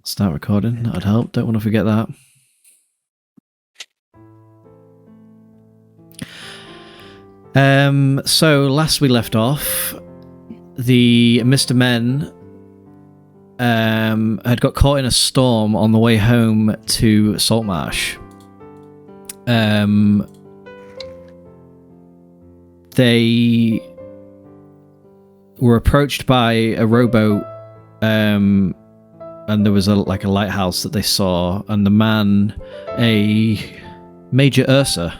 Start recording. That'd help. Don't want to forget that. So last we left off, the Mr. Men had got caught in a storm on the way home to Saltmarsh. They were approached by a rowboat, and there was a lighthouse that they saw, and the man, a Major Ursa,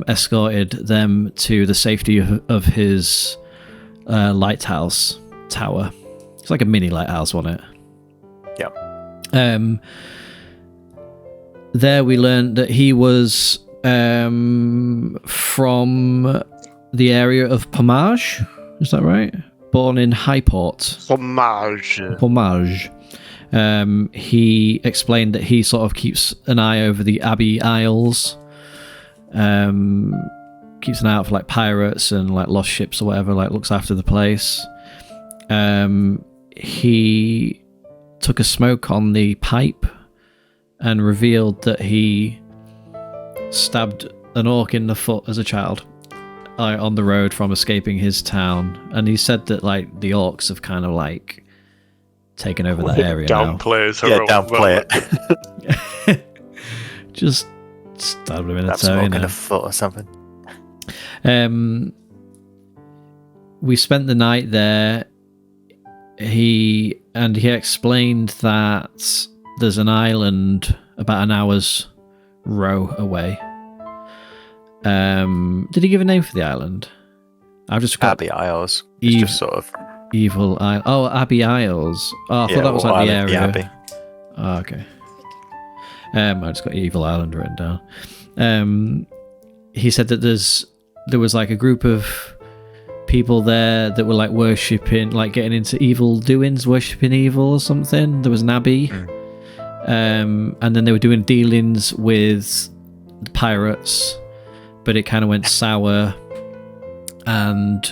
escorted them to the safety of his lighthouse tower. It's like a mini lighthouse, wasn't it? Yeah. There we learned that he was from the area of Pomage. Is that right? Born in Highport. Pomage. He explained that he sort of keeps an eye over the Abbey Isles. Keeps an eye out for like pirates and like lost ships or whatever, like looks after the place. He took a smoke on the pipe and revealed that he stabbed an orc in the foot as a child on the road from escaping his town. And he said that like the orcs have kind of like taken over that area downplay it. Just stabbed him in the toe. In a foot or something. We spent the night there. He explained that there's an island about an hour's row away. Did he give a name for the island? I've just got Abbey Isles. It's just sort of Evil Isle. Oh, Abbey Isles. Oh, I thought that was like the area. The Abbey. Oh, okay. I just got Evil Island written down. He said that there was like a group of people there that were like worshipping, like getting into evil doings, worshipping evil or something. There was an abbey. And then they were doing dealings with the pirates, but it kind of went sour, and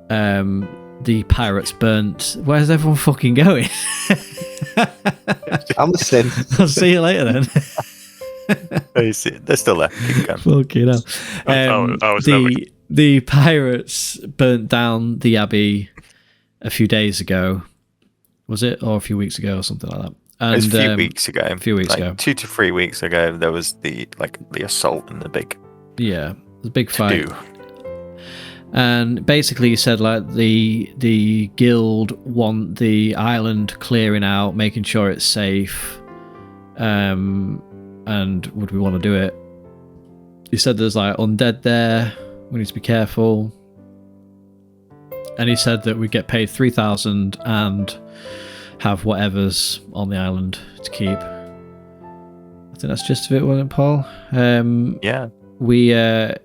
the pirates burnt. Where's everyone fucking going? I'm listening. I'll see you later then. They're still there. Fucking hell. The pirates burnt down the abbey a few days ago. Was it? Or a few weeks ago or something like that? And, it was a few weeks ago. A few weeks ago. 2 to 3 weeks ago, there was the assault and the big... Yeah, the big fight. And basically he said like the guild want the island clearing out, making sure it's safe. And would we want to do it? He said there's like undead there, we need to be careful. And he said that we get paid 3,000 and have whatever's on the island to keep. I think that's just of it, wasn't it, Paul? Yeah. We are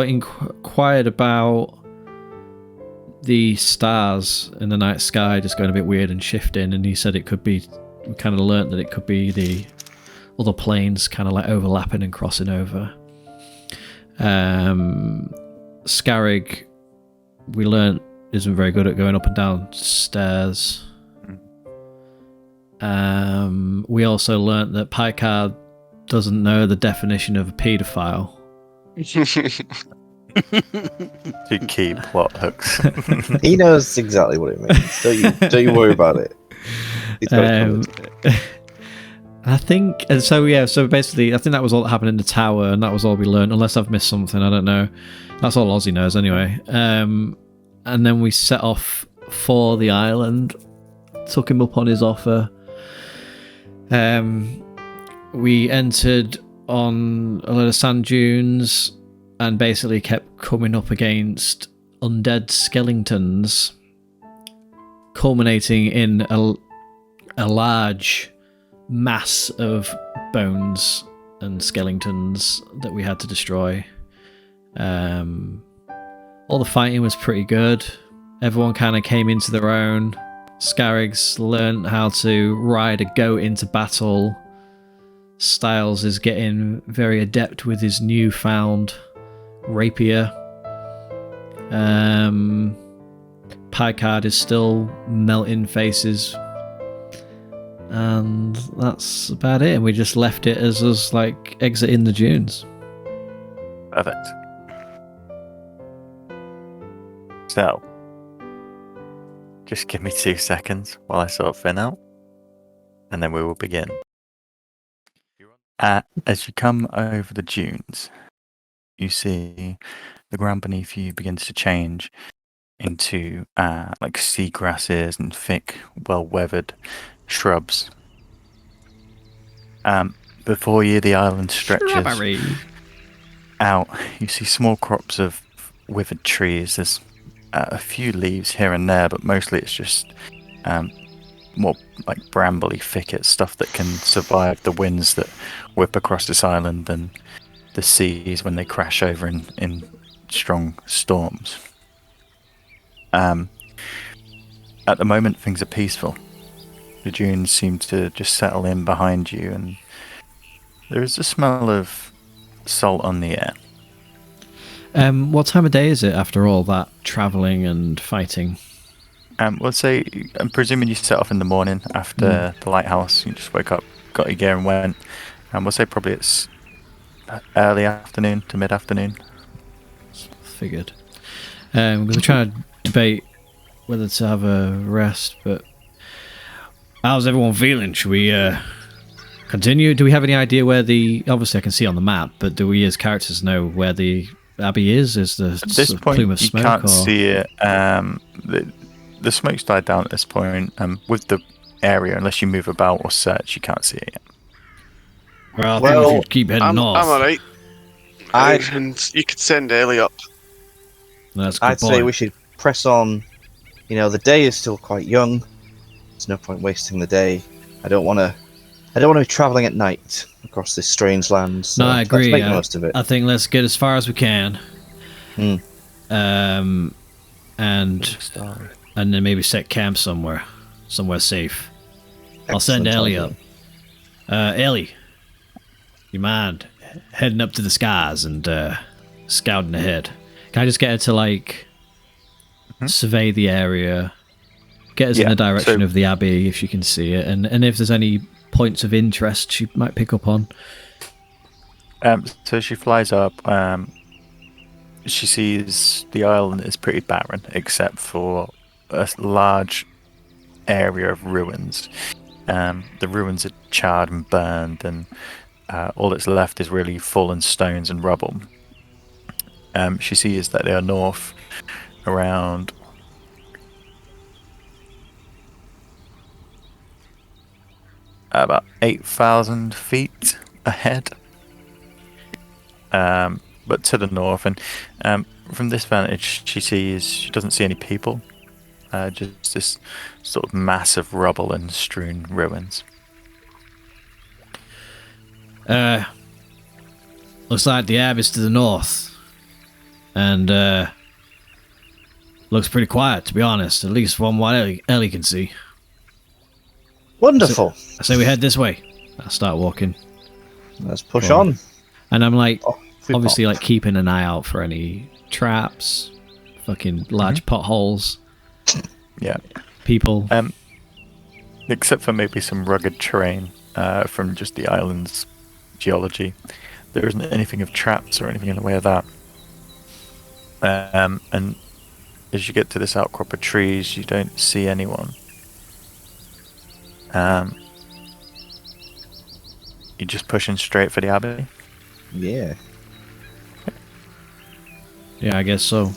inquired about the stars in the night sky just going a bit weird and shifting, and he said it could be, we kind of learnt that it could be the other planes kind of like overlapping and crossing over. Scarrig, we learnt, isn't very good at going up and down stairs. We also learnt that Picard doesn't know the definition of a paedophile. To keep plot hooks. He knows exactly what it means. Don't you worry about it. I think, and so yeah, so basically I think that was all that happened in the tower, and that was all we learned, unless I've missed something, I don't know. That's all Ozzy knows anyway. And then we set off for the island, took him up on his offer. We entered on a lot of sand dunes and basically kept coming up against undead skeletons, culminating in a large mass of bones and skeletons that we had to destroy. All the fighting was pretty good. Everyone kind of came into their own. Scarrig's learned how to ride a goat into battle. Styles is getting very adept with his newfound rapier. Picard is still melting faces And that's about it. And we just left it as us like exiting the dunes. Perfect. So, just give me 2 seconds while I sort Finn out, and then we will begin. As you come over the dunes, you see the ground beneath you begins to change into like sea grasses and thick, well-weathered shrubs. Before you, the island stretches Shrubbery. out. You see small crops of withered trees. There's a few leaves here and there, but mostly it's just more like brambly thicket stuff that can survive the winds that whip across this island and the seas when they crash over in strong storms. At the moment, things are peaceful. The dunes seem to just settle in behind you, and there is a smell of salt on the air. What time of day is it after all that travelling and fighting? Let's say, I'm presuming you set off in the morning after the lighthouse. You just woke up, got your gear, and went. And we'll say probably it's early afternoon to mid-afternoon. Figured. We're going to try to debate whether to have a rest, but how's everyone feeling? Should we continue? Do we have any idea where obviously I can see on the map, but do we as characters know where the abbey is? Is the At this point, plume of you smoke? can't see it. The smoke's died down at this point. With the area, unless you move about or search, you can't see it yet. Well, I think we should keep heading I'm north. alright. And you could send Ellie up. That's a good I'd point. say we should press on. You know, the day is still quite young. There's no point wasting the day. I don't want to be travelling at night across this strange land. So No, I agree. Let's make the most of it. I think let's get as far as we can. And then maybe set camp somewhere safe. I'll send Excellent Ellie idea. up. Ellie, you mind heading up to the skies and scouting ahead? Can I just get her to like survey the area, get us in the direction of the abbey if she can see it, and if there's any points of interest she might pick up on? So she flies up. She sees the island is pretty barren, except for a large area of ruins. The ruins are charred and burned, and all that's left is really fallen stones and rubble. She sees that they are north around about 8,000 feet ahead. But to the north, and from this vantage, she doesn't see any people. Just this sort of mass of rubble and strewn ruins. Looks like the abbey's to the north, and looks pretty quiet, to be honest. At least from what Ellie can see. Wonderful. I say we head this way. I start walking, Let's push on. and I'm like, Off we obviously, pop. like keeping an eye out for any traps, fucking large potholes, Yeah. people. Except for maybe some rugged terrain from just the island's geology. There isn't anything of traps or anything in the way of that. And as you get to this outcrop of trees, you don't see anyone. You're just pushing straight for the abbey? Yeah. Yeah, I guess so.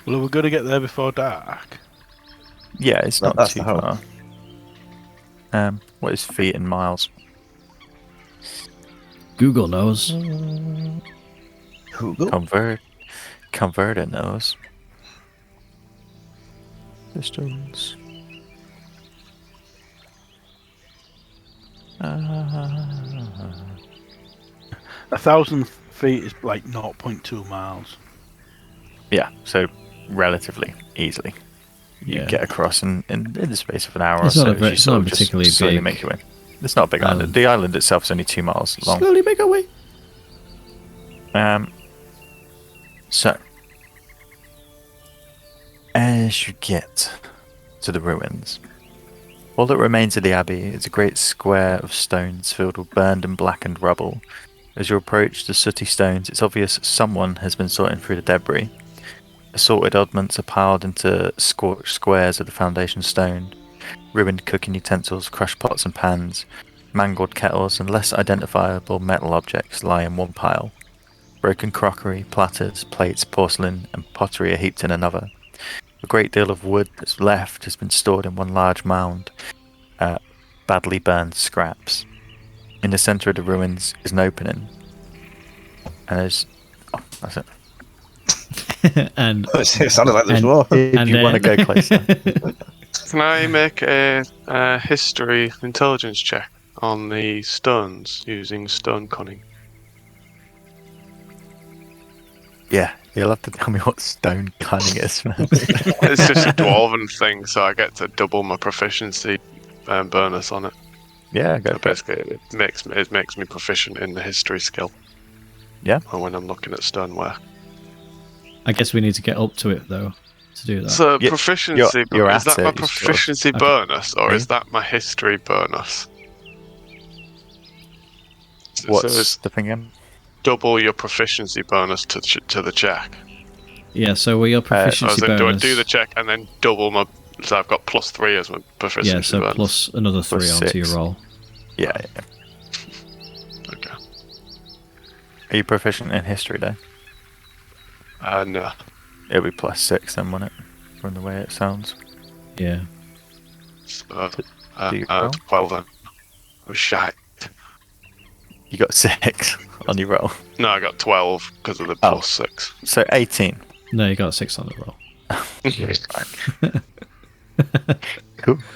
Well, are we going to get there before dark? Yeah, it's not That's too the hope. far. What is feet in miles? Google knows. Google. Converter knows. Distance. 1,000 feet is like 0.2 miles. Yeah, so relatively easily. You Yeah. get across in the space of an hour It's or not so. a very- You it's sort not of just particularly slowly big make your way. It's not a big island. island. The island itself is only 2 miles long. Slowly make our way. So, as you get to the ruins, All that remains of the abbey is a great square of stones filled with burned and blackened rubble. As you approach the sooty stones, it's obvious someone has been sorting through the debris. Assorted oddments are piled into scorched squares of the foundation stone. Ruined cooking utensils, crushed pots and pans, mangled kettles, and less identifiable metal objects lie in one pile. Broken crockery, platters, plates, porcelain, and pottery are heaped in another. A great deal of wood that's left has been stored in one large mound, badly burned scraps. In the centre of the ruins is an opening, and there's... Oh, that's it. And It sounded like there's and- more. If you want to go closer. Can I make a history intelligence check on the stones using stone cunning? Yeah, you'll have to tell me what stone cunning is. It's just a dwarven thing, so I get to double my proficiency bonus on it. Yeah, go So for it. basically, it makes me proficient in the history skill. Yeah. Or when I'm looking at stoneware. I guess we need to get up to it though to do that. So Yeah, proficiency, you're is at that my it, you sort of- proficiency Okay. bonus, or Yeah. is that my history bonus? So What's it's the thing again? double your proficiency bonus to the check. Yeah, so your proficiency As in, do I bonus. do the check and then double my... So I've got +3 as my proficiency yeah, so bonus. plus another 3 Plus onto 6. your roll. Yeah. Okay. Are you proficient in history, though? No. It'll be +6 then, won't it? From the way it sounds. Yeah. So, Do you roll? 12 then. I was shite. You got 6 on your roll. No, I got 12 because of the Oh. +6. So 18. No, you got 6 on the roll.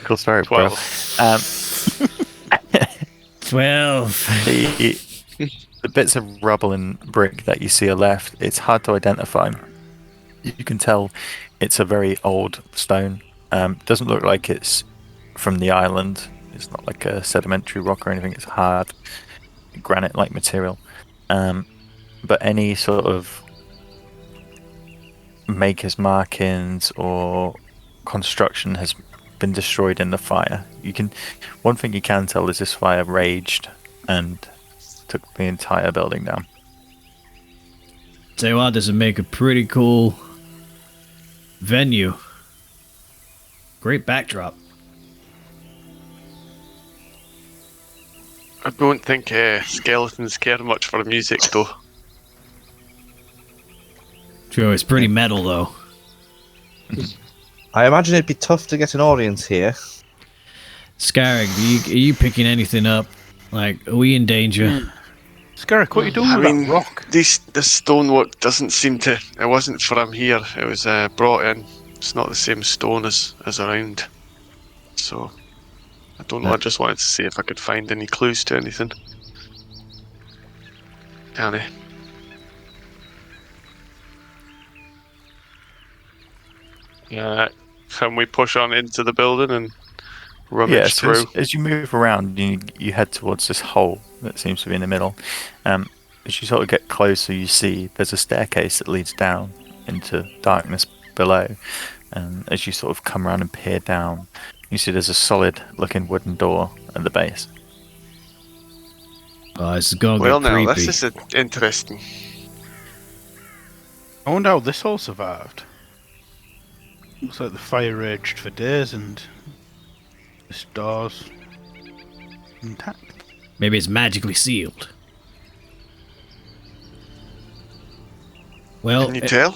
Cool story, bro. 12. 12. The bits of rubble and brick that you see are left, it's hard to identify. You can tell it's a very old stone. Doesn't look like it's from the island. It's not like a sedimentary rock or anything. It's hard, granite-like material. But any sort of maker's markings or construction has been destroyed in the fire. One thing you can tell is this fire raged and took the entire building down. Tell you what, this would make a pretty cool venue. Great backdrop. I don't think skeletons care much for the music, though. True, it's pretty metal though. I imagine it'd be tough to get an audience here. Scarrig, are you picking anything up? Like, are we in danger? Scarrick, what are you doing I with mean, that rock? the stonework doesn't seem to... It wasn't from here. It was brought in. It's not the same stone as around. So, I don't know. I just wanted to see if I could find any clues to anything. Can I? Yeah. Can we push on into the building and rummage Yeah, so through? as you move around, you head towards this hole that seems to be in the middle. As you sort of get closer, you see there's a staircase that leads down into darkness below. And as you sort of come around and peer down, you see there's a solid-looking wooden door at the base. Oh, this is going to Well, get now, creepy. this is interesting. I wonder how this all survived. Looks like the fire raged for days and this door's intact. Maybe it's magically sealed. Well, Can you tell?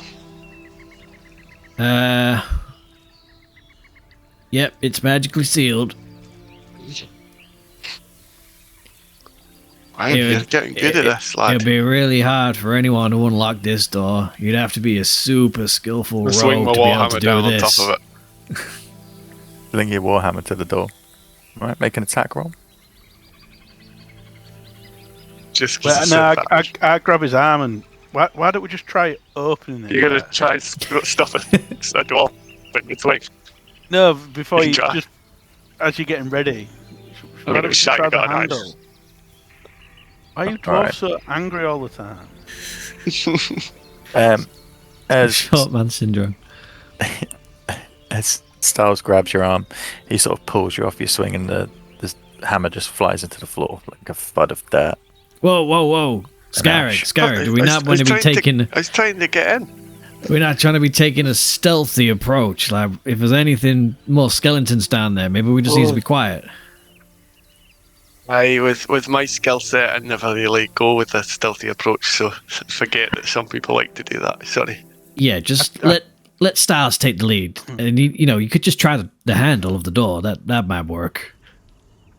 Yep, it's magically sealed. Wow, you're getting good at this, lad. It'd be really hard for anyone to unlock this door. You'd have to be a super skillful I'll rogue swing my to be able to warhammer do down on this. top of it. Fling your warhammer to the door. Right, make an attack roll. Just 'cause Well, it's no, so I fast. grab his arm and why don't we just try opening it? You're gonna try and stuff a door in between. No, before You you try. just as you're getting ready. I'm Why gonna don't we just shite try the God, nice. handle? Why are you dwarves Alright. so angry all the time? As Short man syndrome. as Styles grabs your arm. He sort of pulls you off your swing, and the hammer just flies into the floor like a thud of dirt. Whoa. Scarrick, do we not want to be taking... I was trying to get in. We're not trying to be taking a stealthy approach. Like, if there's anything more skeletons down there, maybe we just need to be quiet. With my skill set, I never really go with a stealthy approach, so forget that some people like to do that. Sorry. Yeah, just let Styles take the lead. And, you could just try the handle of the door. That might work.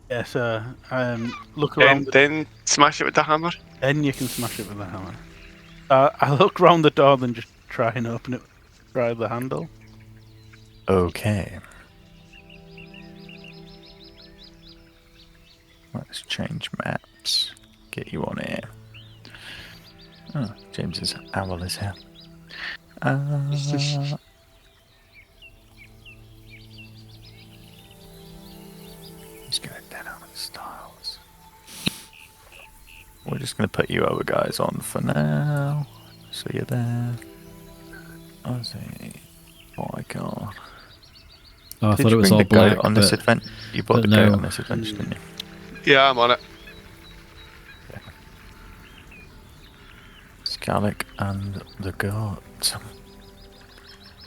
Yes, look around. Then smash it with the hammer? Then you can smash it with the hammer. I look round the door, then just try and open it. Try the handle. Okay. Let's change maps. Get you on here. Oh, James's owl is here. He's going down on Styles. We're just going to put you other guys on for now. So you're there. I see. Oh my god. Oh, I thought it was all black. On this adventure? You bought the goat on this adventure, didn't you? Yeah, I'm on it. Scarlick and the goat.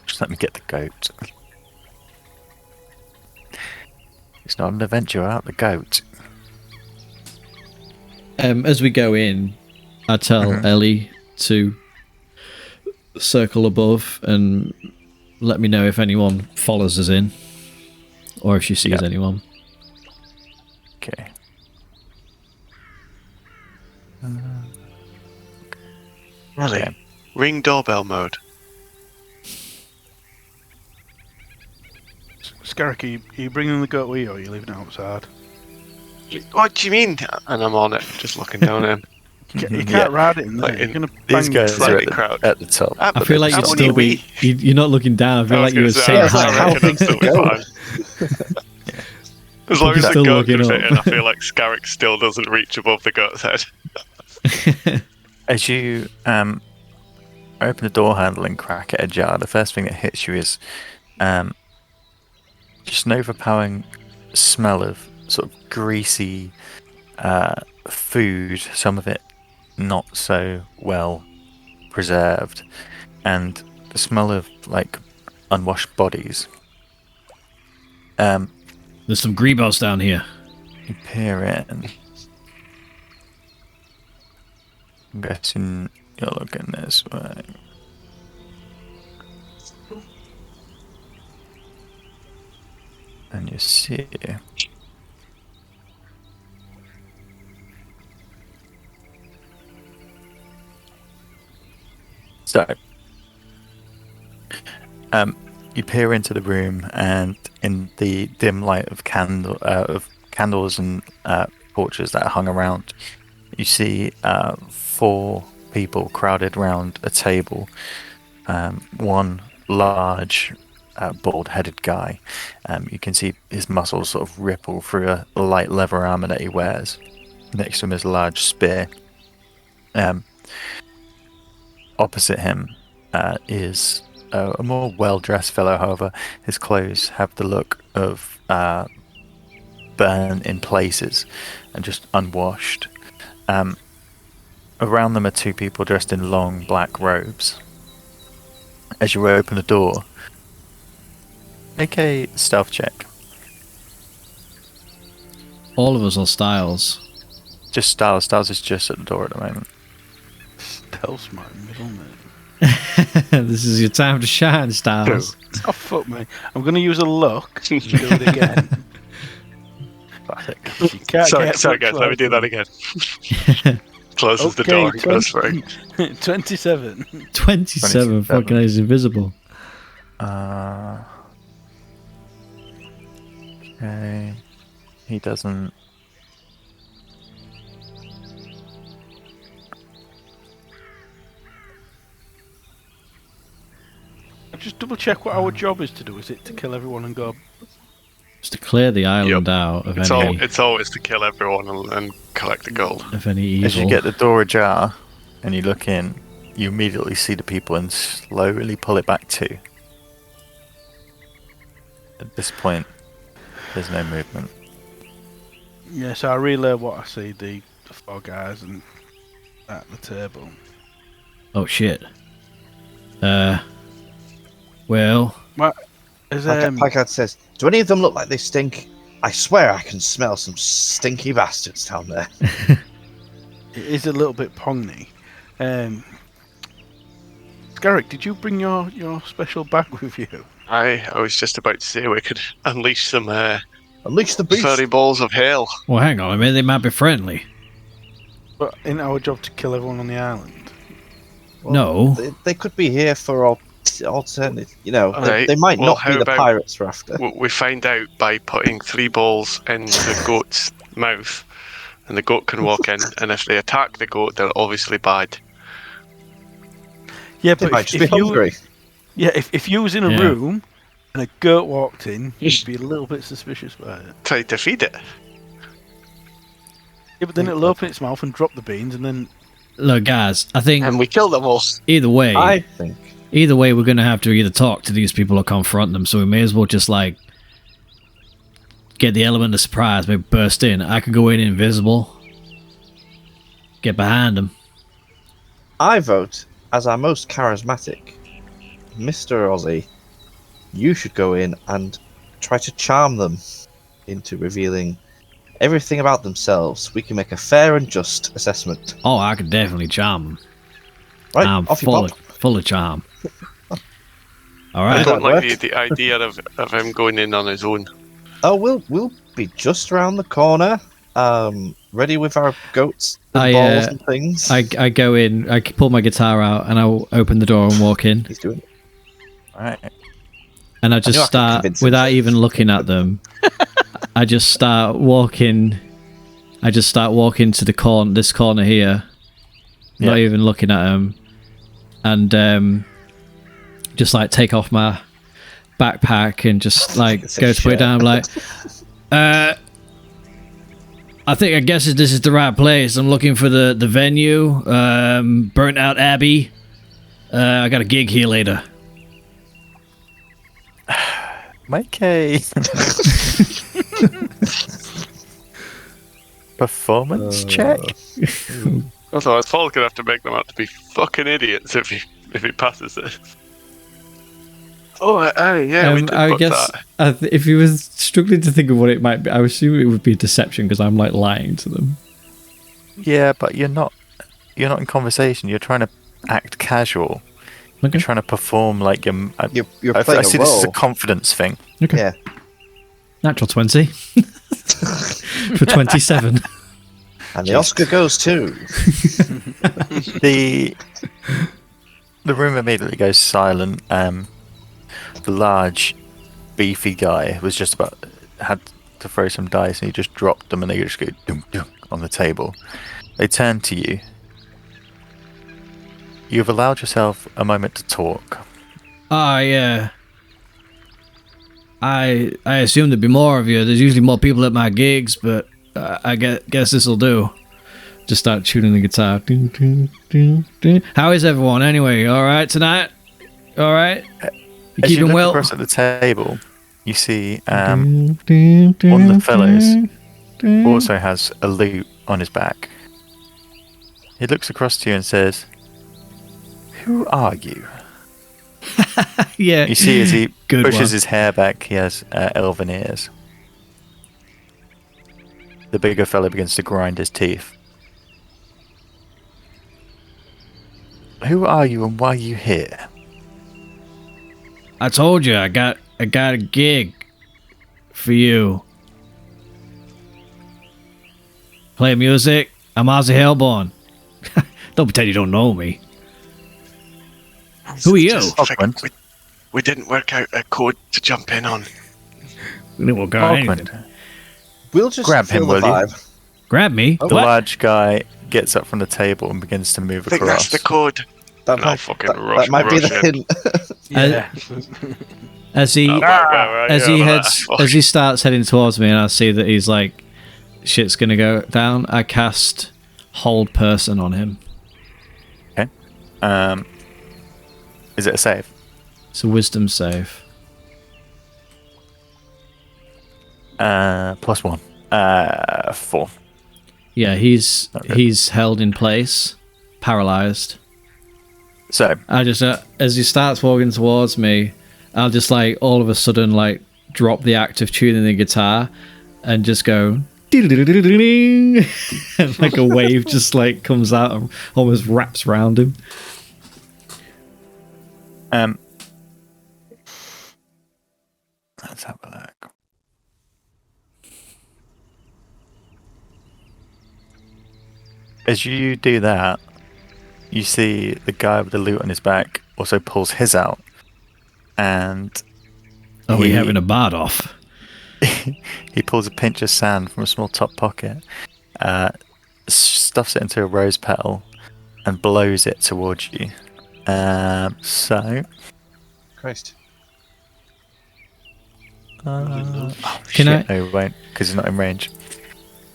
Just let me get the goat. It's not an adventure without the goat. As we go in, I tell Ellie to circle above and let me know if anyone follows us in, or if she sees anyone. Okay. Really? Okay. Ring doorbell mode. Scarrick, are you bringing the goat with you, or are you leaving it outside? What do you mean? And I'm on it, just looking down at him. You can't ride it in there. You're gonna these guys are crowd at the top. I feel like you'd still be. You're not looking down. I feel like you were saying hi. As long as the goat can fit in, I feel like Scarrick still doesn't reach above the goat's head. As you open the door handle and crack it ajar, the first thing that hits you is just an overpowering smell of sort of greasy food, some of it not so well preserved, and the smell of like unwashed bodies. There's some grebos down here. You peer in. I'm guessing you're looking this way. And you see so you peer into the room, and in the dim light of candles and torches that are hung around, you see 4 people crowded around a table. One large bald-headed guy. You can see his muscles sort of ripple through a light leather armor that he wears. Next to him is a large spear. Opposite him is a more well-dressed fellow. However, his clothes have the look of burn in places and just unwashed. Around them are 2 people dressed in long black robes. As you open the door, make a stealth check. All of us are Styles. Just Styles. Styles is just at the door at the moment. Stealth's my middle name. This is your time to shine, Styles. Oh, fuck me. I'm going to use a luck to do it again. Sorry guys, let me do that again. Closes the door and goes through. 27. 27 fucking is invisible. Okay. He doesn't. Just double check what our job is to do. Is it to kill everyone and go? Just to clear the island out of any. It's always to kill everyone and collect the gold. Of any evil. As you get the door ajar and you look in, you immediately see the people and slowly pull it back too. At this point, there's no movement. Yeah, so I relay what I see, the 4 guys and at the table. Oh shit. Well, Is, Picard says, "Do any of them look like they stink? I swear I can smell some stinky bastards down there." it is a little bit pongny. Garrick, did you bring your special bag with you? I was just about to say we could unleash some Unleash the beast. furry balls of hell. well, hang on a minute. They might be friendly. But in our job to kill everyone on the island. Well, No. they could be here for alternative. You know, Alright, they might well, not be how the about- pirates we're after. We find out by putting 3 balls in the goat's mouth, and the goat can walk in. And if they attack the goat, they're obviously bad. Yeah, They but might just if be you hungry. if you was in a Yeah. room and a goat walked in, you'd be a little bit suspicious about it. Try to feed it. Yeah, but then it'll open its mouth and drop the beans, and then Look, guys. I think And we kill them all. either way, I think. we're gonna have to either talk to these people or confront them. So we may as well just like get the element of surprise. Maybe burst in. I could go in invisible. Get behind them. I vote as our most charismatic, Mr. Ozzy. You should go in and try to charm them into revealing everything about themselves. We can make a fair and just assessment. Oh, I could definitely charm them. Right, I'm off you full pop. of charm. All I right. don't like work. the idea of him going in on his own. Oh, we'll be just around the corner, ready with our goats and balls and things. I go in. I pull my guitar out and I'll open the door and walk in. He's doing it. All right. And I knew just I could start convince him. without even looking at them. I just start walking. I just start walking to this corner here, not Yeah. even looking at them, and just like take off my backpack and just like It's a go to put it shirt. down. Like, I guess this is the right place. I'm looking for the venue, Burnt Out Abbey. I got a gig here later. Make a performance check. Otherwise, Paul's gonna have to make them out to be fucking idiots if he passes this. Oh, yeah, we did I put guess that. if he was struggling to think of what it might be, I would assume it would be deception because I'm like lying to them. Yeah, but you're not in conversation. You're trying to act casual. Okay. You're trying to perform like you're. You're I playing see a this as a role. confidence thing. Okay. Yeah. Natural 20 for 27. And the Oscar goes to. The room immediately goes silent. The large, beefy guy was just had to throw some dice, and he just dropped them, and they just go dum dum on the table. They turn to you. You've allowed yourself a moment to talk. Yeah. I assume there'd be more of you. There's usually more people at my gigs, but I guess this'll do. Just start tuning the guitar. Dun, dun, dun, dun. How is everyone anyway? All right tonight? All right? You As you keeping look well? across at the table, you see One one of the fellows also has a lute on his back. He looks across to you and says, "Who are you?" Yeah. You see as he Good pushes one. his hair back, he has elven ears. The bigger fellow begins to grind his teeth. Who are you and why are you here? I told you I got a gig for you. Play music. I'm Ozzy Hellborn. Don't pretend you don't know me. Who are you? Just figured we didn't work out a code to jump in on. We didn't work out anything. Auckland. We'll just Grab feel him, the will you? vibe. Grab me. The What? large guy gets up from the table and begins to move I think across. that's the code. That And I'll might, fucking that, rush- that might be the rush in. hint. Yeah. As he as he heads as he starts heading towards me, and I see that he's like, shit's gonna go down. I cast Hold Person on him. Is it a save? It's a Wisdom save. +1. 4. Yeah, he's held in place, paralyzed. So I just as he starts walking towards me, I'll just like all of a sudden like drop the act of tuning the guitar and just go ding, and like a wave just like comes out and almost wraps around him. Let's have a look. As you do that, you see the guy with the loot on his back also pulls his out, and We're having a bard off. he pulls a pinch of sand from a small top pocket, stuffs it into a rose petal, and blows it towards you. So. Christ. Can Shit, I? No, we won't, because he's not in range.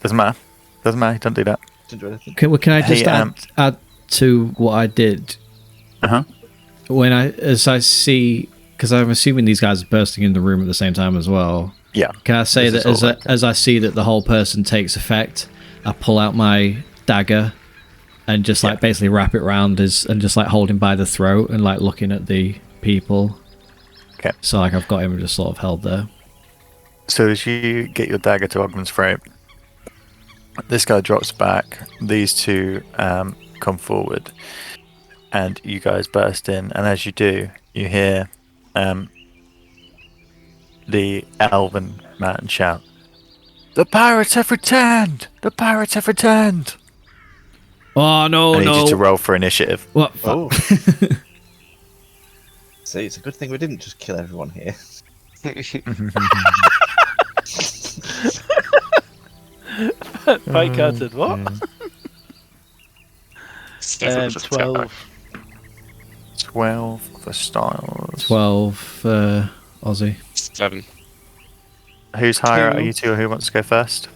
Doesn't matter. Don't do that. Didn't do anything. Can I just Hey, add to what I did? Uh-huh. As I see, because I'm assuming these guys are bursting in the room at the same time as well. Yeah. Can I say This that is all right. as I see that the whole person takes effect, I pull out my dagger and just like basically wrap it around and just like hold him by the throat and like looking at the people. Okay. So like I've got him just sort of held there. So as you get your dagger to Ogman's throat, this guy drops back. These two come forward, and you guys burst in. And as you do, you hear the elven man shout, "The pirates have returned! The pirates have returned!" Oh no, I need no! you to roll for initiative. What? Oh. See, it's a good thing we didn't just kill everyone here. Pike answered what? 12. 12 for Styles. 12 Aussie. 7. Who's higher? Are 2. you two, or who wants to go first?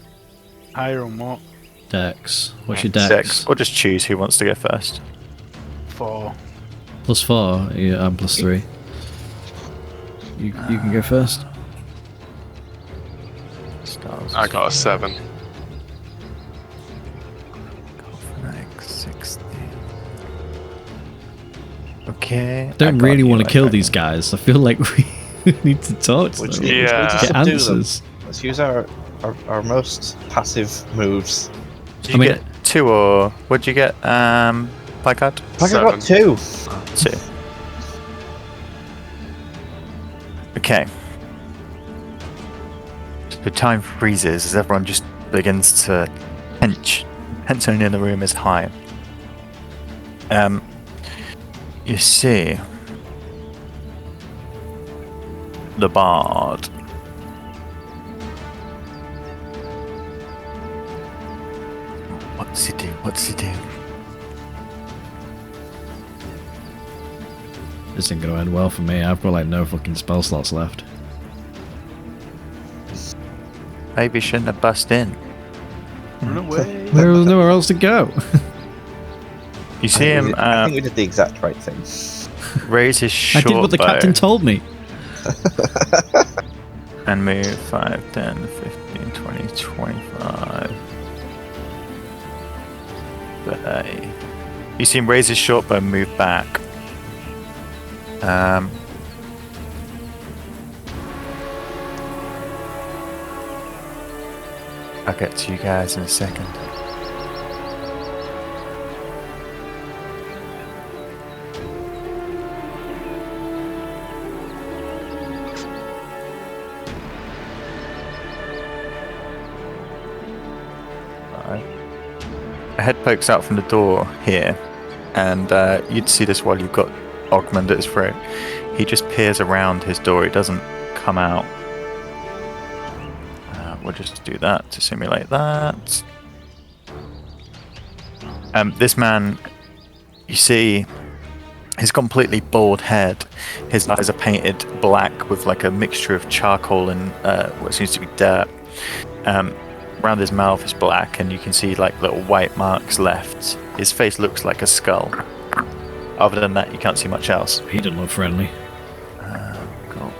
Higher on what? Dex. What's your dex? 6. Or just choose who wants to go first. 4. +4. Yeah, I'm +3. You can go first. Styles. I got a 7. Like 16. Okay. Don't really want to kill these guys. I feel like we need to talk to Which them. Yeah. let's Get subdue them. answers. Let's use our most passive moves. Did you get 2 or what'd you get? Placard? I got 7. 2. 2. Okay. So time freezes as everyone just begins to hench. Tension in the room is high. You see the bard. What does he do? What does he do? This isn't going to end well for me. I've got like no fucking spell slots left. Maybe you shouldn't have bust in. Run away. There was nowhere else to go. You see him I think we did the exact right thing. raise his I short did what the bow captain told me. and move 5, 10, 15, 20, 25. 30. You see him raise his short bow and move back. I'll get to you guys in a second. A head pokes out from the door here, and you'd see this while you've got Ogmund at his throat. He just peers around his door. He doesn't come out. We'll just do that to simulate that. This man, you see, he's completely bald head. His eyes are painted black with like a mixture of charcoal and what seems to be dirt. Around his mouth is black, and you can see like little white marks left. His face looks like a skull. Other than that, you can't see much else. He didn't look friendly. Cool.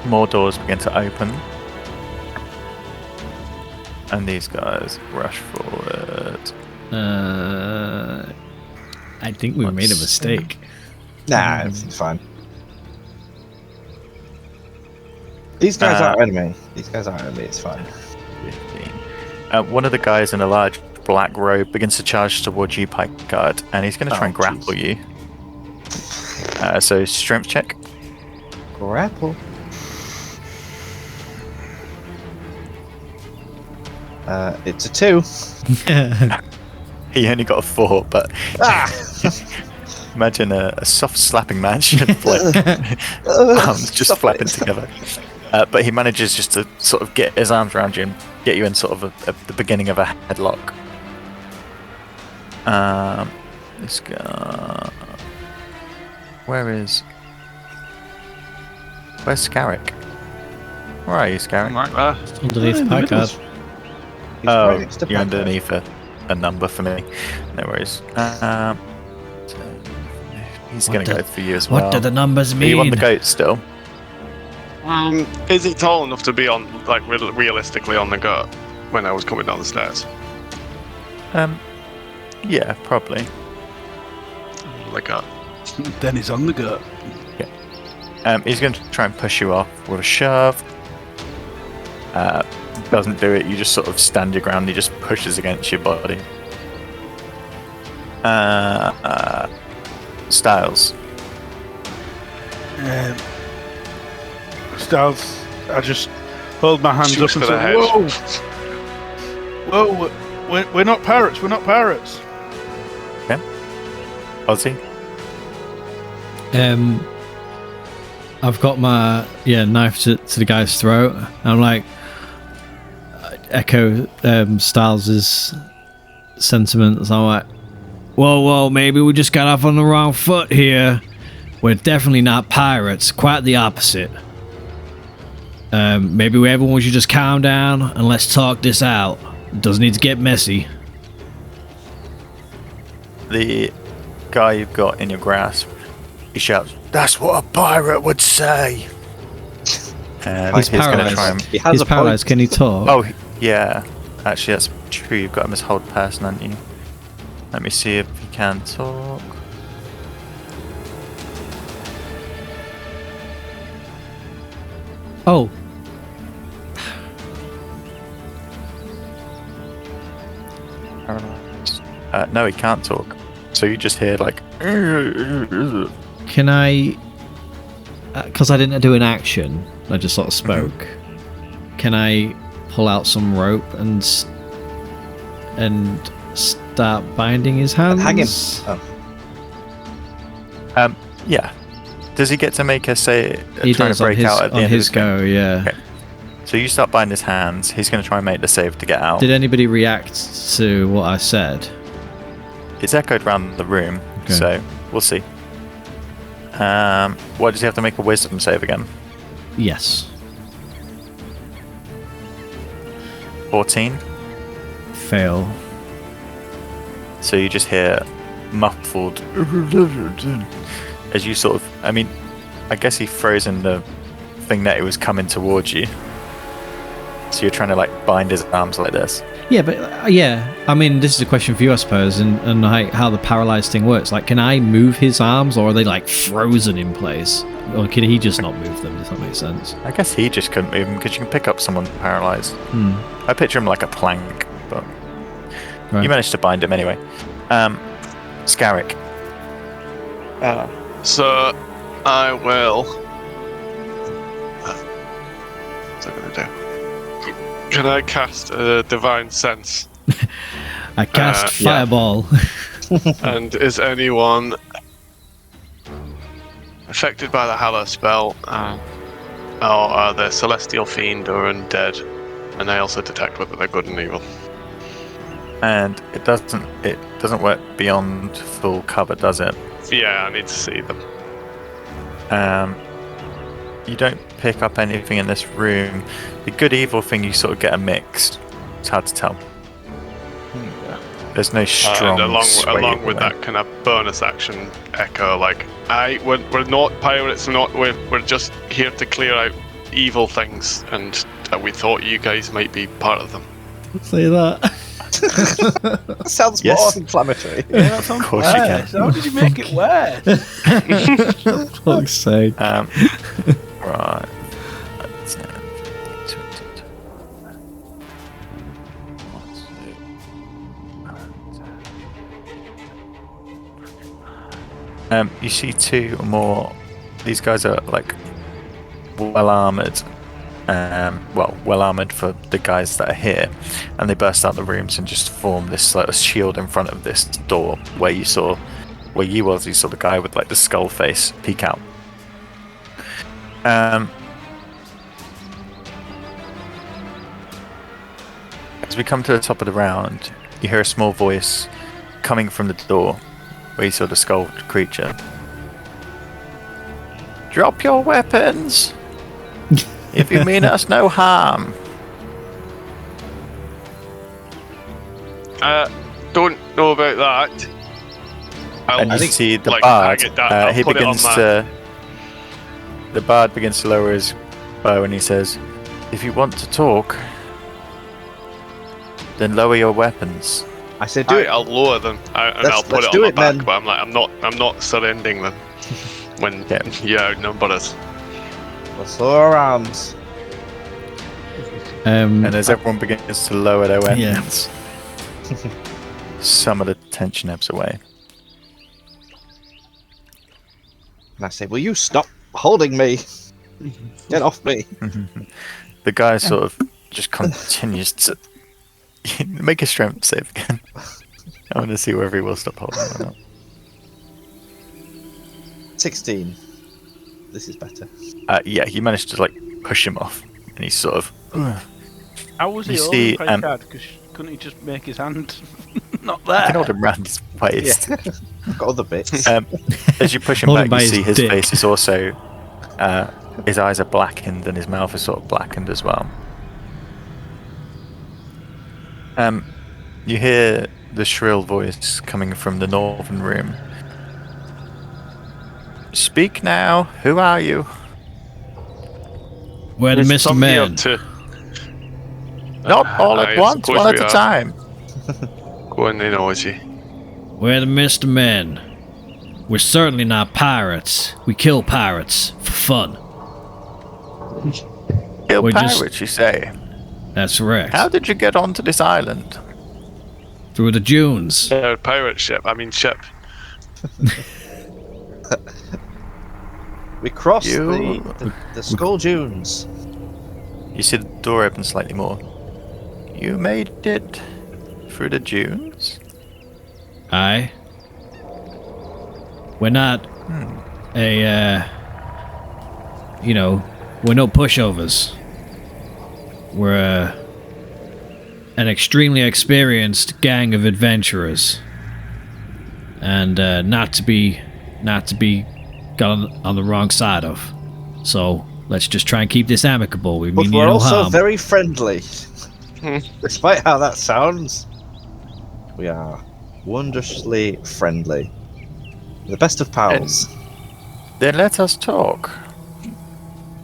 More doors begin to open. And these guys rush forward. I think we made a mistake. Nah, everything's fine. These guys aren't enemy. It's fine. 15. One of the guys in a large black robe begins to charge towards you, Pike Guard, and he's going to try and grapple you. So strength check. Grapple. It's a 2. He only got a 4, but imagine a soft slapping match, arms just flapping together. But he manages just to sort of get his arms around you and get you in sort of the beginning of a headlock. This guy. Where's Scarrick? Where are you, Scarrick? Right there. Underneath Packard. Oh, you're underneath a number for me. No worries. He's going to go for you as well. What do the numbers mean? Are you on the goat still? Is he tall enough to be on, like, realistically on the goat when I was coming down the stairs? Yeah, probably. Like that. Then he's on the gut. Yeah. He's going to try and push you off with a shove. Doesn't do it. You just sort of stand your ground. He just pushes against your body. Styles. Styles, I just hold my hands Shoots up and for the say, head. "Whoa, we're not pirates. We're not pirates." Okay. Ozzy. I've got my knife to the guy's throat. I'm like, echo Styles' sentiments. I'm like, whoa, maybe we just got off on the wrong foot here. We're definitely not pirates. Quite the opposite. Maybe everyone should just calm down and let's talk this out. It doesn't need to get messy. The guy you've got in your grasp, he shouts, "That's what a pirate would say!" And He's going to paralyzed. try and... He's paralyzed. Can he talk? Oh, yeah. Actually, that's true. You've got him as hold person, haven't you? Let me see if he can talk. Oh. No, he can't talk. So you just hear like... Can I... Because I didn't do an action, I just sort of spoke. Can I pull out some rope and start binding his hands? Hang him. Oh. Yeah. Does he get to make us say He trying does to break out at the on end his of the game? go, yeah. Okay. So you start binding his hands. He's going to try and make the save to get out. Did anybody react to what I said? It's echoed around the room, Okay. so we'll see. What does he have to make a wisdom save again? Yes. 14. Fail. So you just hear muffled as you sort of... I mean, I guess he froze in the thing that it was coming towards you. So you're trying to like bind his arms like this. Yeah, but I mean, this is a question for you, I suppose, and like how the paralyzed thing works. Like, can I move his arms, or are they like frozen in place, or can he just not move them? Does that make sense? I guess he just couldn't move him because you can pick up someone paralyzed. I picture him like a plank, but Right. you managed to bind him anyway. Scarrick. So I will. What's I going to do? Can I cast a divine sense? I cast yeah. fireball. And is anyone affected by the Hallow spell, or are they celestial fiend or undead? And I also detect whether they're good and evil. And it doesn't work beyond full cover, does it? Yeah, I need to see them. You don't pick up anything in this room. The good evil thing, you sort of get a mix. It's hard to tell. There's no strong. And sway along with either way. that kind of bonus action echo, like we're not pirates. We're just here to clear out evil things, and we thought you guys might be part of them. Say that. Sounds Yes. more inflammatory. Yeah, that sounds Of course you worse. How did you make it worse? Fuck's sake. Right. You see two or more. These guys are like well armored. Well armored for the guys that are here, and they burst out the rooms and just form this like a shield in front of this door where you saw the guy with like the skull face peek out. As we come to the top of the round, you hear a small voice coming from the door where you saw the skull creature. Drop your weapons! If you mean us no harm. Don't know about that. And you see the like, bard, hang it down. he I'll put it on begins my- to... The bard begins to lower his bow and he says, if you want to talk, then lower your weapons. I say do it. I'll lower them and Let's- I'll put let's it do on it, my back. men. But I'm not surrendering them when Yeah. you outnumber us. Let's lower our arms. And as everyone begins to lower their Yeah. weapons, some of the tension ebbs away. And I say, will you stop holding me? Get off me. The guy sort of just continues to make a strength save again. I want to see whether he will stop holding or not. 16. This is better. Yeah, he managed to like push him off, and he's sort of. How was he You holding see, Picard? Because couldn't he just make his hand not I can there? hold him round his waist. I've got other bits. As you push him Hold him back, by you see his his dick. face is also. His eyes are blackened, and his mouth is sort of blackened as well. You hear the shrill voice coming from the northern room. Speak now. Who are you? We're the There's Mr. some here Men. to- Not all I at once, suppose one at we a are. time. Go on then, Ozzy. We're the Mr. Men. We're certainly not pirates. We kill pirates for fun. Kill We're just- pirates, you say? That's correct. How did you get onto this island? Through the dunes. Pirate ship. I mean ship. We crossed You- the Skull Dunes. You see the door open slightly more. You made it through the dunes? Aye. We're not we're no pushovers. We're an extremely experienced gang of adventurers. And not to be got on the wrong side of. So let's just try and keep this amicable. We But mean you we're no also harm. very friendly. Despite how that sounds, we are wondrously friendly. The best of pals. Then let us talk.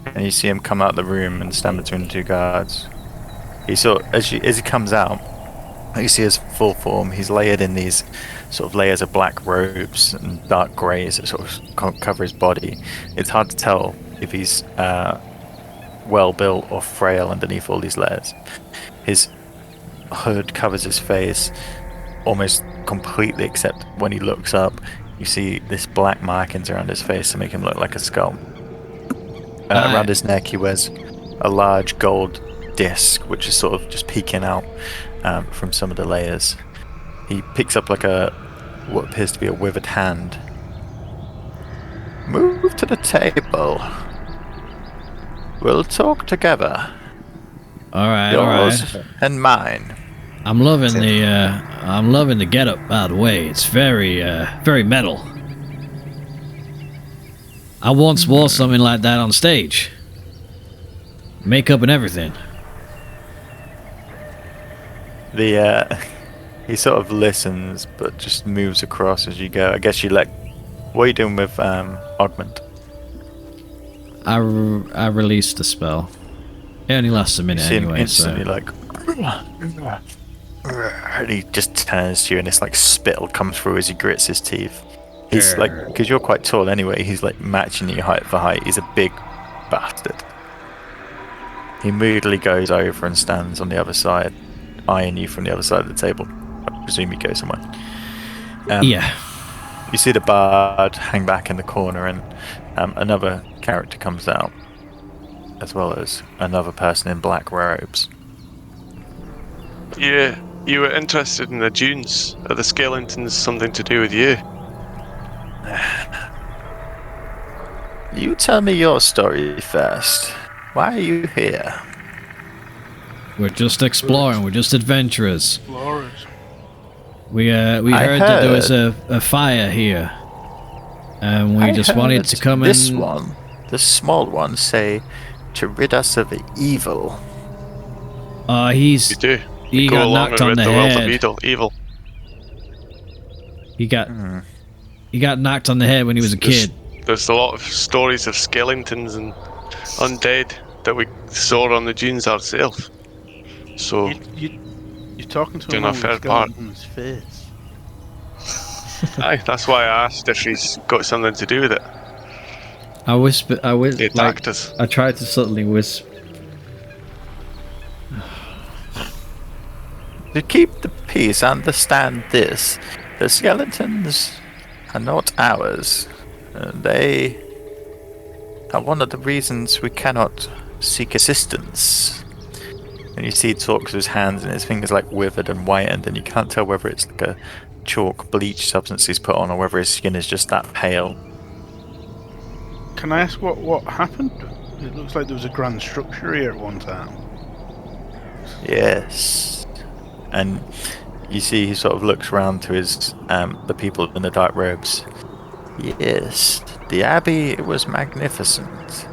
And you see him come out of the room and stand between the two guards. He as he comes out, you see his full form. He's layered in these sort of layers of black robes and dark greys that sort of cover his body. It's hard to tell if he's well built or frail underneath all these layers. His hood covers his face almost completely, except when he looks up, you see this black markings around his face to make him look like a skull. Around his neck, he wears a large gold disc, which is sort of just peeking out from some of the layers. He picks up like what appears to be a withered hand. Move to the table. We'll talk together. all right. Yours and mine. I'm loving the getup, by the way. It's very metal. I once wore something like that on stage. Makeup and everything. He sort of listens, but just moves across as you go. I guess what are you doing with Augment? I released the spell. It only lasts a minute You see him anyway, instantly so... like, and he just turns to you, and this like spittle comes through as he grits his teeth. He's like, because you're quite tall anyway, he's like matching you height for height. He's a big bastard. He moodily goes over and stands on the other side, eyeing you from the other side of the table. I presume he goes somewhere. Yeah. You see the bard hang back in the corner, and another character comes out, as well as another person in black robes. Yeah, you were interested in the dunes. Are the skeletons something to do with you? You tell me your story first. Why are you here? We're just exploring. We're just adventurers. Explorers. We heard that there was a fire here, and we just wanted to come this and... one, the small one, say to rid us of evil. You do. He Go got along knocked and on rid the world head. of evil. He got knocked on the head when he was a kid. There's a lot of stories of skeletons and undead that we saw on the dunes ourselves. So You're talking to Doing him a on fair the skeleton's face. aye, that's why I asked if he's got something to do with it. I whispered. They Like, attacked us. I tried to subtly whisper. To keep the peace, understand this. The skeletons are not ours. They are one of the reasons we cannot seek assistance. And you see he talks with his hands, and his fingers like withered and whitened, and you can't tell whether it's like a chalk bleach substance he's put on or whether his skin is just that pale. Can I ask what happened? It looks like there was a grand structure here at one time. Yes. And you see he sort of looks around to his the people in the dark robes. Yes, the abbey, it was magnificent.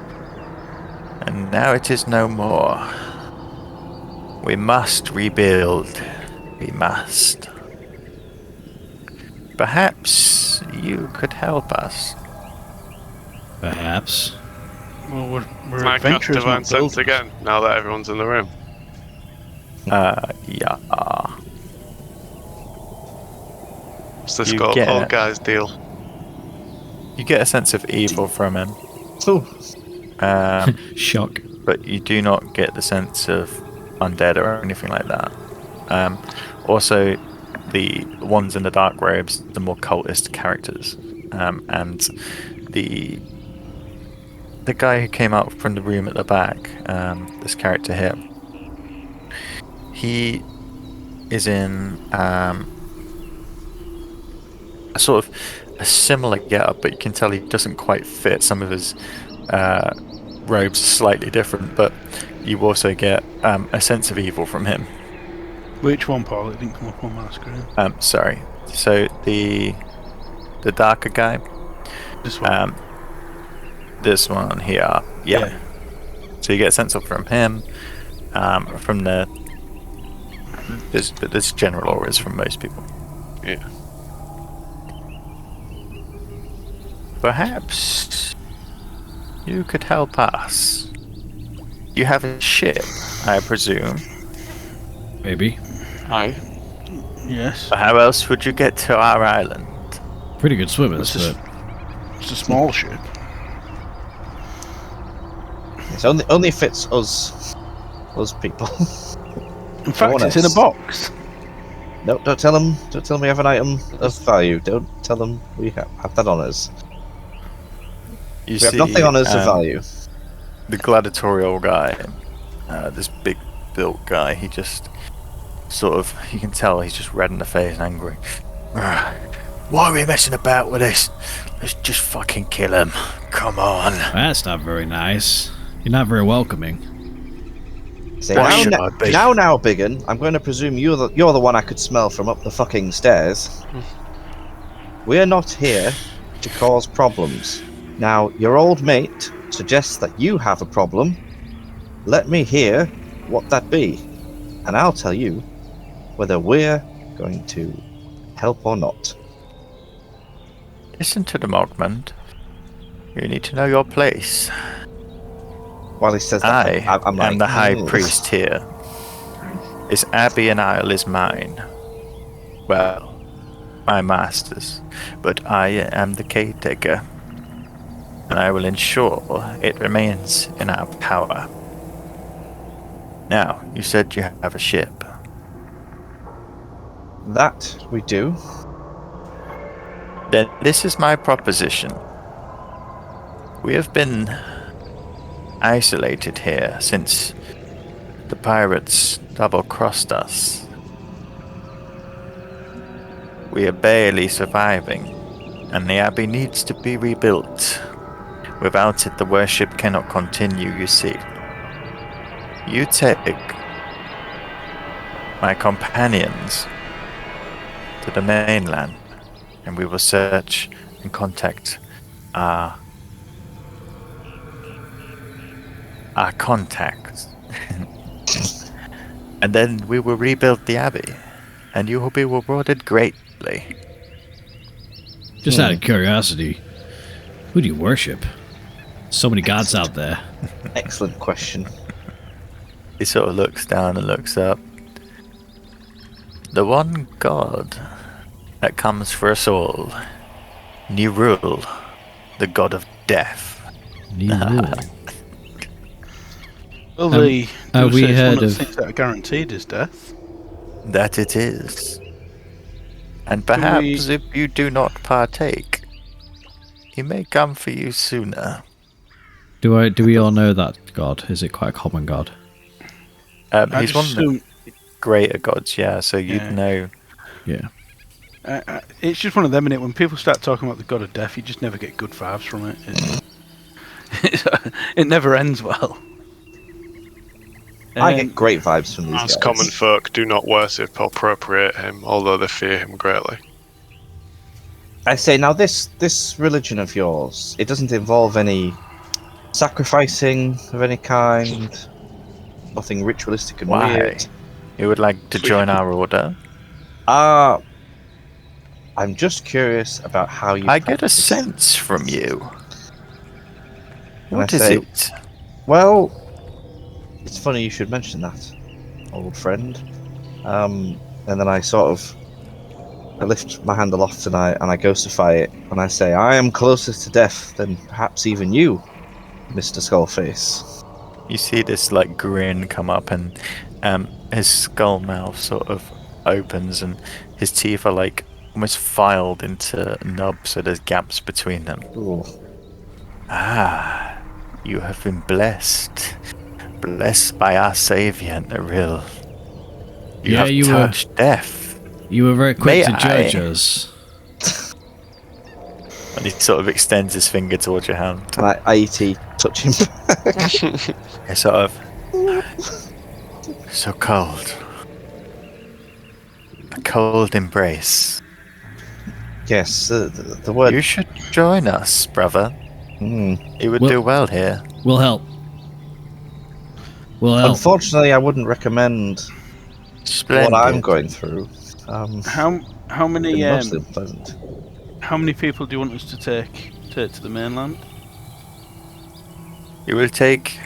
And now it is no more. We must rebuild. We must. Perhaps you could help us. Perhaps. Well, we're I cast adventurers, divine not sense builders. again, now that everyone's in the room. Yeah. What's this You got get old it. guy's deal? You get a sense of evil from him. Oh, Shock. But you do not get the sense of undead or anything like that. Also, the ones in the dark robes, the more cultist characters, and the guy who came out from the room at the back, this character here, he is in a sort of a similar getup, but you can tell he doesn't quite fit. Some of his robes are slightly different, but you also get a sense of evil from him. Which one, Paul? It didn't come up on my screen. Sorry. So the darker guy. This one. This one here. Yeah. So you get a sense of from him, from this general aura is from most people. Yeah. Perhaps you could help us. You have a ship, I presume. Maybe. Aye. Yes. How else would you get to our island? Pretty good swimmers, It's but... It's a small ship. it only fits us people. In fact, one it's in a else. box. No, don't tell them. Don't tell them we have an item of value. Don't tell them we have that on us. You We have nothing on us of value. The gladiatorial guy, this big built guy, he just sort of, you can tell he's just red in the face and angry. Why are we messing about with this? Let's just fucking kill him. Come on. That's not very nice. You're not very welcoming. Say, Why should I be? now, Biggin, I'm going to presume you're the one I could smell from up the fucking stairs. We're not here to cause problems. Now, your old mate suggests that you have a problem. Let me hear what that be, and I'll tell you whether we're going to help or not. Listen to the Mogmund. You need to know your place. While he says that, I'm like, am the High "Mm." Priest here. This Abbey and Isle is mine. Well, my master's. But I am the caretaker. And I will ensure it remains in our power. Now, you said you have a ship. That we do. Then this is my proposition. We have been isolated here since the pirates double-crossed us. We are barely surviving, and the abbey needs to be rebuilt. Without it, the worship cannot continue, you see. You take my companions to the mainland, and we will search and contact our contacts. And then we will rebuild the abbey, and you will be rewarded greatly. Just out of curiosity, who do you worship? So many gods out there. Excellent question. He sort of looks down and looks up. The one god that comes for us all, Nirul, the god of death. Well, they have do we say it's heard one of of- the things that are guaranteed is death. That it is. And perhaps if you do not partake, he may come for you sooner. Do we all know that god? Is it quite a common god? I He's one just of the assume greater gods, yeah, so you'd Yeah. know. Yeah. it's just one of them, innit? When people start talking about the god of death, you just never get good vibes from it. It never ends well. I get great vibes from these As guys. common folk do not worship or appropriate him, although they fear him greatly. I say now, this religion of yours, it doesn't involve any sacrificing of any kind. Nothing ritualistic and Why? weird. You would like to join our order? I'm just curious about how you. I get a practice. sense from you. And What I is say- it? Well, it's funny you should mention that, old friend. And then I lift my hand aloft and I ghostify it, and I say, I am closer to death than perhaps even you, Mr. Skullface. You see this like grin come up, and his skull mouth sort of opens, and his teeth are like almost filed into nubs, so there's gaps between them. Ooh. Ah, you have been blessed by our savior, Niril. You Yeah, have you were- touched death. You were very quick May to judge I? us. And he sort of extends his finger towards your hand. And I E.T. touch him. It's sort of so cold. A cold embrace. Yes, the word. You should join us, brother. You would Well- do well here. We'll help. We'll help. Unfortunately, I wouldn't recommend Splendid. what I'm going through. How many Mostly unpleasant. how many people do you want us to take to the mainland? You will take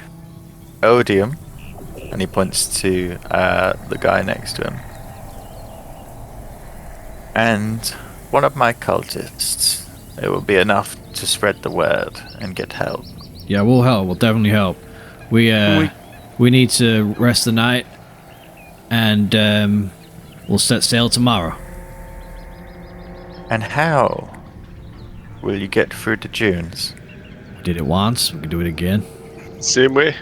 Odium, and he points to the guy next to him, and one of my cultists. It will be enough to spread the word and get help. Yeah, we'll help. We'll definitely help. We need to rest the night, and we'll set sail tomorrow. And how will you get through the dunes? We did it once. We can do it again. Same way.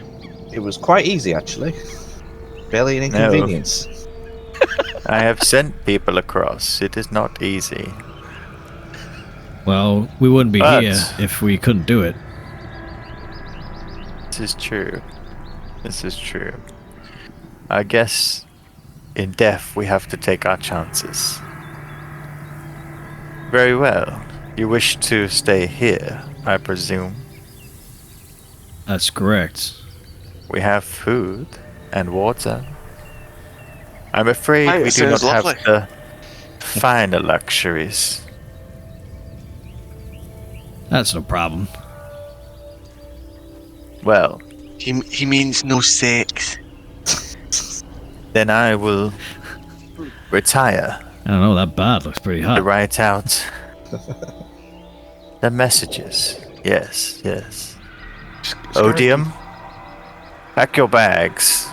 It was quite easy, actually. Barely an inconvenience. I have sent people across. It is not easy. Well, we wouldn't be But- here if we couldn't do it. This is true. This is true. I guess in death we have to take our chances. Very well. You wish to stay here, I presume. That's correct. We have food and water. I'm afraid Aye, we it do not sounds have lovely. the finer luxuries. That's no problem. Well, He means no sex. Then I will retire I don't know, that bard looks pretty to hot. write out the messages. Yes, yes. Odium, pack your bags.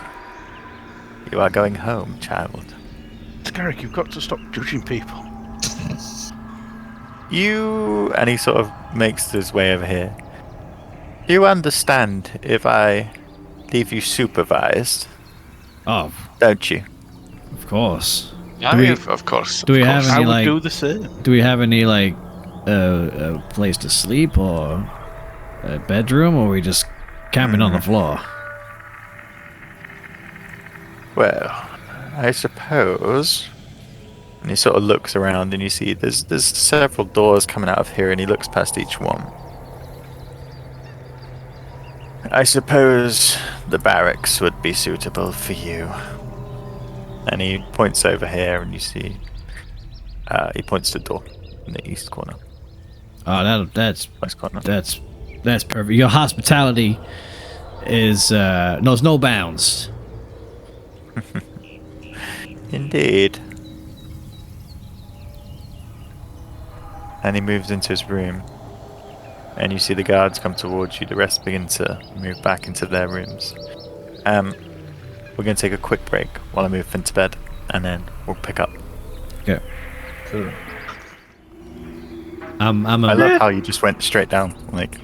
You are going home, child. Scarrick, you've got to stop judging people. You, and he sort of makes his way over here. You understand if I leave you supervised, Oh, don't you? of course. I we- mean, of course. do we of have course. any, I would like- do the same. Do we have any, like, a place to sleep or a bedroom, or are we just camping on the floor? Well, I suppose. And he sort of looks around, and you see there's several doors coming out of here, and he looks past each one. I suppose the barracks would be suitable for you. And he points over here, and you see. He points to the door in the east corner, Oh, that's west corner. that's perfect. Your hospitality is knows no bounds. Indeed. And he moves into his room. And you see the guards come towards you. The rest begin to move back into their rooms. We're going to take a quick break while I move Finn to bed. And then we'll pick up. Okay. Cool. I'm I love how you just went straight down. Like,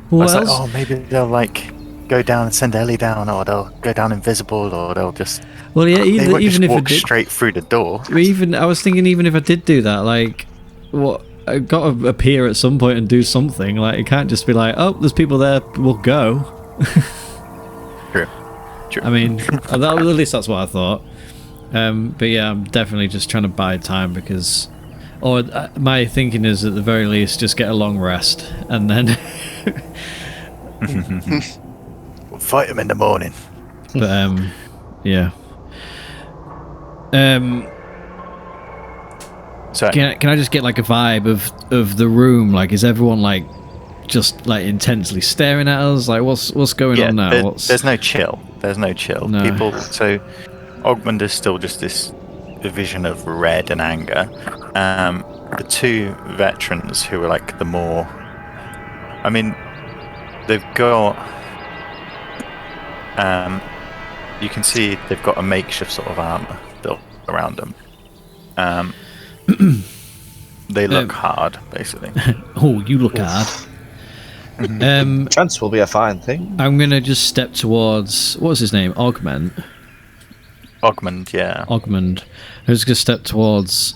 Who I was else? like, oh, maybe they'll like go down and send Ellie down, or they'll go down invisible, or they'll just. Well, yeah. They won't Even just if it walk did, straight through the door. I was thinking, even if I did do that, like, what? I got to appear at some point and do something. Like, it can't just be like, oh, there's people there, we'll go. True. I mean, at least that's what I thought. But yeah, I'm definitely just trying to buy time because, or my thinking is at the very least just get a long rest and then. We'll fight them in the morning. But yeah. So, Can I just get like a vibe of the room? Like, is everyone like just like intensely staring at us? Like, what's going on now? there's no chill. There's no chill. No. People. So, Ogmund is still just this vision of red and anger. The two veterans who are like the more. I mean, they've got. You can see they've got a makeshift sort of armor built around them. They look hard, basically. Oh, you look hard. Chance will be a fine thing. I'm gonna just step towards what's his name? Ogmund. Yeah. Ogmund. I'm just gonna step towards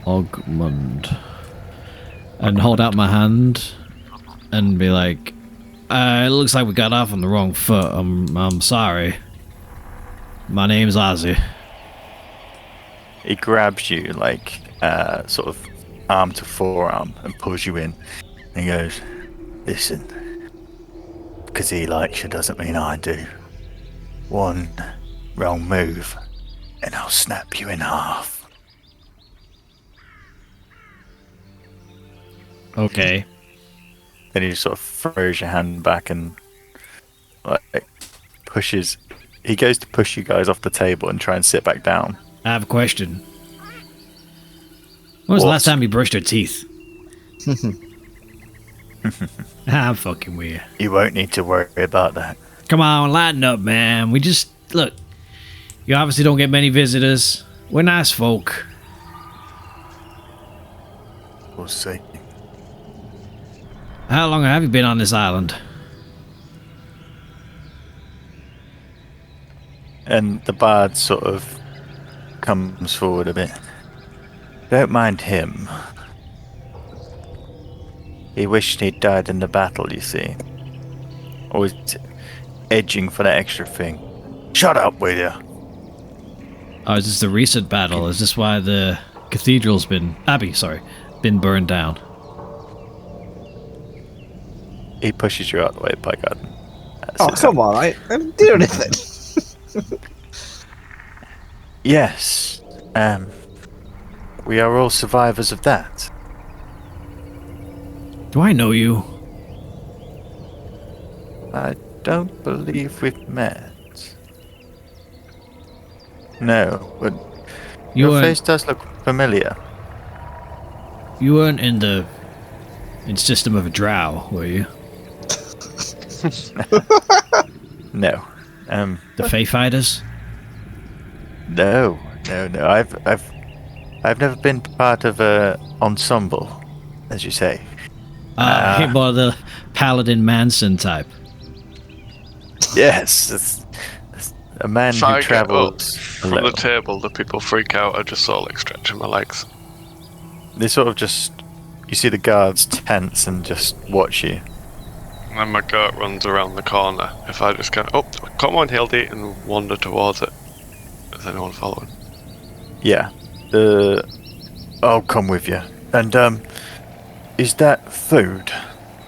Ogmund and hold out my hand and be like, it looks like we got off on the wrong foot. I'm sorry. My name's Ozzy. He grabs you like sort of arm to forearm and pulls you in. And he goes, "Listen, because he likes you doesn't mean I do. One wrong move, and I'll snap you in half." Okay. Then he just sort of throws your hand back and like pushes. He goes to push you guys off the table and try and sit back down. I have a question. When was the What? last time you brushed your teeth? I'm fucking with you. You won't need to worry about that. Come on, lighten up, man. We just look. You obviously don't get many visitors. We're nice folk. We'll see. How long have you been on this island? And the bard sort of comes forward a bit. Don't mind him. He wished he'd died in the battle, you see. Always edging for that extra thing. Shut up, will you? Oh, is this the recent battle? Is this why the cathedral's been been burned down? He pushes you out the way, by God. Oh, come on, I didn't do anything. Yes. We are all survivors of that. Do I know you? I don't believe we've met. No, but You your face weren't. does look familiar. You weren't in System of a Drow, were you? No. The Fey Fighters? No. I've never been part of a ensemble, as you say. You're more the Paladin Manson type. Yes, it's a man If who I get up travels from alone. the table, the people freak out. I just sort of like stretching my legs. They sort of just, you see the guards tense and just watch you. And then my goat runs around the corner. If I just kind of, oh, come on, Hildy, and wander towards it. Is anyone following? Yeah. I'll come with you. And is that food?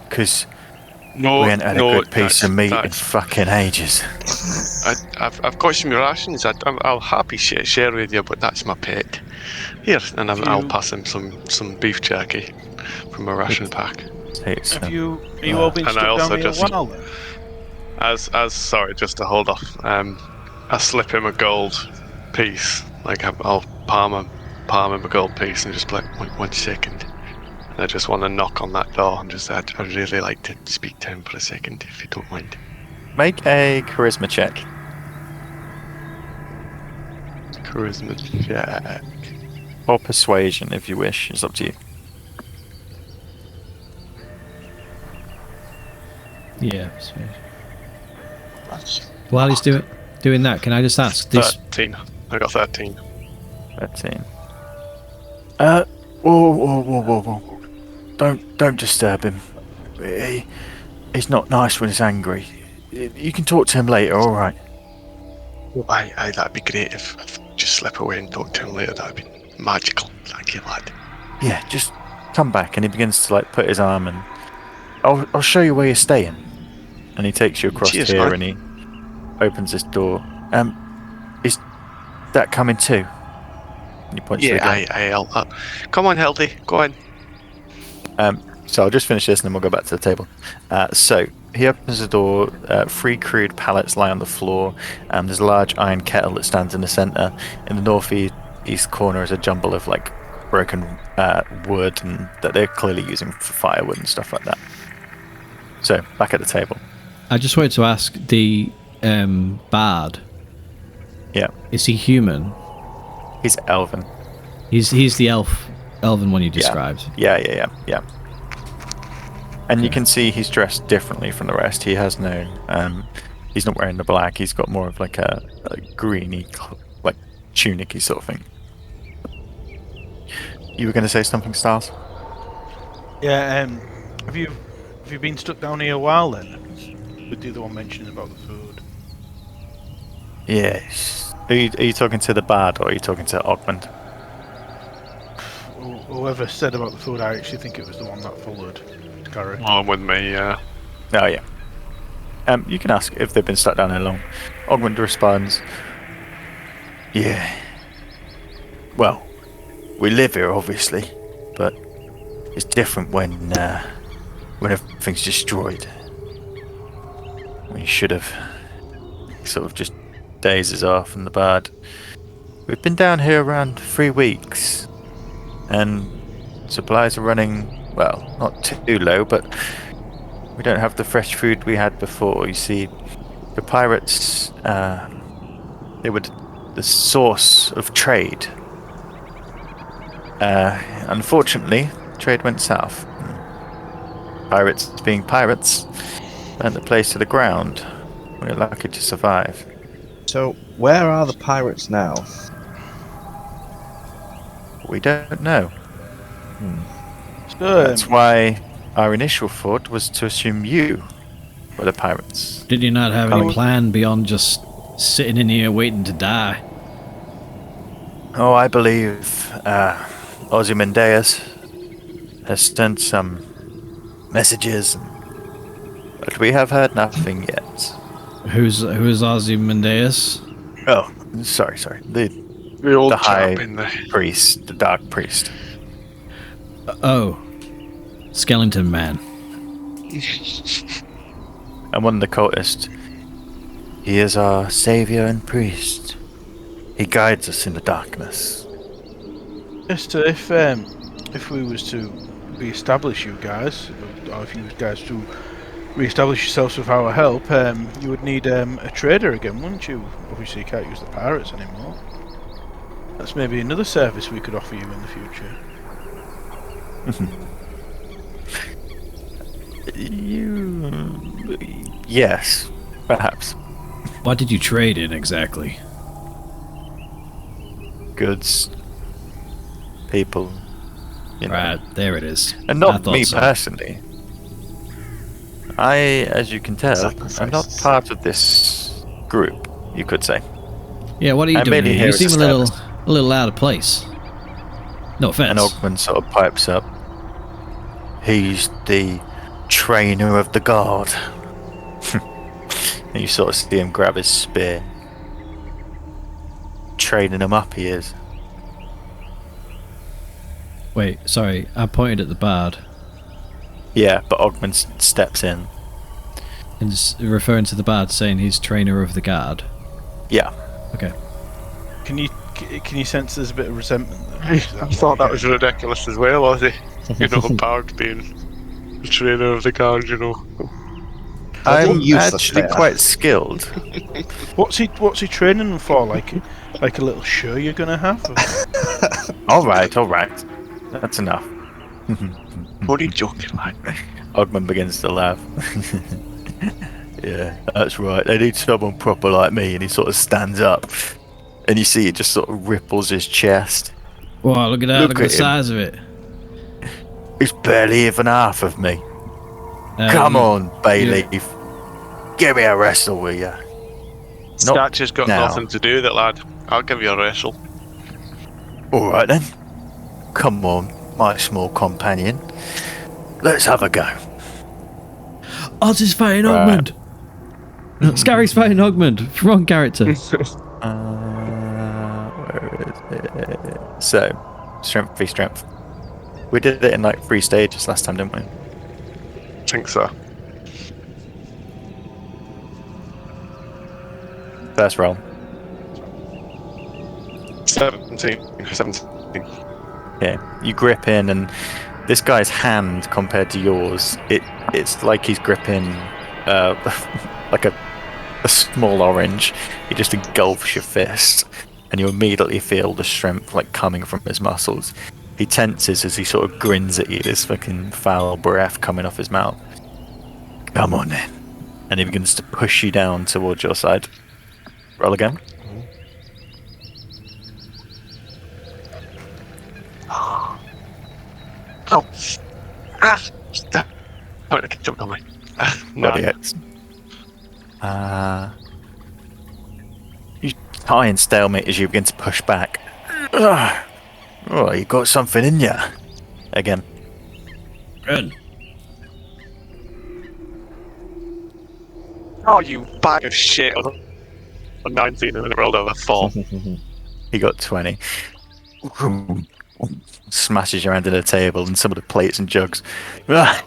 Because No, we ain't had no, a good piece of meat in that's- fucking ages. I've got some rations. I'll happy share with you, but that's my pet. Here, and I'll pass him some beef jerky from a ration pack. Are Are you all been And I stuck also down here a just- while then? As sorry, just to hold off. I slip him a gold piece. Like I'll palm him a gold piece and just be like, wait 1 second. And I just want to knock on that door and just I'd really like to speak to him for a second, if you don't mind. Make a charisma check. Charisma check. Or persuasion, if you wish. It's up to you. Yeah. While he's doing that, can I just ask this? 13. I got 13. 13. Whoa. Don't disturb him. He's not nice when he's angry. You can talk to him later, alright? Aye, that'd be great if I just slip away and talk to him later. That'd be magical. Thank you, lad. Yeah, just come back. And he begins to like put his arm and I'll show you where you're staying. And he takes you across Cheers, here man. and he opens this door. Is that coming too? And he points to the Yeah, door. I'll come on, Hildy, go on. So I'll just finish this and then we'll go back to the table. So he opens the door. 3 crude pallets lie on the floor. There's a large iron kettle that stands in the centre. In the northeast corner is a jumble of like broken wood and that they're clearly using for firewood and stuff like that. So back at the table. I just wanted to ask the bard. Yeah, Is he human? he's elven. He's the elven one you described. Yeah. And you can see he's dressed differently from the rest. He has no, he's not wearing the black. He's got more of like a greeny, like tunic-y sort of thing. You were going to say something, Styles? Yeah. Have you been stuck down here a while then? With the other one mentioning about the food. Yes. Are you talking to the bard or are you talking to Ogmund? Whoever said about the food, I actually think it was the one that followed Gary. On with me, yeah. Oh yeah. You can ask if they've been stuck down here long. Ogmund responds, yeah. Well, we live here obviously, but it's different when everything's destroyed. We should have sort of just dazes off and the bard. We've been down here around 3 weeks, and supplies are running, well, not too low, but we don't have the fresh food we had before. You see, the pirates, they were the source of trade. Unfortunately, trade went south. Pirates being pirates, burnt the place to the ground. We're lucky to survive. So, where are the pirates now? We don't know. So, That's why our initial thought was to assume you were the pirates. Did you not have any plan beyond just sitting in here waiting to die? Oh, I believe Ozymandias has sent some messages, but we have heard nothing yet. Who's Ozymandias? Oh, sorry. The old The high chap in the... priest, the dark priest. Oh, Skeleton Man. And one of the cultists, he is our savior and priest. He guides us in the darkness. Mister, if we was to re-establish you guys, or if you guys to re-establish yourselves with our help, you would need a trader again, wouldn't you? Obviously, you can't use the pirates anymore. That's maybe another service we could offer you in the future. Yes, perhaps. What did you trade in exactly? Goods, people, you know. Right, there it is. And I not thought me so. personally. I, as you can tell, I'm not Sacrifices. part of this group, you could say. Yeah, what are you I'm doing mainly here? You here as seem a a little out of place. No offense. And Ogman sort of pipes up. He's the trainer of the guard. And you sort of see him grab his spear. Training him up, he is. Wait, sorry, I pointed at the bard. Yeah, but Ogman steps in. And referring to the bard, saying he's trainer of the guard. Yeah. Okay. Can you sense there's a bit of resentment there? I thought that was ridiculous as well, Ozzy. You know, a bard being the trainer of the guard, you know. I'm useless actually there. quite skilled. What's he training them for? Like a little show you're gonna have? Alright. That's enough. What are you joking, lad? Ogman begins to laugh. Yeah, that's right. They need someone proper like me. And he sort of stands up. And you see it just sort of ripples his chest. Wow, look at that, Look look at the at him. size of it. It's barely even half of me. Um, Come on, Bayleaf. Give me a wrestle, will ya? Scratch got now. nothing to do with it, lad. I'll give you a wrestle. Alright then. Come on, my small companion. Let's have a go. Oz is fighting Right. Ogmund. Scary's fighting Ogmund. Wrong character. Where is it? So, strength v strength. We did it in like 3 stages last time, didn't we? I think so. First roll. 17. Yeah, you grip in, and this guy's hand compared to yours, it's like he's gripping like a small orange. He just engulfs your fist, and you immediately feel the strength like coming from his muscles. He tenses as he sort of grins at you, this fucking foul breath coming off his mouth. Come on then. And he begins to push you down towards your side. Roll again. Oh. Stop. Oh, I can jump on me. Bloody No. hits. You tie and stalemate as you begin to push back. Oh, you got something in ya. Again. Good. Oh, you bag of shit. On 19 and then it rolled over 4. He got 20. Smashes your hand into the table and some of the plates and jugs. I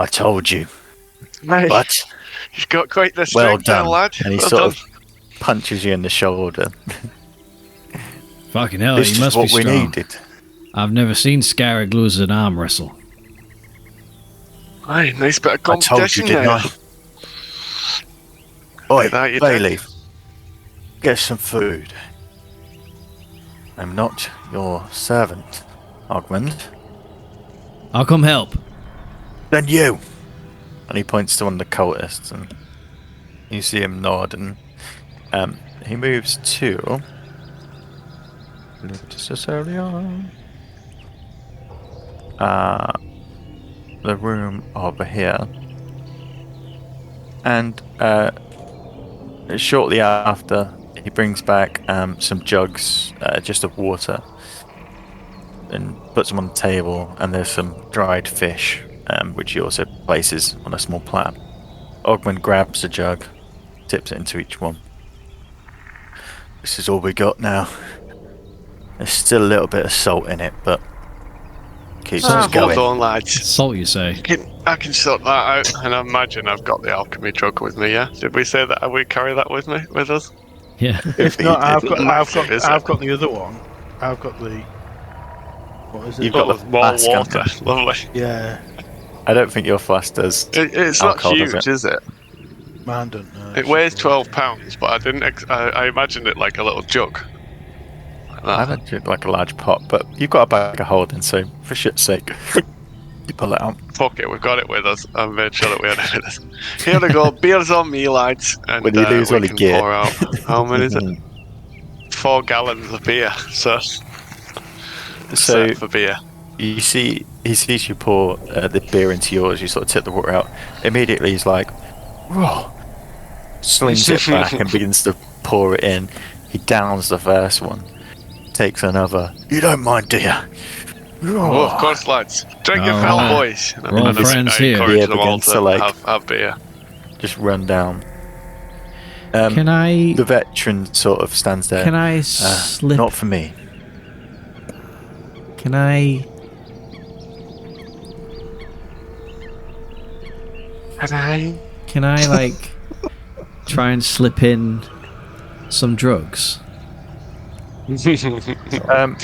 told you. Mate, But you've got quite the well strength there, done. lad. And he Well sort done. of punches you in the shoulder. Fucking hell, This he is must what be we strong. needed. I've never seen Scarrig lose an arm wrestle. Aye, nice bit of I told you, competition didn't there. I? Oi, that you did. Bayleaf. Get some food. I'm not your servant, Ogmund. I'll come help. Then you! And he points to one of the cultists, and you see him nod, and he moves to... Just early on. The room over here. And shortly after, he brings back some jugs just of water and puts them on the table, and there's some dried fish, which he also places on a small platter. Ogmund grabs a jug, tips it into each one. This is all we got now. There's still a little bit of salt in it, but keeps us Hold going. on, lads. Salt, you say? I can sort that out, and I imagine I've got the alchemy jug with me. Yeah, did we say that we carry that with us? Yeah. If not, I've got Massive, is I've it? got the other one. I've got the what is it? You've got the with more flask, haven't water. Lovely. Yeah, I don't think your flask does. It's not Alcohol, does huge, it? is it? man, don't know. It weighs 12 pounds, but I didn't. I imagined it like a little jug. Like I that. haven't like a large pot, but you've got a bag of holding, so for shit's sake, you pull it out. Fuck it, we've got it with us. I made sure that we had it with us. Here we go. Beer's on me, lads. And When you lose we all your can gear. pour out. How many is it? 4 gallons of beer. So set for beer. He sees you pour the beer into yours. You sort of tip the water out. Immediately, he's like, "Whoa!" Slings it back and begins to pour it in. He downs the first one, takes another. You don't mind, do you? Oh, of course, lads. Drink your fill, boys. We're all friends here. encourage Beer them all begins to to, like, have beer. Just run down. Can I? The veteran sort of stands there. Can I slip? Not for me. Can I? Can I like try and slip in some drugs? I'm going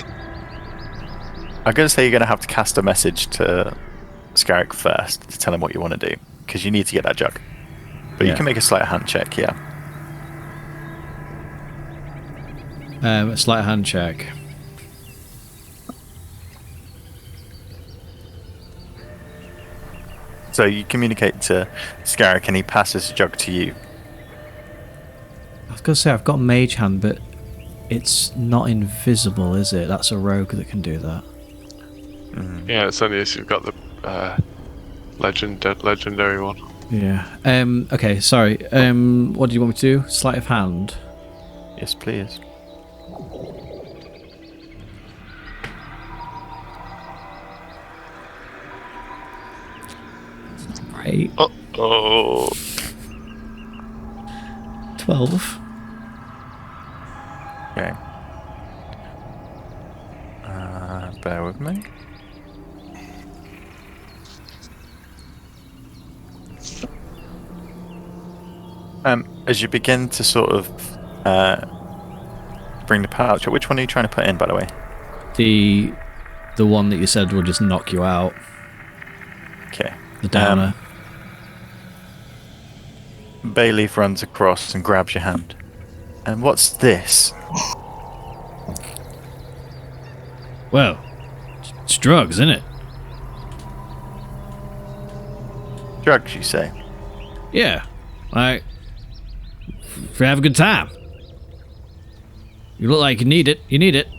to say you're going to have to cast a message to Scarrick first to tell him what you want to do, because you need to get that jug. But you Yeah. can make a sleight of hand check, yeah. A sleight of hand check. So you communicate to Scarrick and he passes the jug to you. I was gonna say I've got mage hand, but it's not invisible, is it? That's a rogue that can do that. Yeah, it's only if you've got the legendary one. Yeah. Okay. Sorry. What do you want me to do? Sleight of hand. Yes, please. Right. Oh. 12. Okay. Bear with me. As you begin to sort of bring the pouch, which one are you trying to put in, by the way? The one that you said will just knock you out. Okay. The downer. Bayleaf runs across and grabs your hand. And what's this? Well, it's drugs, isn't it? Drugs, you say? Yeah. Like, if you have a good time. You look like you need it. You need it.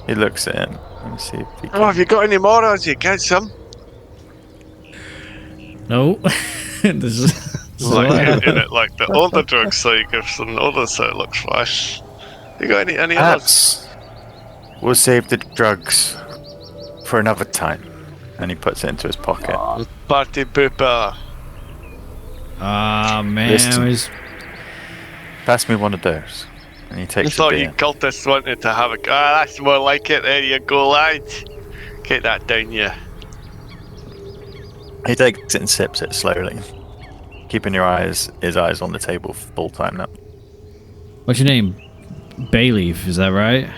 He looks at him. Let me see if he can... Oh, have you got any more? Or you get some? No. This is Like in it, like the other drugs, so you give some others, so it looks fine. You got any others? Perhaps we'll save the drugs for another time. And he puts it into his pocket. Party pooper. Ah, man. Listen. Pass me one of those. And he I takes the thought you beer. cultists wanted to have a. Ah, that's more like it. There you go, lad. Get that down, yeah. He takes it and sips it slowly. Keeping his eyes on the table full time now. What's your name? Bayleaf, is that right?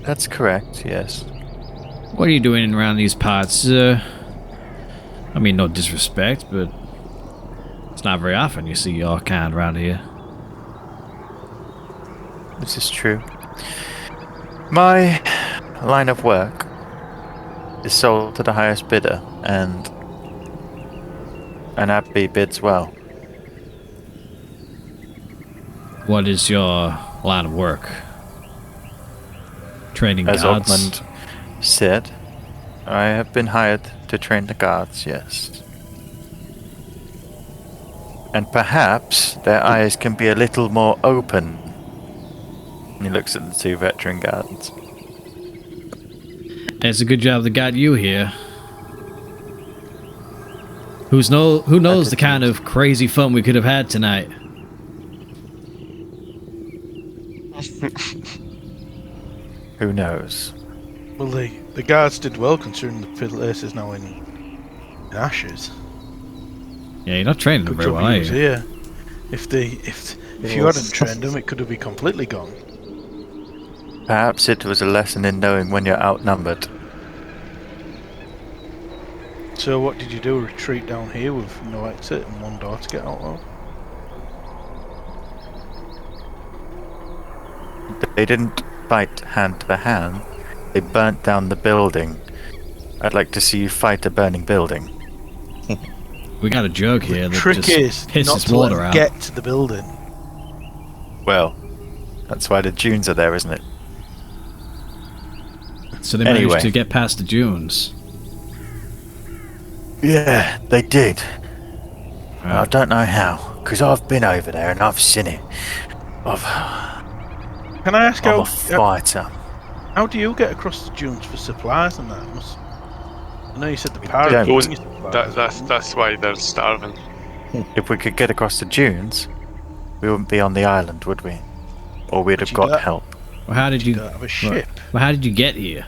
That's correct, yes. What are you doing around these parts? I mean, no disrespect, but it's not very often you see your kind around here. This is true. My line of work is sold to the highest bidder, and Abbey bids well. What is your line of work? Training As guards? Ogmund said, I have been hired to train the guards, yes. And perhaps their eyes can be a little more open. And he looks at the two veteran guards. It's a good job they got you here. Who knows the kind of crazy fun we could have had tonight? Who knows? Well, the guards did well considering the place is now in ashes. Yeah, you're not training them Good very job well, are he was you? here. If you hadn't trained him, it could have been completely gone. Perhaps it was a lesson in knowing when you're outnumbered. So what did you do? Retreat down here with no exit and one door to get out of? They didn't fight hand to hand. They burnt down the building. I'd like to see you fight a burning building. We got a jug here The that trick just is pisses not to let water them out. get to the building. Well, that's why the dunes are there, isn't it? So they Anyway. managed to get past the dunes. Yeah, they did. I Wow. don't know how, because I've been over there and I've seen it. I'm Can I ask a fighter. how do you get across the dunes for supplies and that? I know you said the don't. pirates Those- bring you supplies. That's why they're starving. If we could get across the dunes, we wouldn't be on the island, would we? Or we'd But have you got don't- help. Well, how did You you? don't have a ship. Well, how did you get here?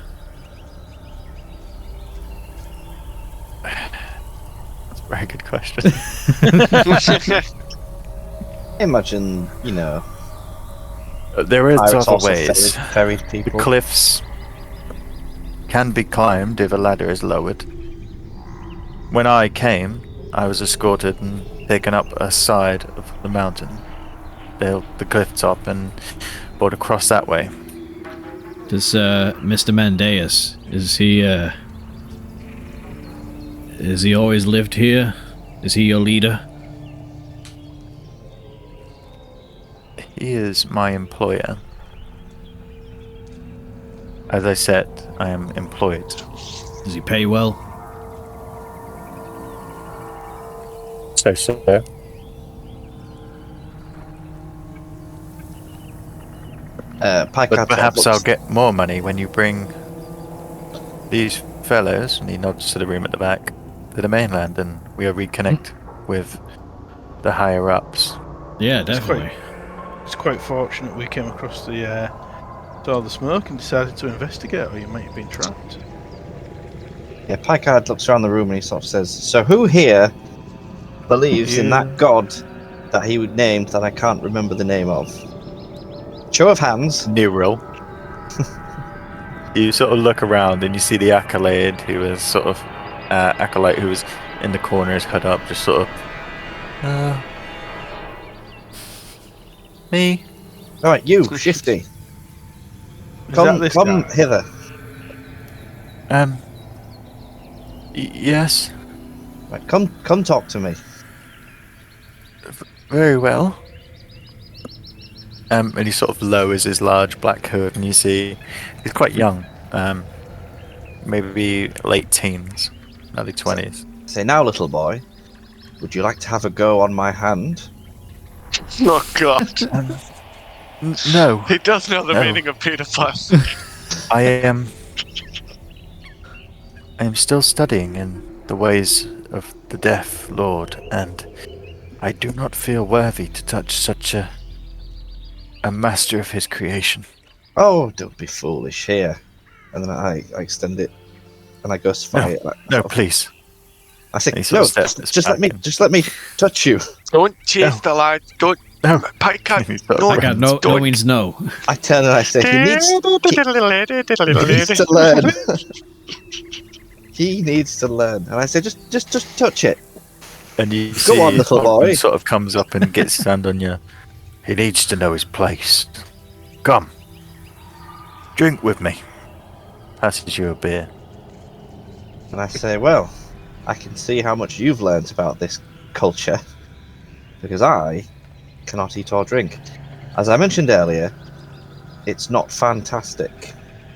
That's a very good question. Imagine, you know, There is pirates other also ways. ferried The people. cliffs can be climbed if a ladder is lowered. When I came, I was escorted and taken up a side of the mountain, the cliff top, and brought across that way. Does Mr. Mendeus, has he always lived here? Is he your leader? He is my employer. As I said, I am employed. Does he pay well? So. Picard But perhaps I'll looks- get more money when you bring these fellows, and he nods to the room at the back, to the mainland, and we'll reconnect with the higher ups. Yeah, It's definitely. It's quite fortunate we came across saw the smoke and decided to investigate, or you might have been trapped. Yeah, Picard looks around the room and he sort of says, "So who here believes in that god that he would name that I can't remember the name of? Show of hands." Neural. You sort of look around and you see the acolyte who was in the corner, his hood up, just sort of. Me. All right, you, Shifty, Is come that this come guy? hither. Yes. Right, come talk to me. Very well. And he sort of lowers his large black hood, and you see he's quite young. Maybe late teens, early 20s. Say now, little boy, would you like to have a go on my hand? Oh God, No, he does know the No. meaning of pedophile. I am still studying in the ways of the Death Lord, and I do not feel worthy to touch such a master of his creation. Oh, don't be foolish here. And then I extend it, and I go to fight it. No, please. I say, And he sort no, of steps just let back me, and- just let me touch you. Don't chase the lad. Don't. No. Picard, He sort of no. I got no Don't. means no. I turn and I say, he needs to learn. He needs to learn. And I say, just touch it. And you see on, little Hogman boy. sort of comes up and gets his hand on you. He needs to know his place. Come. Drink with me. Passes you a beer. And I say, well, I can see how much you've learnt about this culture, because I cannot eat or drink. As I mentioned earlier, it's not fantastic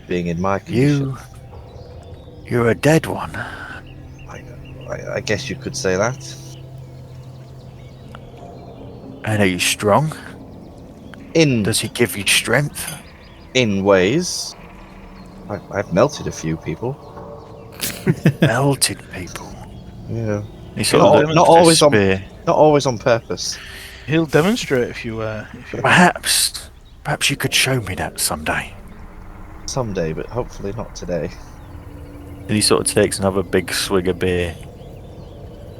being in my condition. You're a dead one. I guess you could say that. And are you strong? In Does he give you strength? in ways, I've melted a few people. Melted people. Yeah, He sort Not- of not lifts his always on- spear. not always on purpose. He'll demonstrate if you. Perhaps you could show me that someday. Someday, but hopefully not today. And he sort of takes another big swig of beer.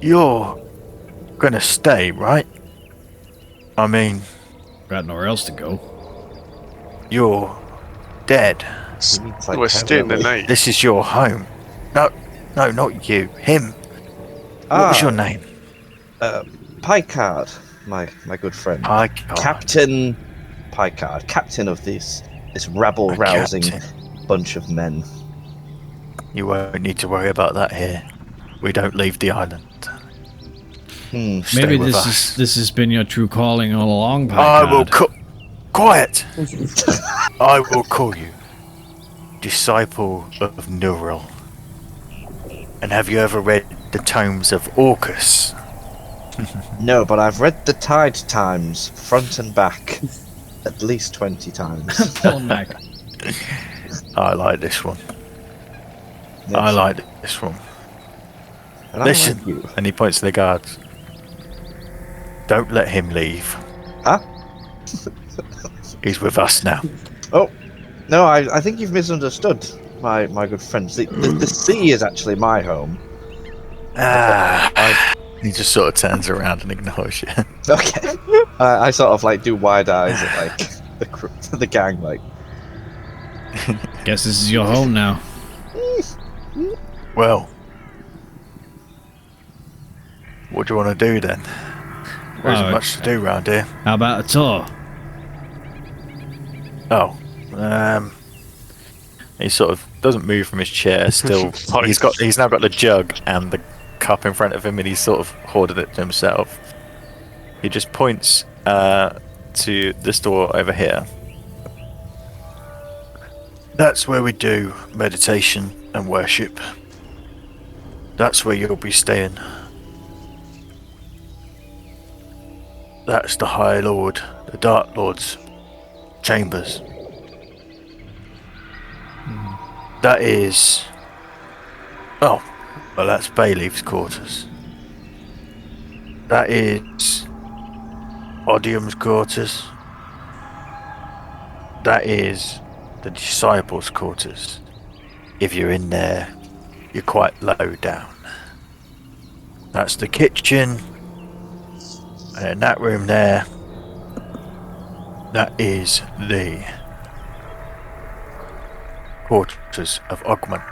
You're gonna stay, right? I mean, Got nowhere else to go. you're dead. He means, like, We're staying the permanently. night. This is your home. No, not you. Him. What was your name? Picard, my good friend. Picard. Captain Picard, captain of this rabble-rousing Captain. bunch of men. You won't need to worry about that here. We don't leave the island. Hmm. Stay Maybe with this us. this has been your true calling all along, I will Picard. Quiet! I will call you Disciple of Neural. And have you ever read the tomes of Orcus? No, but I've read the Tide Times front and back at least 20 times. Pull him back. I like this one. I like this one. And I Listen, like you. and he points to the guards. Don't let him leave. Huh? He's with us now. Oh, no, I think you've misunderstood, my good friends. The sea is actually my home. He just sort of turns around and ignores you. Okay. I sort of like do wide eyes at like the gang, like. Guess this is your home now. Well, what do you want to do then? There isn't Well, much to do round here. How about a tour? He sort of doesn't move from his chair. Still, he's now got the jug and the cup in front of him, and he's sort of hoarded it to himself. He just points to this door over here. That's where we do meditation and worship. That's where you'll be staying. That's the High Lord, the Dark Lord's chambers. That is... Oh, well, that's Bayleaf's quarters. That is Odium's quarters. That is the Disciples' quarters. If you're in there, you're quite low down. That's the kitchen. And in that room there, that is the quarters of Ogmund.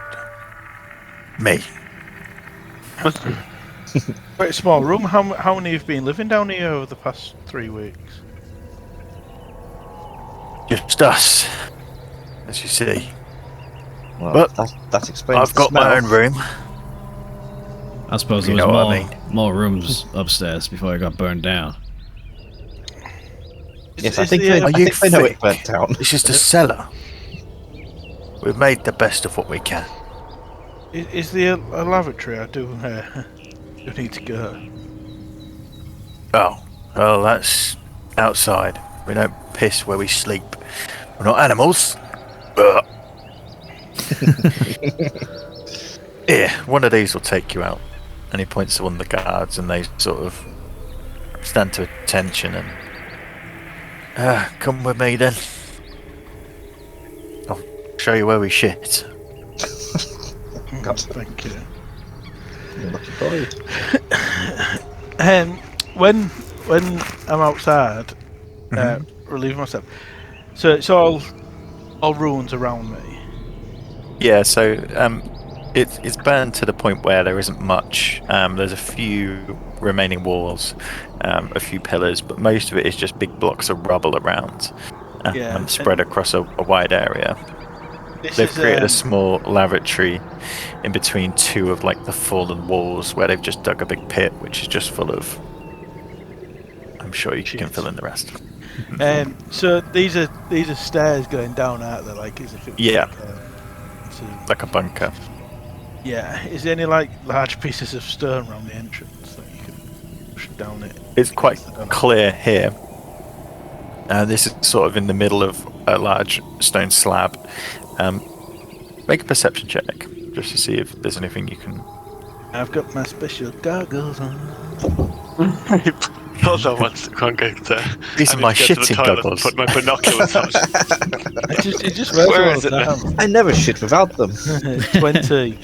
Me. Quite a small room. How many have been living down here over the past 3 weeks? Just us, as you see. Well, But that explains. I've got my own room. I suppose You there was know more, what I mean. more rooms upstairs before it got burned down. Yes, Is I think the, they, Are I you think they know it thick? burnt down. It's just a cellar. We've made the best of what we can. Is there a lavatory? I do need to go. Oh, well, that's outside. We don't piss where we sleep. We're not animals. Here, one of these will take you out. And he points to one of the guards, and they sort of stand to attention and... come with me then. I'll show you where we shit. God. Thank you. You're lucky boy. When I'm outside, relieving myself, so it's all ruins around me. Yeah, so it's burned to the point where there isn't much. There's a few remaining walls, a few pillars, but most of it is just big blocks of rubble around, spread across a wide area. They've created a small lavatory in between two of like the fallen walls where they've just dug a big pit, which is just full of... I'm sure you can fill in the rest. So these are stairs going down, aren't they? Like as if it was Like a bunker. Yeah. Is there any like large pieces of stone around the entrance that you can push down it? It's quite clear here. This is sort of in the middle of a large stone slab. Make a perception check just to see if there's anything you can... I've got my special goggles on. Hold on one second. These are my shitting goggles. Put my binoculars on. It just wears Where all is the it now? time. I never shit without them. 20.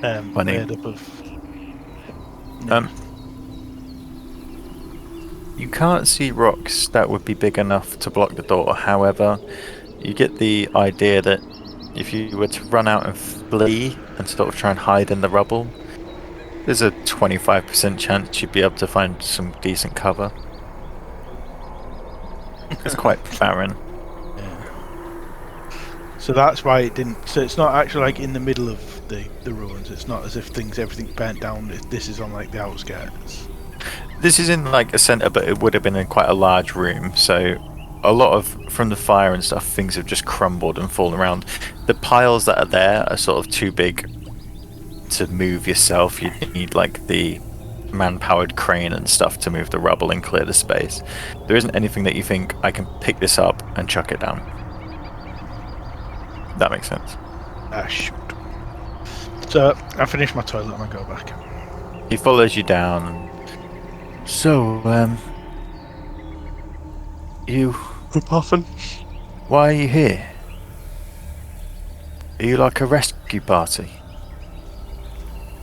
Funny. Made up of. You can't see rocks that would be big enough to block the door. However, you get the idea that if you were to run out and flee and sort of try and hide in the rubble, there's a 25% chance you'd be able to find some decent cover. It's quite barren. So that's why it didn't. So it's not actually like in the middle of the ruins. It's not as if everything burnt down. This is on like the outskirts. This is in like a centre, but it would have been in quite a large room. So a lot of, from the fire and stuff, things have just crumbled and fallen around. The piles that are there are sort of too big to move yourself. You need like the man-powered crane and stuff to move the rubble and clear the space. There isn't anything that you think, I can pick this up and chuck it down. That makes sense. Ah, shoot. So I finish my toilet and I go back. He follows you down. So, you... Puffin. Why are you here? Are you like a rescue party?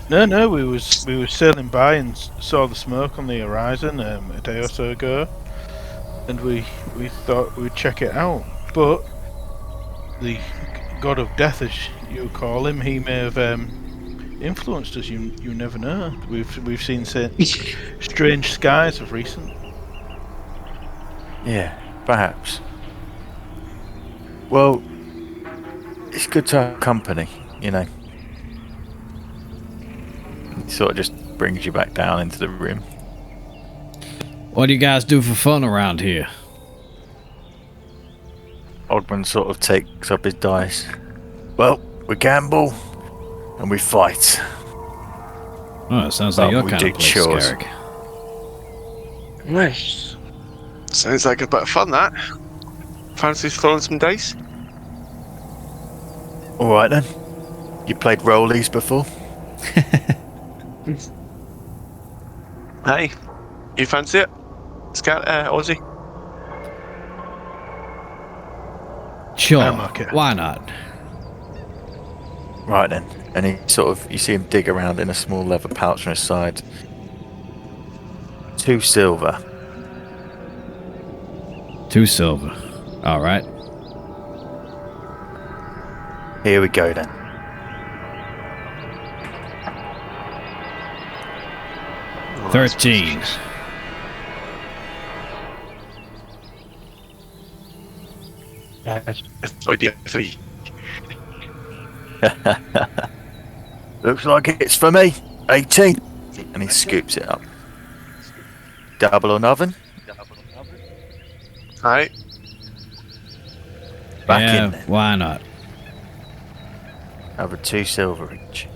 No, we was sailing by and saw the smoke on the horizon a day or so ago, and we thought we'd check it out. But the god of death, as you call him, he may have influenced us. You never know. We've seen strange skies of recent. Yeah, perhaps. Well, it's good to have company, you know. He sort of just brings you back down into the room. What do you guys do for fun around here? Oddman sort of takes up his dice. Well, we gamble and we fight. Oh, it sounds like Well, your we kind do of place, chores. Scarrick. Nice. Sounds like a bit of fun, that. Fancy throwing some dice? Alright then. You played rollies before? Hey, you fancy it? Aussie? Sure, I'm okay. why not? Right then. And he sort of, you see him dig around in a small leather pouch on his side. 2 silver. 2 silver. All right. Here we go then. Oh, 13. It's idea 3. Looks like it's for me. 18. And he scoops it up. Double on oven. Alright. Back Yeah, in then. why not? Over 2 silver each.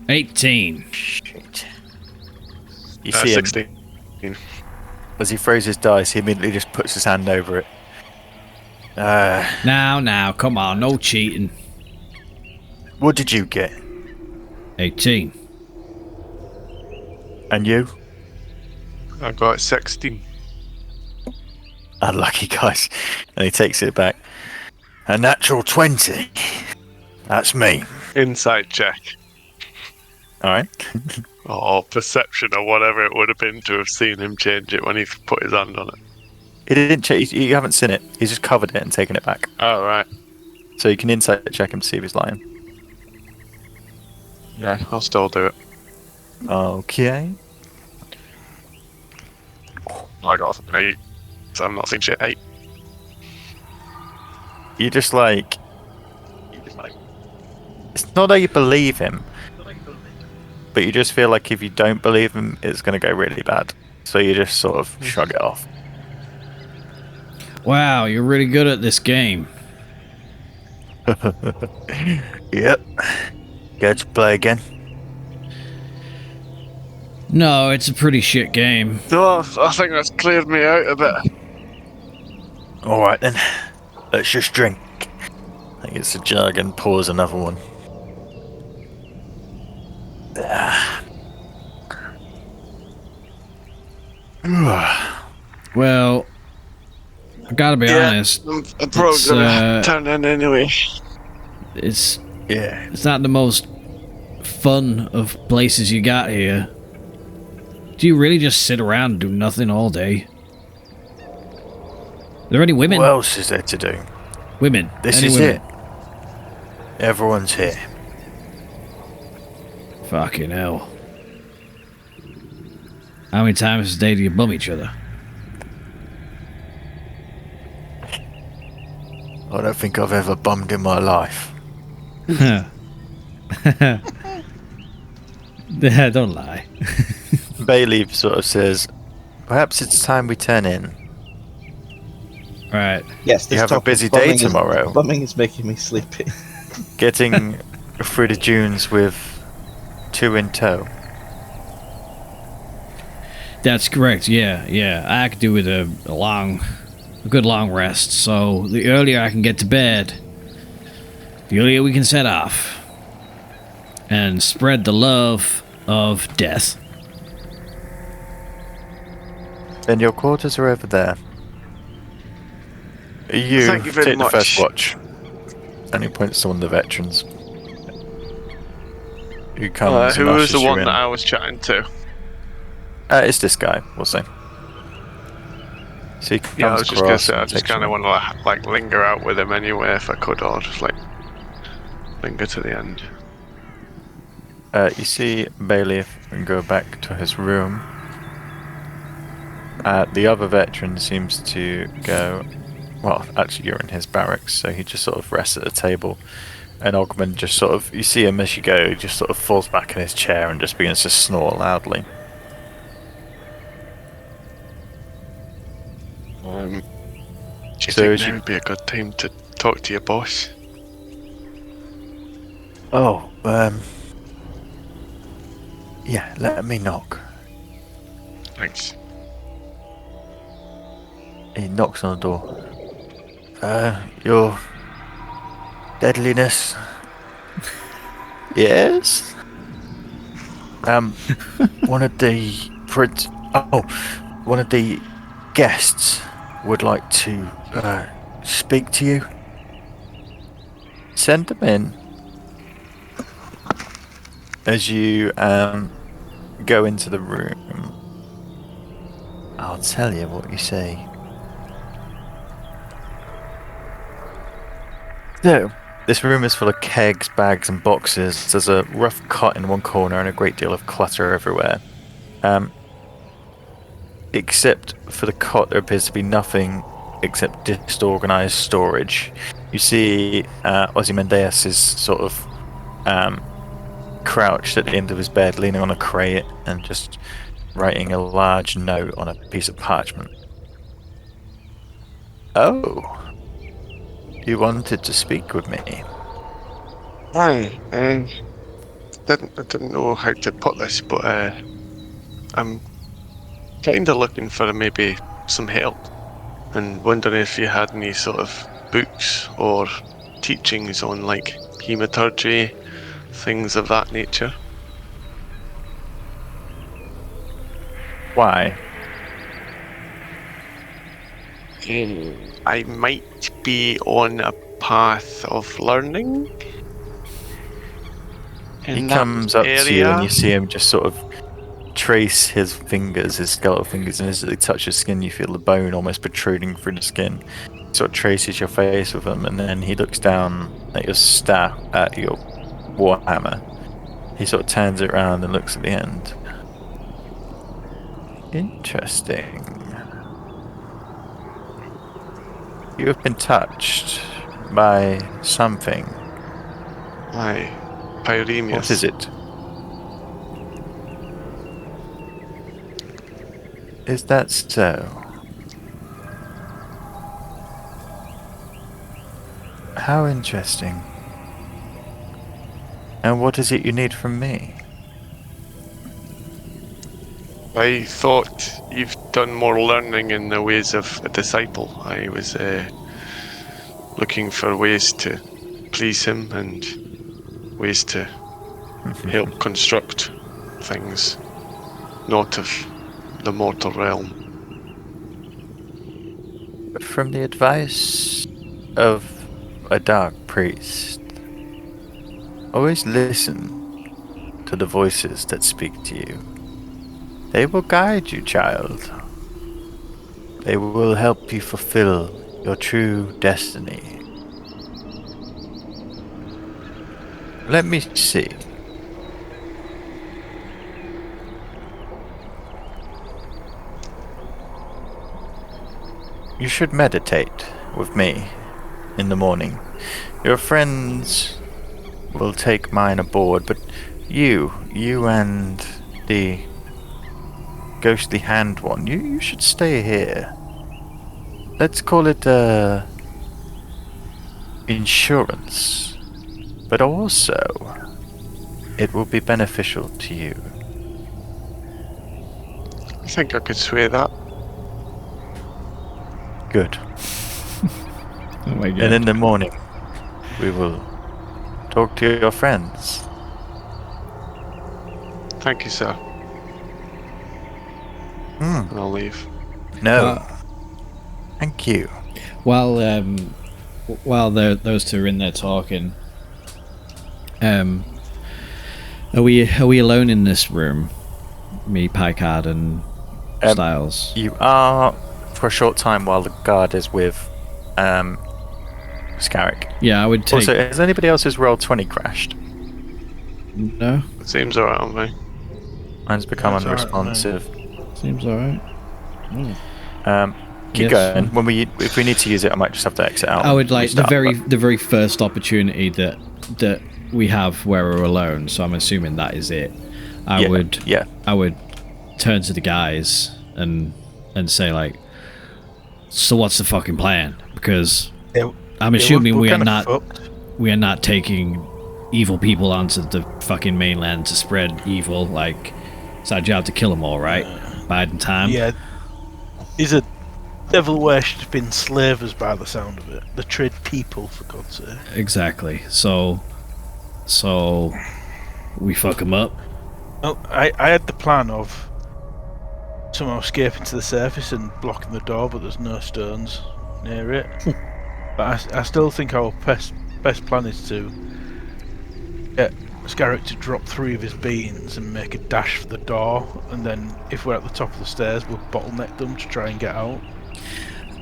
18. Shit. You see him, 16. as he throws his dice, he immediately just puts his hand over it. Now, come on, no cheating. What did you get? 18. And you? I got 16. Unlucky guys. And he takes it back. A natural 20. That's me. Inside check. Alright. Oh, perception or whatever it would have been to have seen him change it when he put his hand on it. He didn't check. You haven't seen it. He's just covered it and taken it back. Oh, right. So you can insight check him to see if he's lying. Yeah, I'll still do it. Okay. I got an 8. So I'm not seeing shit. 8. You just like... It's not that you believe him. But you just feel like if you don't believe him, it's going to go really bad. So you just sort of shrug it off. Wow, you're really good at this game. Yep. Get to play again. No, it's a pretty shit game. No, I think that's cleared me out a bit. Alright then. Let's just drink. I think it's a jug and pours another one. Well, I gotta be honest. I'm probably gonna turn in anyway. It's Yeah. it's not the most fun of places you got here. Do you really just sit around and do nothing all day? Are there any women? What else is there to do? Women. This Any is women? it. Everyone's here. Fucking hell. How many times a day do you bum each other? I don't think I've ever bummed in my life. Yeah, don't lie. Bailey sort of says, perhaps it's time we turn in. Right. Yes, this You have a talk of busy day bumming tomorrow. Bumming is making me sleepy. Getting through the dunes with 2 in tow. That's correct. Yeah. I could do with a good long rest. So the earlier I can get to bed, the earlier we can set off and spread the love of death. Then your quarters are over there. You Thank you very take the much. first watch. And he points to one of the veterans. Who comes Who and was ushers the you one in. that I was chatting to? It's this guy, we'll say. So he comes Yeah, I was just gonna across say I and just takes you kind of in. want to like linger out with him anyway if I could, or just like linger to the end. You see Bailey and go back to his room. The other veteran seems to go. Well, actually, you're in his barracks, so he just sort of rests at a table. And Ogman just sort of, you see him as you go, he just sort of falls back in his chair and just begins to snore loudly. Do you So think as now you- would be a good time to talk to your boss? Oh, yeah, let me knock. Thanks. He knocks on the door. Your deadliness. Yes? One of the one of the guests would like to speak to you. Send them in. As you go into the room, I'll tell you what you see. So, this room is full of kegs, bags, and boxes. There's a rough cot in one corner and a great deal of clutter everywhere. Except for the cot, there appears to be nothing except disorganized storage. You see Ozymandias is sort of crouched at the end of his bed, leaning on a crate and just writing a large note on a piece of parchment. Oh, you wanted to speak with me? Hi. I didn't know how to put this, but I'm kind of looking for maybe some help, and wondering if you had any sort of books or teachings on like hematology, things of that nature. Why? I might be on a path of learning. He comes up to you and you see him just sort of trace his fingers, his skeletal fingers, and as they touch your skin you feel the bone almost protruding through the skin. He sort of traces your face with them, and then he looks down at your staff, at your warhammer. He sort of turns it around and looks at the end. Interesting. You have been touched by something. Aye. Pyremius. What is it? Is that so? How interesting. And what is it you need from me? I thought you've done more learning in the ways of a disciple. I was looking for ways to please him and ways to help construct things not of the mortal realm. from the advice of a dark priest, always listen to the voices that speak to you. They will guide you, child. They will help you fulfill your true destiny. Let me see. You should meditate with me in the morning. Your friends will take mine aboard, but you and the ghostly hand one, you should stay here. Let's call it insurance, but also it will be beneficial to you. I think I could sway that. Good. Oh my god. And in the morning, we will talk to your friends. Thank you, sir. And I'll leave. No. Thank you. While those two are in there talking, are we alone in this room? Me, Picard, and Styles. You are for a short time while the guard is with Scarrick. Yeah, I would take. Also, has anybody else's roll 20 crashed? No, It seems alright on me. Mine's become That's alright, unresponsive. seems alright. Keep Yes. going. If we need to use it, I might just have to exit out. I would and like the restart, very first opportunity that we have where we're alone. So I'm assuming that is it. I would turn to the guys and say like, so what's the fucking plan? Because I'm assuming we are not taking evil people onto the fucking mainland to spread evil. Like, it's our job to kill them all, right? Biding time. Yeah. He's a devil worshipping slavers by the sound of it. The trade people, for God's sake. Exactly. So we fuck them up. Well, I had the plan of somehow escaping to the surface and blocking the door, but there's no stones near it. But I still think our best plan is to get Scarrick to drop 3 of his beans and make a dash for the door, and then if we're at the top of the stairs, we'll bottleneck them to try and get out.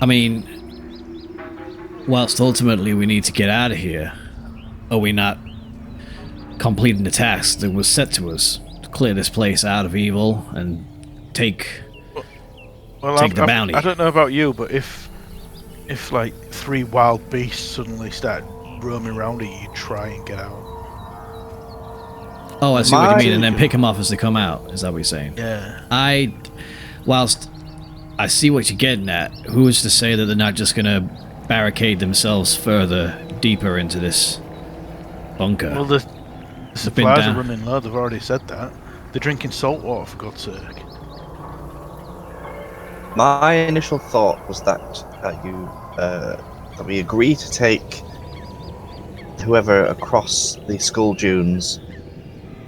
I mean, whilst ultimately we need to get out of here, are we not completing the task that was set to us to clear this place out of evil and take the bounty? I don't know about you, but if like 3 wild beasts suddenly start roaming around here, you try and get out. Oh, I see what you mean, and then pick them off as they come out. Is that what you're saying? Yeah. Whilst I see what you're getting at, who is to say that they're not just going to barricade themselves further, deeper into this bunker? Well, the supplies are running low. They've already said that. They're drinking salt water, for God's sake. My initial thought was that that we agree to take whoever across the skull dunes,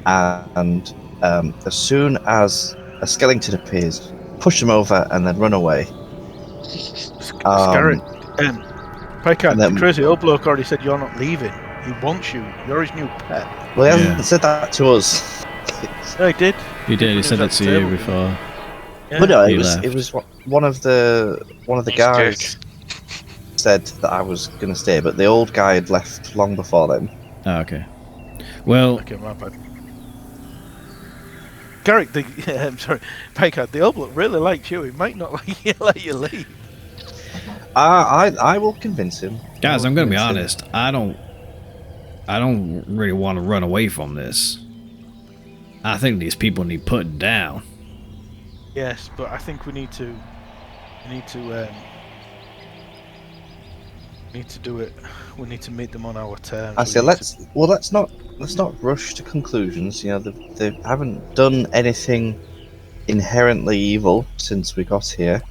and as soon as a skeleton appears, push them over and then run away. Scarrick, Picard, then- the crazy old bloke already said you're not leaving. He wants you. You're his new pet. Well, he hasn't said that to us. Yeah, he did. You did. He said that to you before. Yeah. But no, He it was one of the guys said that I was gonna stay, but the old guy had left long before then. Oh, okay. Well, Okay, my bad. Garrick, I'm sorry, Picard, the old bloke really liked you. He might not let you leave. I will convince him. guys, I'm going to be honest. I don't really want to run away from this. I think these people need putting down. Yes, but I think we need to do it. We need to meet them on our terms. I say let's not rush to conclusions. You know, they haven't done anything inherently evil since we got here.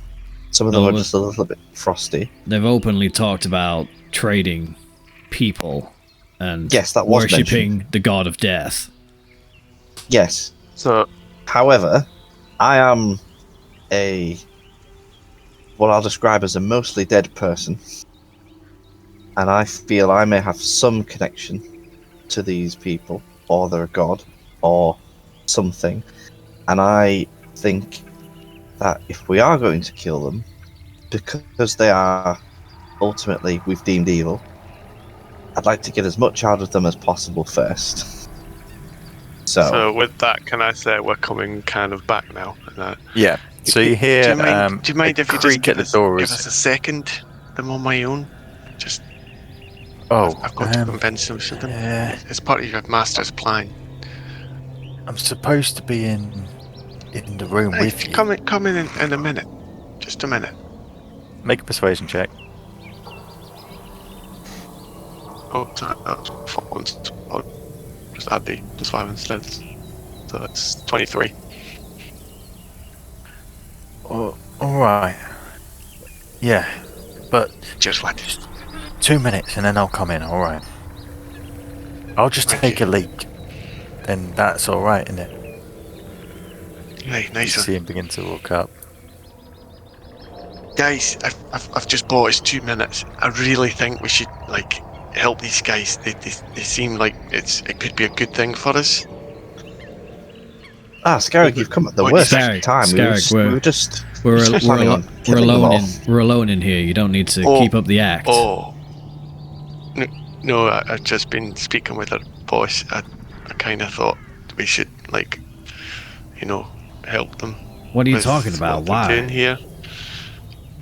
Some of them are just a little bit frosty. They've openly talked about trading people and Yes, that was worshipping the god of death. Yes. So, However, I am what I'll describe as a mostly dead person, and I feel I may have some connection to these people, or they're a god, or something, and I think that if we are going to kill them, because they are ultimately we've deemed evil, I'd like to get as much out of them as possible first. So with that, can I say we're coming kind of back now? Yeah. So you hear do you mind a if you just creak give at the door. give us a second? I'm on my own. Just Oh, I've got to convince them. So it's part of your master's plan. I'm supposed to be in the room Hey, with you. come in a minute. Just a minute. Make a persuasion check. Oh, sorry, that's phones. I'll just add the +5 instead. So that's 23. Oh, all right. Yeah, but Just what? 2 minutes and then I'll come in. All right. I'll just Thank take you. a leak. Then that's all right, isn't it? Right, You nice see one. him begin to walk up. Guys, I've just bought us 2 minutes. I really think we should help these guys. They seem like it could be a good thing for us. Scarrick, you've come at the What worst do you think? time. Scarrick, we were just We're planning on killing them all. we're alone in here. You don't need to keep up the act. Oh. No, I've just been speaking with our boss. I kind of thought we should, help them. What are you with talking about? what they're Why? doing here.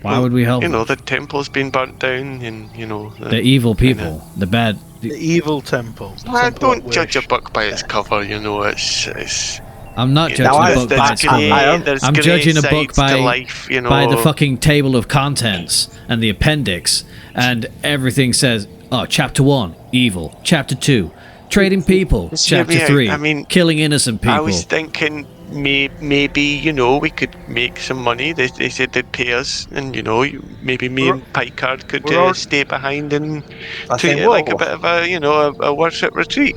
Why would we help them? The temple's been burnt down, and The evil people, the bad. The evil temple. Don't judge a book by its cover. It's. I'm not judging Now, a book by its cover. I'm judging a book by by the fucking table of contents and the appendix, and everything says, "Oh, chapter 1, evil. Chapter 2, trading people. Chapter 3, killing innocent people." I was thinking maybe we could make some money. They said they'd pay us, and maybe me and Picard could stay behind and treat it like a bit of a worship retreat.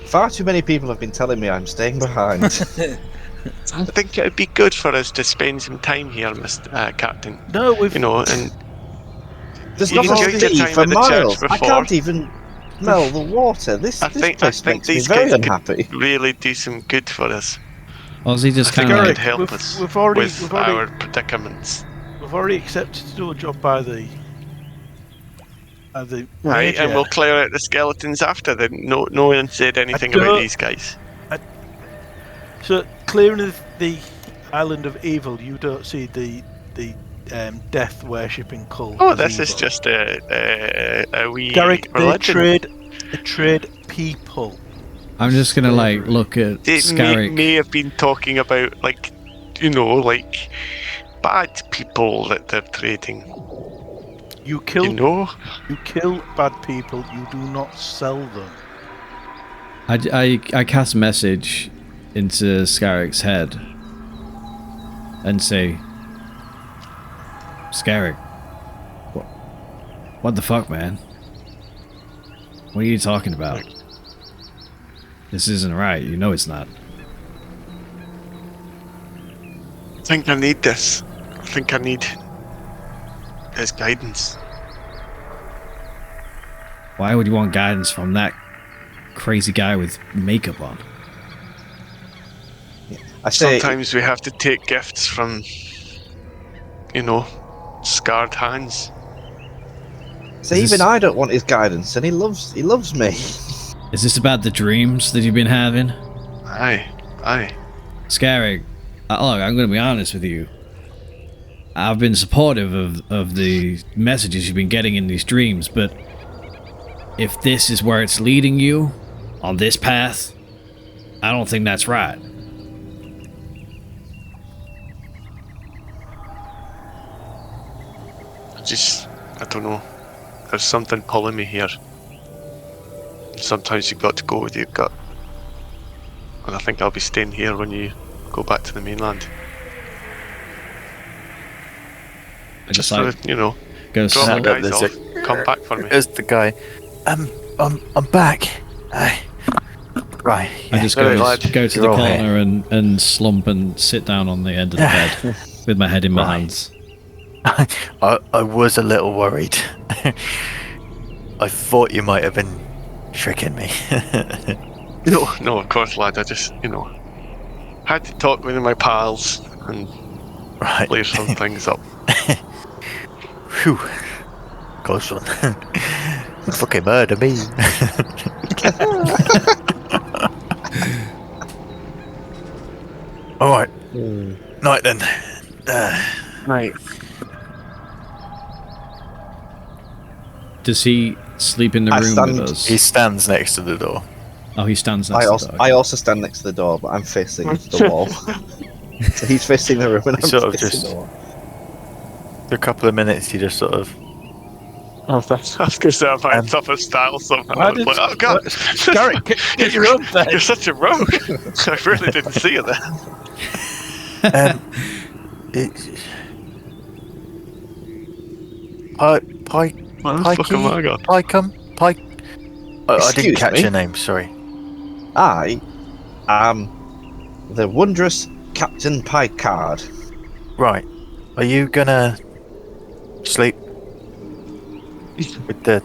Far too many people have been telling me I'm staying behind. I think it would be good for us to spend some time here, Mr. Captain. No, we've and there's you nothing to enjoyed your see time for at the church miles. I before. can't even smell the water. This place makes me these very guys unhappy. could really do some good for us. Ozzy just I think kind it of could help us we've already our predicaments. We've already accepted to do a job by the Right, major. and we'll clear out the skeletons after. No one said anything about these guys. So clearing the island of evil, you don't see the death worshipping cult. Oh, as this evil. is just a wee Garrick, religion. they trade people. I'm just gonna look at They Scarrick. may have been talking about bad people that they're trading. You kill You kill bad people. You do not sell them. I cast a message into Scarrick's head and say, Scarrick, what the fuck, man? What are you talking about? This isn't right. You know it's not. I think I need this. I think I need his guidance. Why would you want guidance from that crazy guy with makeup on? Sometimes we have to take gifts from, scarred hands. So even I don't want his guidance, and he loves me. Is this about the dreams that you've been having? Aye. Scarrick, look, I'm going to be honest with you. I've been supportive of the messages you've been getting in these dreams, but if this is where it's leading you, on this path, I don't think that's right. I don't know. There's something pulling me here. Sometimes you've got to go with your gut. And I think I'll be staying here when you go back to the mainland. I just for, go drop my guys there's off. Come back for me. There's the guy. I'm back. Right. I just Very go glad to the you're all corner and slump and sit down on the end of the bed with my head in my hands. I was a little worried. I thought you might have been tricking me. No, of course, lad. I just, had to talk with my pals and Right. clear some things up. Phew. Close one. Fucking murder me. Alright. Night then. Right. Does he sleep in the I room stand- with us? He stands next to the door. Oh, he stands next to the door. I also stand next to the door, but I'm facing the wall. So he's facing the room and I'm Sort of facing just- the wall. For a couple of minutes, you just sort of. I was going to say I might suffer style somehow. Why I was did- like, oh god, Garrett, get your own bed. you're such a rogue. I really didn't see you there. Pike. What the fuck am I got? Pike. I didn't Excuse catch me? your name. Sorry. I am the wondrous Captain Picard. Right. Are you gonna sleep with the?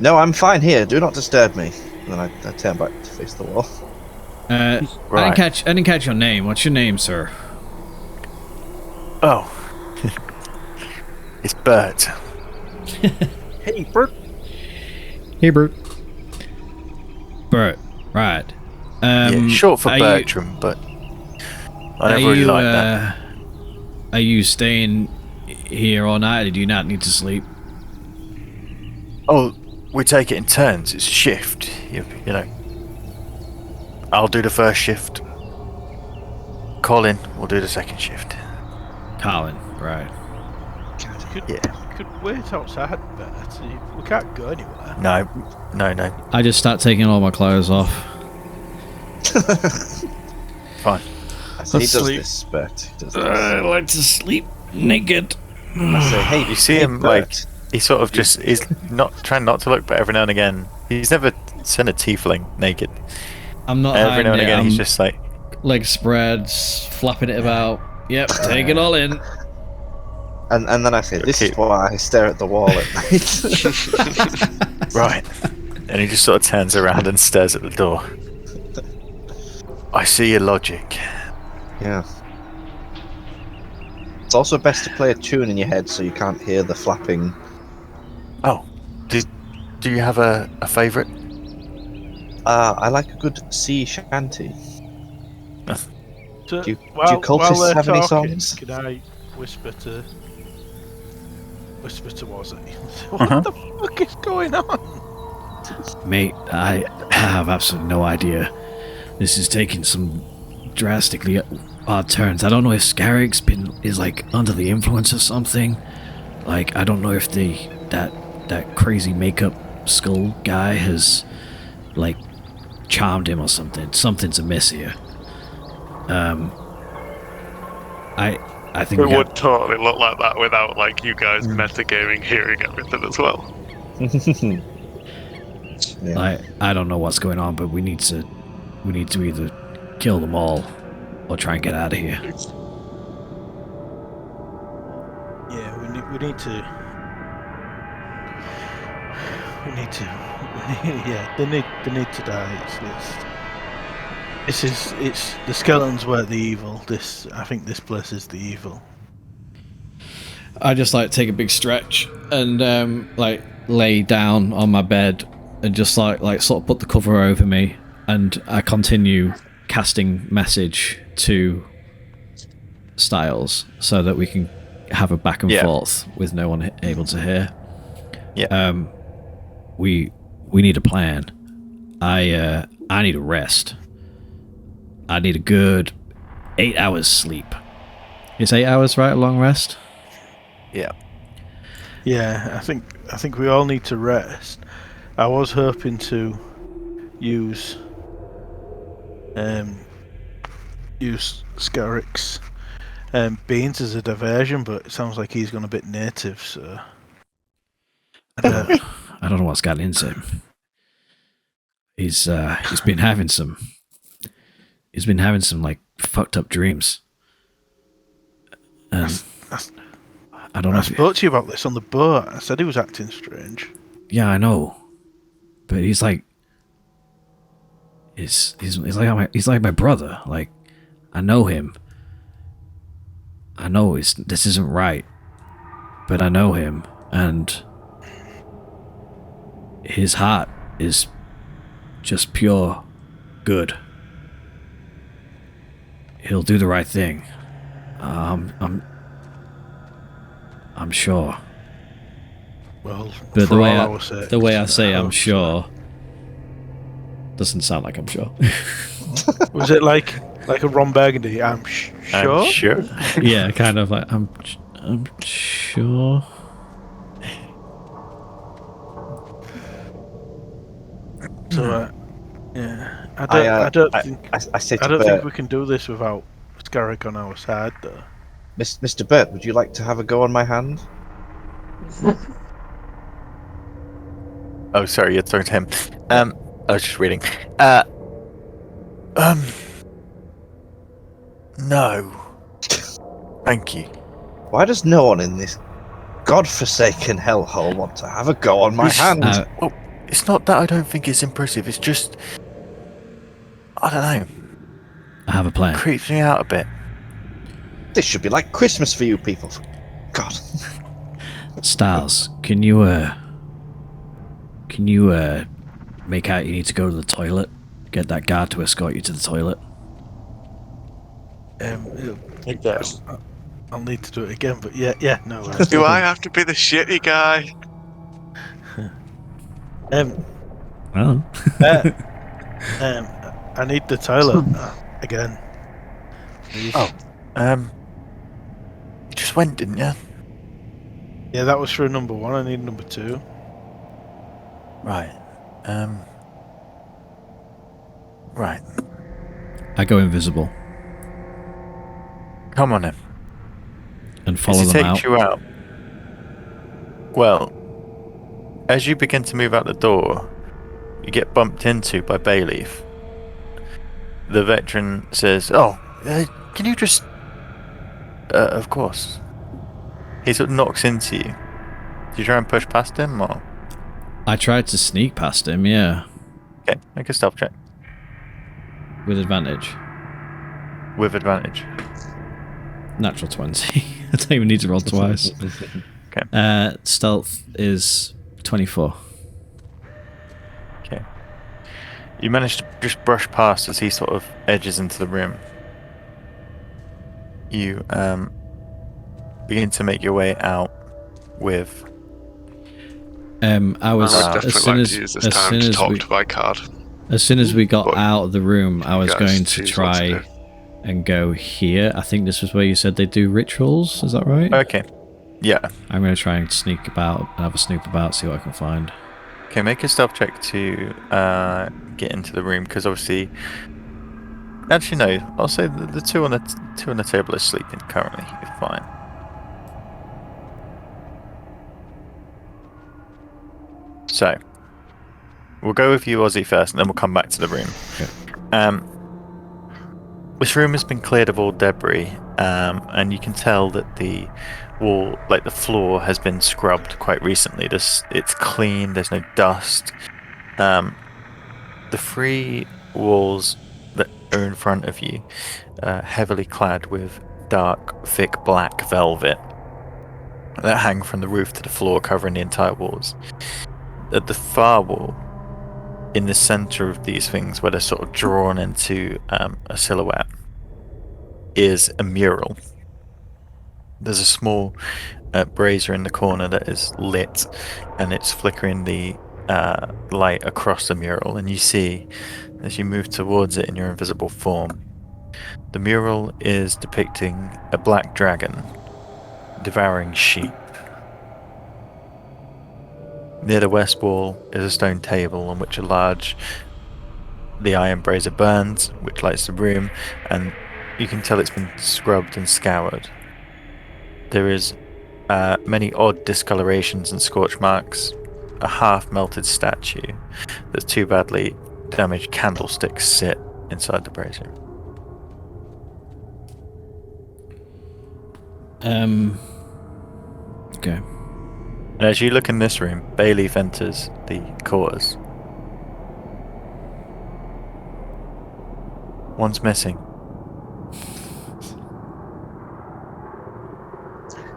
No, I'm fine here. Do not disturb me. And then I turn back to face the wall. Right. I didn't catch your name. What's your name, sir? Oh. It's Bert. Hey, Bert. Hey, Bert. Bert. Right. Yeah, short for are Bertram, but I Are never really you, liked that. Are you staying here all night? Or do you not need to sleep? Oh, we take it in turns. It's a shift. You know. I'll do the first shift. Colin will do the second shift. Colin, right. You could wait outside, Bert. We can't go anywhere. No. I just start taking all my clothes off. Fine. As he does Asleep. this, Bert. He does this. I like to sleep naked. I say, hey, You see hey, him Bert. like he sort of just is not trying not to look, but every now and again he's never seen a tiefling naked. I'm not Every hiding now and it. again I'm he's just like, legs spreads, flapping it about. Yep, take it all in. And then I say, this is Okay. why I stare at the wall at night. right. And he just sort of turns around and stares at the door. I see your logic. Yeah. It's also best to play a tune in your head so you can't hear the flapping. Oh, do you have a favourite? I like a good sea shanty. So, Do you while cultists they're have any talking, songs? Can I whisper to Wazzy? What Uh-huh. the fuck is going on? Mate, I have absolutely no idea. This is taking some drastically odd turns. I don't know if Scarrick's is like under the influence of something. Like I don't know if that crazy makeup skull guy has like charmed him or something. Something's amiss here. I think It we would got, totally look like that without like you guys metagaming, hearing everything as well. Yeah. I don't know what's going on, but we need to either kill them all or try and get out of here. Yeah, we need to. Yeah, they need to die. It's the skeletons were the evil. I think this place is the evil. I just like take a big stretch and like lay down on my bed and just like sort of put the cover over me, and I continue casting message to Styles so that we can have a back and Yeah. forth with no one able to hear. Yeah. We need a plan. I need a rest. I need a good 8 hours sleep. Is 8 hours right? A long rest? Yeah. Yeah, I think we all need to rest. I was hoping to use Scarrick's beans as a diversion, but it sounds like he's gone a bit native, so I don't know what's gotten into him. He's been having some like fucked up dreams. And I don't know. I spoke to you about this on the boat. I said he was acting strange. Yeah, I know. But he's like, he's like my brother. Like, I know him. I know this isn't right, but I know him, and his heart is just pure good. He'll do the right thing. I'm sure. Well, But for the way all I, our sakes, the way I say I'm hope so. sure doesn't sound like I'm sure. Was it like a Ron Burgundy? I'm sure. I'm sure. Yeah, kind of like I'm sure. So, yeah, I don't think I say to I don't Bert, think we can do this without Scarrick on our side, though. Mr. Bert, would you like to have a go on my hand? Oh, sorry, you're talking to him. I was just reading. No. Thank you. Why does no one in this godforsaken hellhole want to have a go on my hand? Well, it's not that I don't think it's impressive. It's just, I don't know. I have a plan. Creeps me out a bit. This should be like Christmas for you people. God. Styles, can you make out you need to go to the toilet? Get that guard to escort you to the toilet. I'll need to do it again, but yeah, no. Do I have to be the shitty guy? Oh. I need the toilet again. Please. Oh, you just went, didn't you? Yeah, that was for number 1. I need number 2. Right. Right. I go invisible Come on then. and follow As he them takes out. you out. Well, as you begin to move out the door, you get bumped into by Bayleaf. The veteran says, "Oh, can you just?" Of course. He sort of knocks into you. Do you try and push past him, or? I tried to sneak past him, yeah, Okay, make a stealth check with advantage. with advantage. Natural 20. I don't even need to roll twice. Okay. Stealth is 24. Okay. You manage to just brush past as he sort of edges into the room. You begin to make your way out with. I was I would as definitely soon like as to use this as time soon to as talk we to my card. as soon as we got But out of the room, I was guys going to choose what to try do. and go here. I think this was where you said they do rituals. Is that right? Okay. Yeah. I'm going to try and sneak about and have a snoop about, see what I can find. Okay, make a stealth check to get into the room, because obviously. Actually, no. I'll say the two on the table are sleeping currently. You're fine. So, we'll go with you, Ozzy, first, and then we'll come back to the room. Okay. This room has been cleared of all debris, and you can tell that the wall, like the floor, has been scrubbed quite recently. It's clean. There's no dust. The 3 walls that are in front of you, heavily clad with dark, thick black velvet that hang from the roof to the floor, covering the entire walls. At the far wall, in the center of these things, where they're sort of drawn into a silhouette, is a mural. There's a small brazier in the corner that is lit, and it's flickering the light across the mural, and you see, as you move towards it in your invisible form, the mural is depicting a black dragon devouring sheep. Near the west wall is a stone table on which the iron brazier burns, which lights the room, and you can tell it's been scrubbed and scoured. There is many odd discolorations and scorch marks, a half-melted statue that 2 badly damaged candlesticks sit inside the brazier. Okay. And as you look in this room, Bayleaf enters the quarters. One's missing.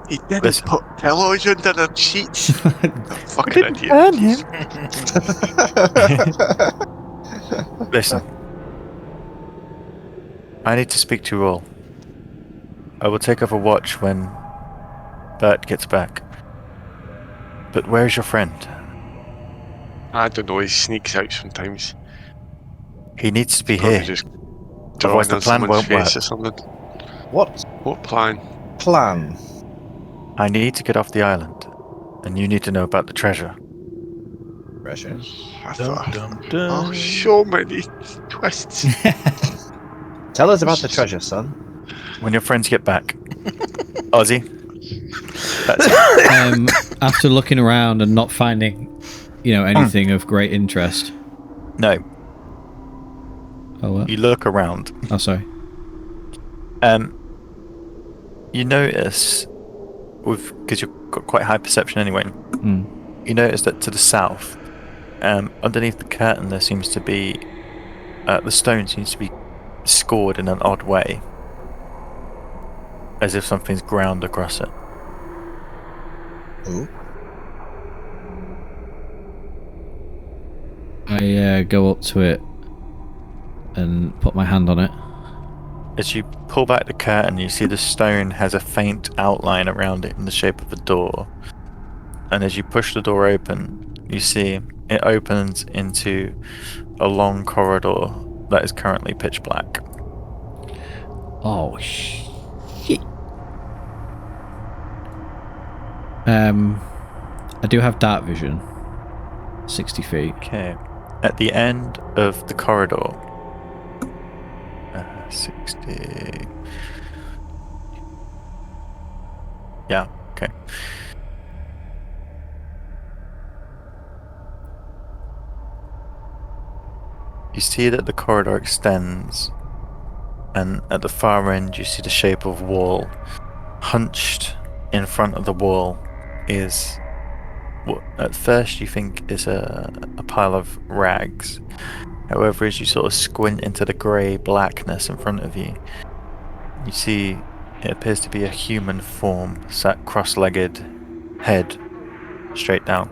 He didn't Listen. put pillows under the sheets. Fucking idiot. Burn him. Listen. I need to speak to you all. I will take over watch when Bert gets back. But where's your friend? I don't know, he sneaks out sometimes. He needs to be Probably here. just Otherwise drawing the on plan someone's won't face work. or something. What What plan? plan? I need to get off the island. And you need to know about the treasure. Treasure. I Dum, thought, dum, dum. oh, so many twists. Tell us about the treasure, son. When your friends get back. Ozzy. That's it. After looking around and not finding, anything of great interest. No, Oh, what? you look around. Oh, sorry. You notice, because you've got quite high perception anyway, you notice that to the south, underneath the curtain, there seems to be, the stone seems to be scored in an odd way, as if something's ground across it. Ooh. I go up to it and put my hand on it. As you pull back the curtain, you see the stone has a faint outline around it in the shape of a door. And as you push the door open, you see it opens into a long corridor that is currently pitch black. Oh, shit. I do have dark vision. 60 feet. Okay. At the end of the corridor, 60. Yeah, okay. You see that the corridor extends, and at the far end, you see the shape of wall. Hunched in front of the wall is what at first you think is a pile of rags. However, as you sort of squint into the grey blackness in front of you, you see it appears to be a human form sat cross-legged, head straight down.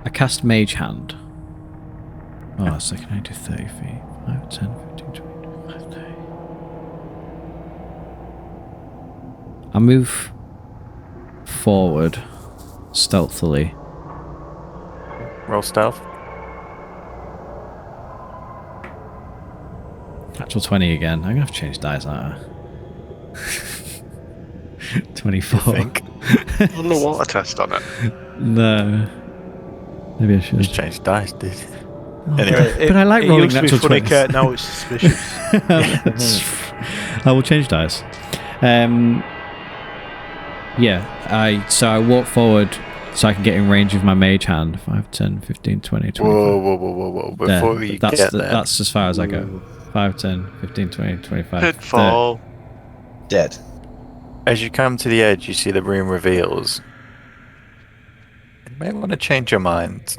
I cast Mage Hand. Oh, that's like 90, 30 feet. 5, 10, 15, 20, 25, 30. I move forward stealthily. Roll stealth. Natural 20 again. I'm gonna have to change dice, aren't I? 24. Think. On the water test on it. No. Maybe I should. Just change dice, dude. Oh, Anyway. but I like it rolling used to be natural funny, 20s. Kurt, now it's suspicious. I will change dice. Yeah, I walk forward so I can get in range of my mage hand. 5, 10, 15, 20, 25. Whoa. Before There. you get there. That's as far as I go. 5, 10, 15, 20, 25. Pitfall. Dead. As you come to the edge, you see the room reveals. You may want to change your mind.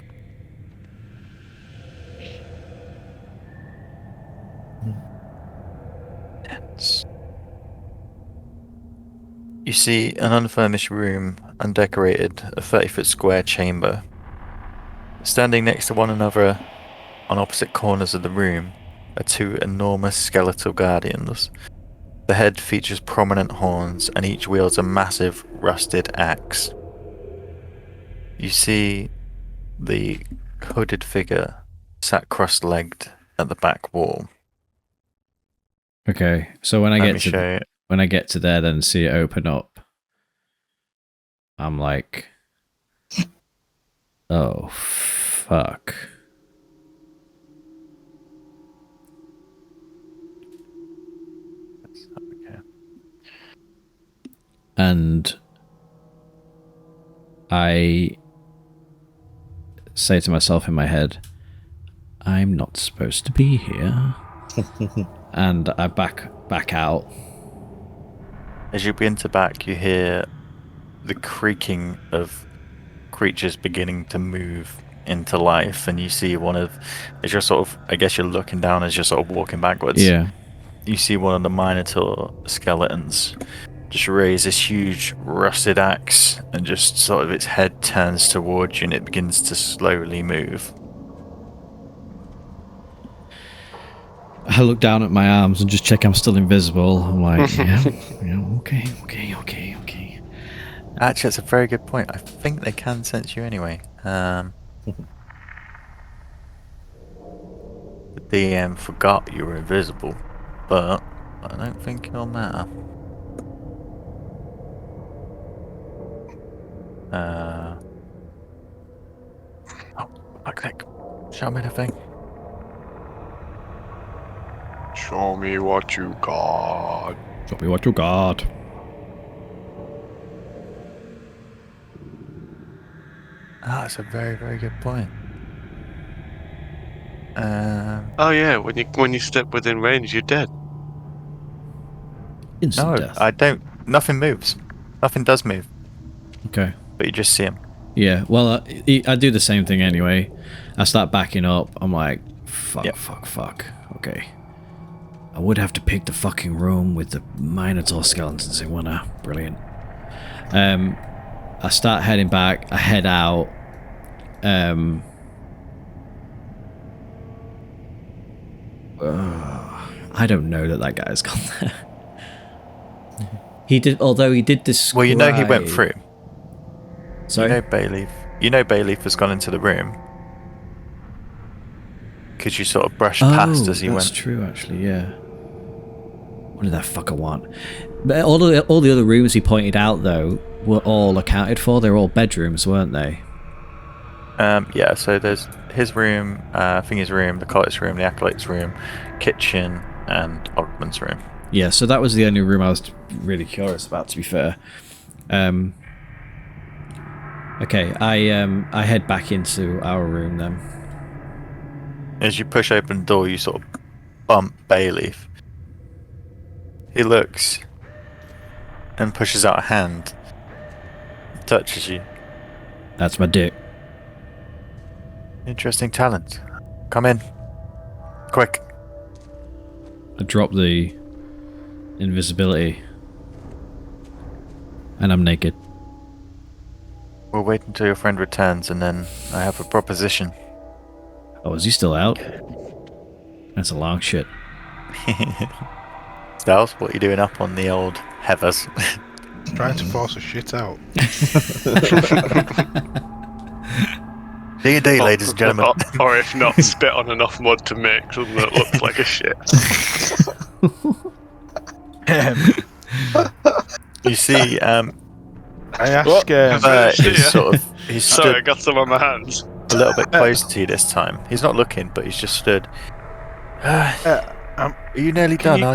Tense. You see an unfurnished room, undecorated, a 30-foot square chamber. Standing next to one another on opposite corners of the room are two enormous skeletal guardians. The head features prominent horns, and each wields a massive, rusted axe. You see the hooded figure sat cross-legged at the back wall. Okay, so when I Let me get show to you. when I get to there, then see it open up, I'm like, oh fuck. Okay. And I say to myself in my head, I'm not supposed to be here. And I back out. As you begin to back, you hear the creaking of creatures beginning to move into life, and you see as you're sort of, I guess you're looking down as you're sort of walking backwards. Yeah. You see one of the Minotaur skeletons just raise this huge rusted axe, and just sort of its head turns towards you, and it begins to slowly move. I look down at my arms and just check I'm still invisible. I'm like, yeah, okay. Actually, that's a very good point. I think they can sense you anyway. The DM forgot you were invisible, but I don't think it'll matter. Okay. Show me the thing. Show me what you got. Show me what you got. That's a very, very good point. Oh yeah, when you step within range, you're dead. Instant No, death. I don't. Nothing moves. Nothing does move, Okay. but you just see him. Yeah, well, I do the same thing anyway. I start backing up. I'm like, fuck. Okay. I would have to pick the fucking room with the Minotaur skeletons in winter. Brilliant. I start heading back. I head out. I don't know that guy's gone there. Although he did describe... Well, you know he went through. Sorry? You know Bayleaf has gone into the room. Because you sort of brushed past as he went. That's true, actually, yeah. What did that fucker want? But all the other rooms he pointed out, though, were all accounted for. They were all bedrooms, weren't they? Yeah, so there's his room, Thingy's room, the Collet's room, the Acolyte's room, kitchen, and Ogman's room. Yeah, so that was the only room I was really curious about, to be fair. Okay, I head back into our room then. As you push open the door, you sort of bump Bayleaf. He looks and pushes out a hand, touches you. That's my dick. Interesting talent. Come in. Quick. I drop the invisibility. And I'm naked. We'll wait until your friend returns, and then I have a proposition. Oh, is he still out? That's a long shit. Styles, what are you doing up on the old heathers? Trying to force a shit out. D&D, ladies and gentlemen. Or if not, spit on enough mud to make something that looks like a shit. You see, I ask. he's Sorry, I stood got some on my hands. a little bit closer to you this time. He's not looking, but he's just stood. Are you nearly done? you-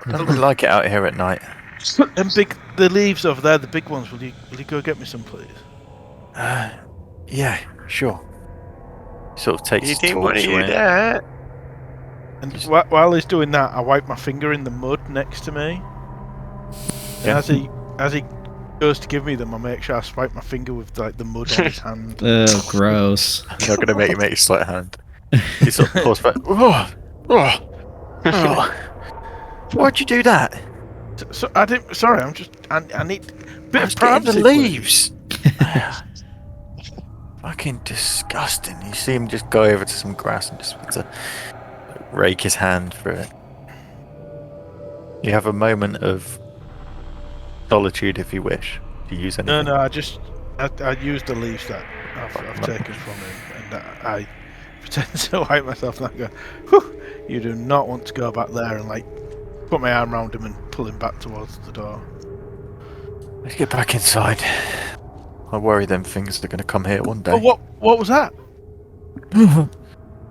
I don't really like it out here at night. the leaves over there, the big ones. Will you go get me some, please? Yeah, sure. He sort of takes You his didn't want torch to do away. that. And while he's doing that, I wipe my finger in the mud next to me. And Yeah. as he goes to give me them, I make sure I swipe my finger with like the mud on his hand. Oh, gross. I'm not going to make you make a sleight of hand. He sort of pulls back. Oh. Why'd you do that? So I didn't. Sorry, I'm just. I need a bit I of was getting the privacy, leaves. Fucking disgusting. You see him just go over to some grass and just to rake his hand through it. You have a moment of solitude if you wish to use anything. No, I use the leaves that I've taken from him, and I pretend to wipe myself and I go, whew, you do not want to go back there, and like put my arm around him and pull him back towards the door. Let's get back inside. I worry them things are going to come here one day. Oh, what was that?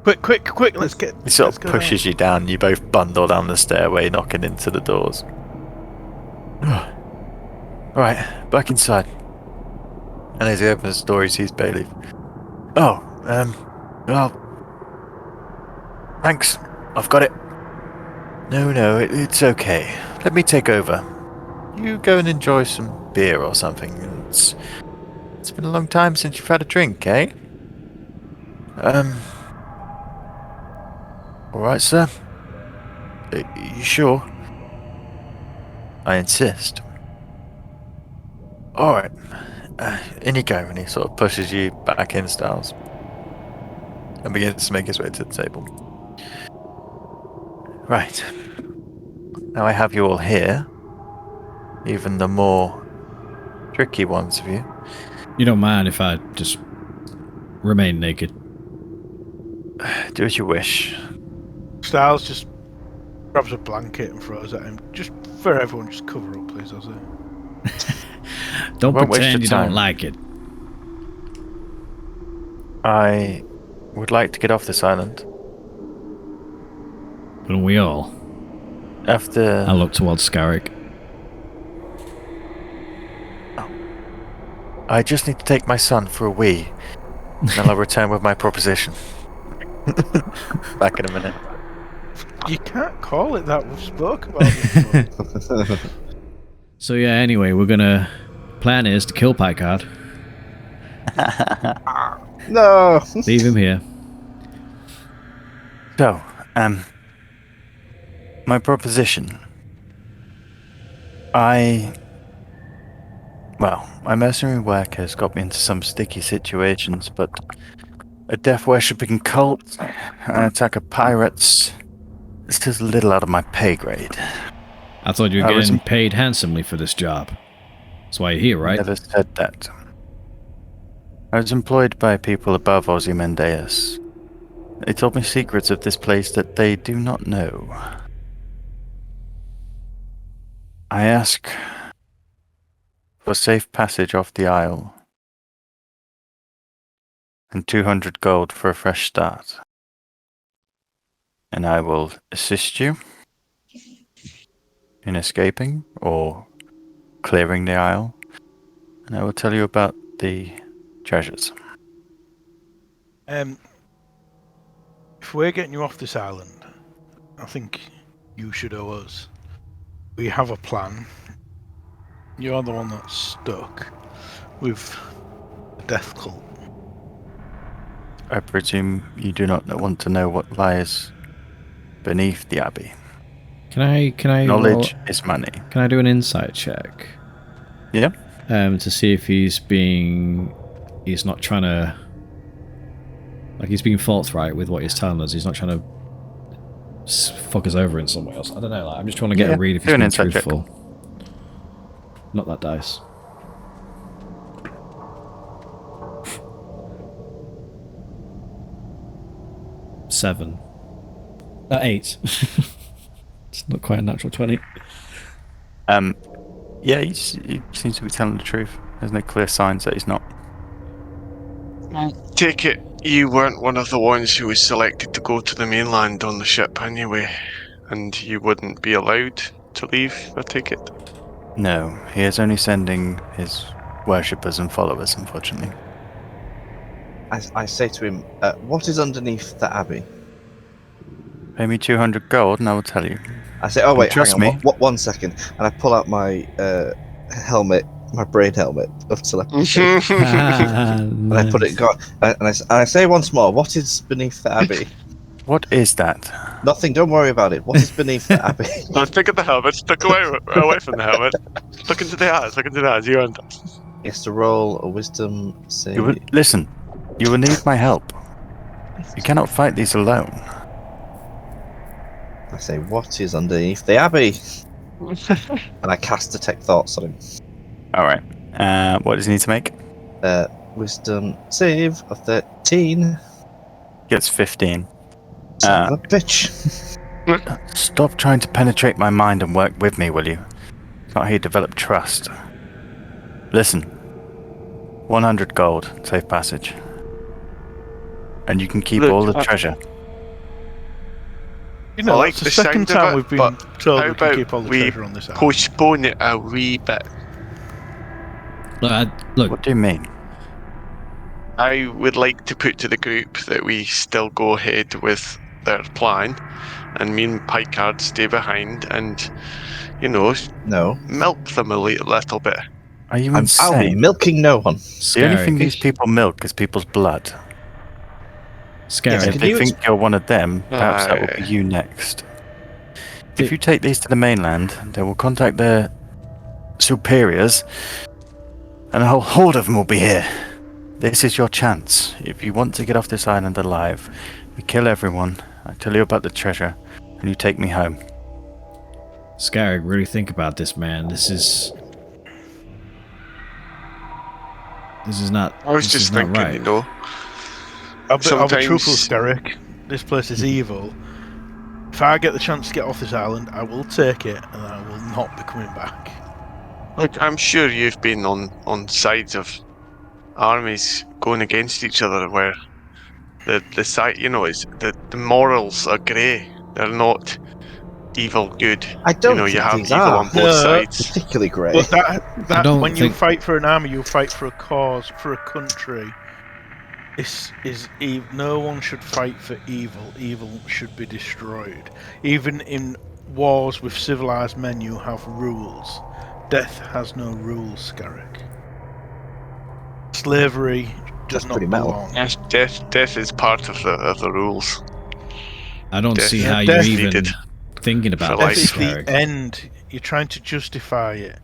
Quick! Let's get. He sort let's of go pushes you down. You both bundle down the stairway, knocking into the doors. Right, back inside. And as he opens the door, he sees Bailey. Oh, well, thanks. I've got it. No, it's okay. Let me take over. You go and enjoy some beer or something. It's been a long time since you've had a drink, eh? All right, sir. You sure? I insist. All right. In you go, and he sort of pushes you back in, Styles, and begins to make his way to the table. Right. Now I have you all here, even the more tricky ones of you. You don't mind if I just remain naked? Do as you wish. Styles just grabs a blanket and throws at him. Just for everyone, just cover up, please, Ozzy. Don't Won't waste pretend your you time. don't like it. I would like to get off this island. Wouldn't we all? After... I look towards Scarrick. I just need to take my son for a wee. Then I'll return with my proposition. Back in a minute. You can't call it that. We've spoken about this before. So yeah, anyway, we're gonna... Plan is to kill Picard. No. Leave him here. So, my proposition. Well, my mercenary work has got me into some sticky situations, but a death-worshipping cult, an attack of pirates, this is a little out of my pay grade. I thought you were I was- getting paid handsomely for this job. That's why you're here, right? Never said that. I was employed by people above Ozymandias. They told me secrets of this place that they do not know. I ask for safe passage off the isle, and 200 gold for a fresh start. And I will assist you in escaping or clearing the isle, and I will tell you about the treasures. If we're getting you off this island, I think you should owe us. We have a plan. You're the one that's stuck with the death cult. I presume you do not want to know what lies beneath the abbey. Can I Knowledge is money. Can I do an insight check? Yeah. To see if he's not trying to, like, he's being forthright with what he's telling us. He's not trying to fuck us over in some way else. I don't know. Like, I'm just trying to get a read if he's do an being insight check. truthful. Not that dice. Seven. 8. It's not quite a natural 20. Yeah, he seems to be telling the truth. There's no clear signs that he's not. Take it you weren't one of the ones who was selected to go to the mainland on the ship anyway, and you wouldn't be allowed to leave, I take it? No, he is only sending his worshippers and followers, unfortunately. I say to him, what is underneath the abbey? Pay me 200 gold and I will tell you. I say, oh wait, Trust hang on, me. one second. And I pull out my helmet, my brain helmet of telepathy. And I put it, and I say once more, what is beneath the abbey? What is that? Nothing, don't worry about it. What is beneath the abbey? Don't pick at the helmet, look away from the helmet. Look into the eyes, you and He has to roll a wisdom save. Listen, you will need my help. You cannot fight these alone. I say, what is underneath the abbey? And I cast Detect Thoughts on him. Alright. What does he need to make? Wisdom save of 13. Gets 15. Son of a bitch. Stop trying to penetrate my mind and work with me, will you? It's not how you develop trust. Listen. 100 gold, safe passage. And you can keep Look, all the treasure. You know, I like that's the the second sound of time it, we've been but told how we can about keep all the we treasure on this island. postpone it a wee bit? Look, What do you mean? I would like to put to the group that we still go ahead with their plan, and me and Picard stay behind and, you know, No, milk them a little bit. Are you I'll be insane? milking no one. The only thing Scarrick. these people milk is people's blood. Scarrick. If Can they you think you're one of them, perhaps that will be Aye. you next. The- If you take these to the mainland, they will contact their superiors, and a whole horde of them will be here. This is your chance. If you want to get off this island alive, we kill everyone, I tell you about the treasure, and you take me home. Scarrick, really think about this, man. This is not. I was this just is not thinking, right. you know, I'll be sometimes- truthful, Scarrick. This place is evil. If I get the chance to get off this island, I will take it, and I will not be coming back. like, I'm sure you've been on sides of armies going against each other where the side, you know, is the morals are grey. They're not evil good. I don't You think have these evil are on both No. sides. particularly grey. But that don't when you think- fight for an army, you fight for a cause, for a country. This is no one should fight for evil. Evil should be destroyed. Even in wars with civilized men, you have rules. Death has no rules, Scarrick. Slavery does That's not pretty metal. belong. Yes, death is part of the rules. I don't see Death- how death you're even needed thinking about for Death life. this, is the Scarrick. end. You're trying to justify it.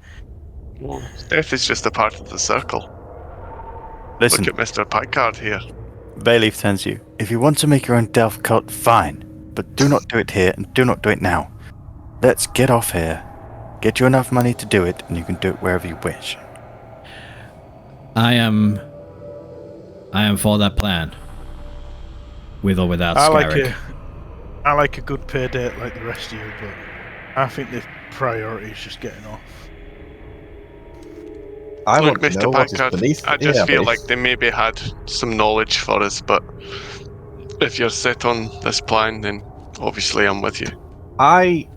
Death is just a part of the circle. Listen, Look at Mr. Picard here. Bayleaf tells you, if you want to make your own Delph cult, fine, but do not do it here and do not do it now. Let's get off here, get you enough money to do it, and you can do it wherever you wish. I am for that plan. With or without Scarrick. I like a good pay date like the rest of you, but I think the priority is just getting off. I Look, want to know Mr. what is Picard, beneath. I just yeah, feel but like they maybe had some knowledge for us, but if you're set on this plan, then obviously I'm with you. I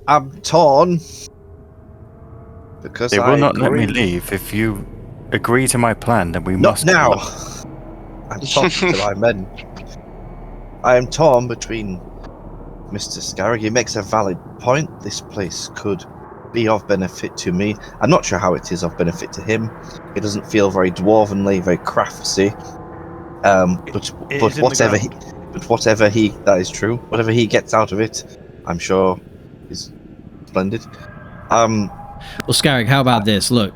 am torn because They I will not let me agree. leave. If you agree to my plan, then we Not must. now. I'm talking to my men. I am torn between Mr. Scarrick. He makes a valid point. This place could be of benefit to me. I'm not sure how it is of benefit to him. It doesn't feel very dwarvenly, very craftsy. But It is in the whatever ground. whatever he that is true. Whatever he gets out of it, I'm sure is splendid. Well, Scarrick, how about this? Look,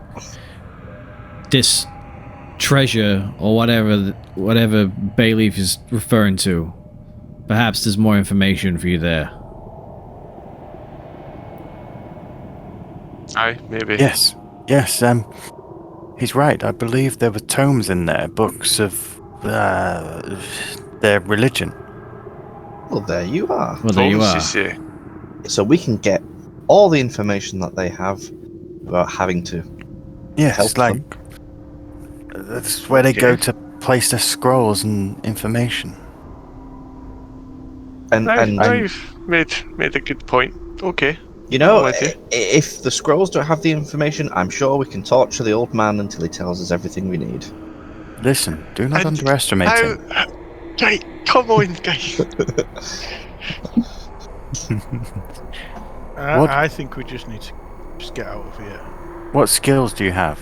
this treasure or whatever Bayleaf is referring to. Perhaps there's more information for you there. Aye, maybe. Yes, he's right. I believe there were tomes in there, books of their religion. Well, there you are. Well, there you Tomes, are. say. So we can get all the information that they have without having to. Yes, Help like them. that's where they go Okay. to place their scrolls and information. And I've made a good point. Okay. you know, I'm with you. if the scrolls don't have the information, I'm sure we can torture the old man until he tells us everything we need. Listen, do not And underestimate him. Right, come on, guys. What? I think we just need to just get out of here. What skills do you have?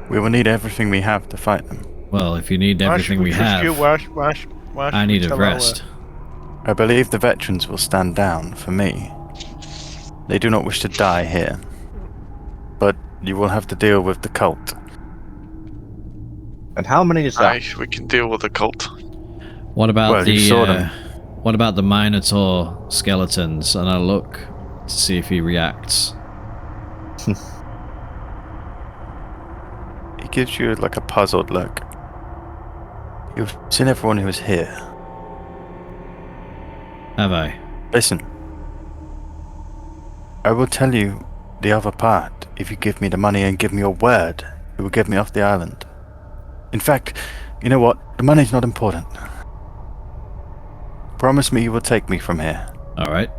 We will need everything we have to fight them. Well, if you need Why everything should we trust have, you? Why should I we need a tell rest. I believe the veterans will stand down for me. They do not wish to die here. But you will have to deal with the cult. And how many is that? Aye, we can deal with the cult. What about Well, you saw them. what about the Minotaur skeletons? And I look to see if he reacts. He gives you like a puzzled look. You've seen everyone who is here. Have I? Listen. I will tell you the other part if you give me the money and give me your word. You will get me off the island. In fact, you know what? The money's not important. Promise me you will take me from here. All right.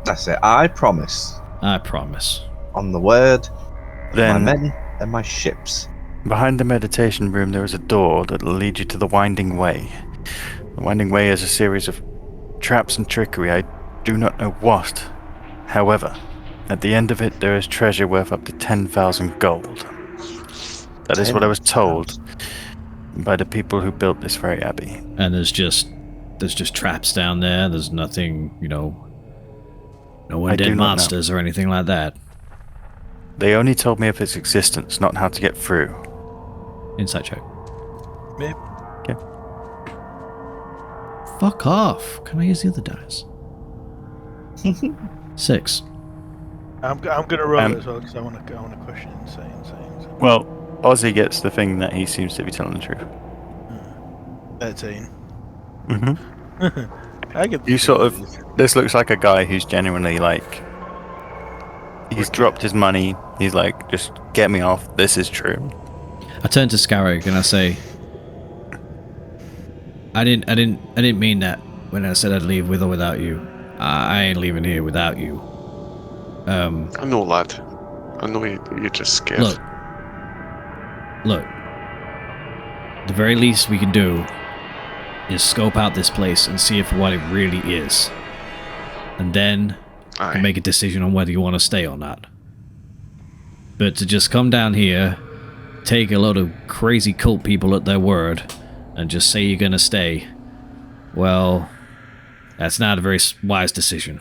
That's it. I promise. I promise. On the word of my Then, men and my ships. behind the meditation room, there is a door that will lead you to the Winding Way. The Winding Way is a series of traps and trickery. I do not know what. However, at the end of it, there is treasure worth up to 10,000 gold. That is what I was told by the people who built this very abbey. And there's just traps down there. There's nothing, no undead monsters or anything like that. They only told me of its existence, not how to get through. Insight check. Maybe. Okay. Fuck off. Can I use the other dice? 6. I'm gonna roll it as well because I want to question it and say. Well, Ozzy gets the thing that he seems to be telling the truth. 13. Mm-hmm. I get. You sort of. This looks like a guy who's genuinely like. He's dropped his money. He's like, just get me off. This is true. I turn to Scarrick and I say, I didn't mean that when I said I'd leave with or without you. I ain't leaving here without you. I know, lad. I know you're just scared. Look. The very least we can do is scope out this place and see it for what it really is. And then you can make a decision on whether you want to stay or not. But to just come down here, take a load of crazy cult people at their word, and just say you're gonna stay, well, that's not a very wise decision.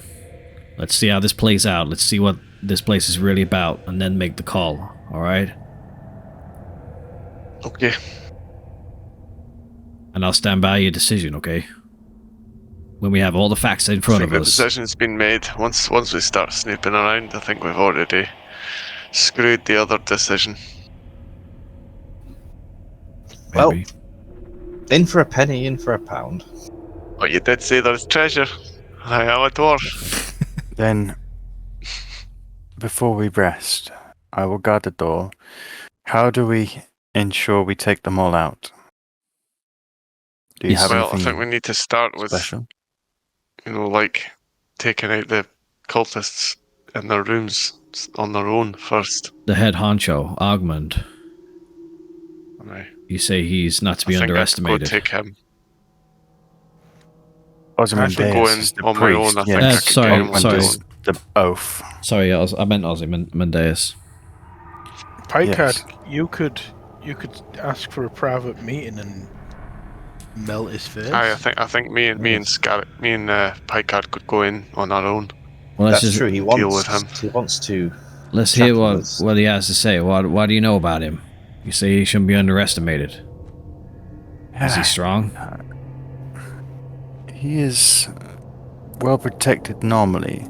Let's see how this plays out. Let's see what this place is really about, and then make the call, alright? Okay. And I'll stand by your decision, okay? When we have all the facts in front of The us. decision's been made. Once we start snooping around, I think we've already screwed the other decision. Well, Maybe. in for a penny, in for a pound. But you did say there's treasure. I am a dwarf. Then, before we rest, I will guard the door. How do we ensure we take them all out? Do you have Well, I anything think we need to start with, special? like taking out the cultists in their rooms on their own first. The head honcho, Augmund. Right. You say he's not to be underestimated. I think I'd go take him. Ozymandias is the on my priest. own, I think Yes. I could sorry, get him on sorry. my Is own. the oath. Sorry, I meant Ozymandias. Picard, Yes. you could ask for a private meeting and melt his face. I think me and Picard could go in on our own. Well, That's true. He deal wants. with him. He wants to. Let's chat hear with us. what he has to say. What do you know about him? You say he shouldn't be underestimated. Is he strong? He is well protected normally.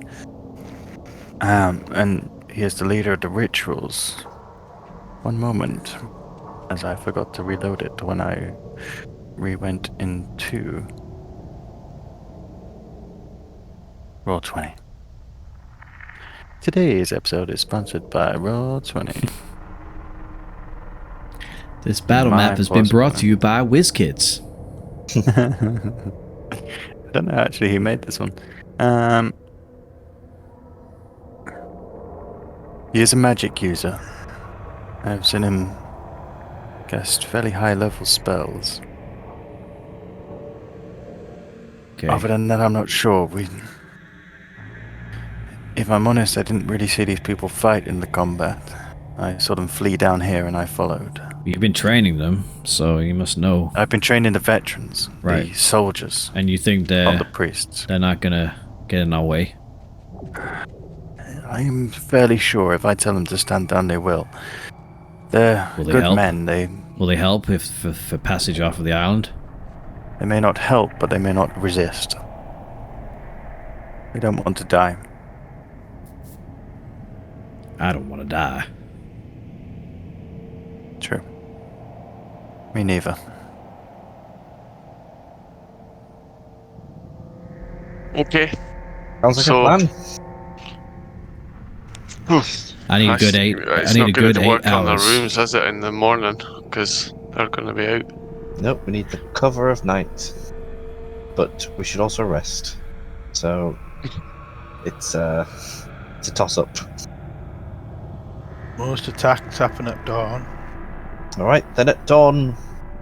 And he is the leader of the rituals. One moment, as I forgot to reload it when I re-went into Roll20. Today's episode is sponsored by Roll20. This battle My map has been brought possible. to you by WizKids. I don't know actually who made this one. He is a magic user. I've seen him cast fairly high level spells. Okay. Other than that, I'm not sure. If I'm honest, I didn't really see these people fight in the combat. I saw them flee down here and I followed. You've been training them, so you must know. I've been training the veterans, Right. the soldiers, And you think not the priests. they're not gonna get in our way? I'm fairly sure if I tell them to stand down, they will. They're Will they good help? men. Will they help if for passage off of the island? They may not help, but they may not resist. They don't want to die. I don't want to die. True. Me neither. Okay. Sounds like So- a plan. I need a good eight. I need a good 8 work on hours. the rooms, is it, in the morning? Because they're going to be out. Nope, we need the cover of night. but we should also rest. So it's a toss-up. Most attacks happen at dawn. All right, then at dawn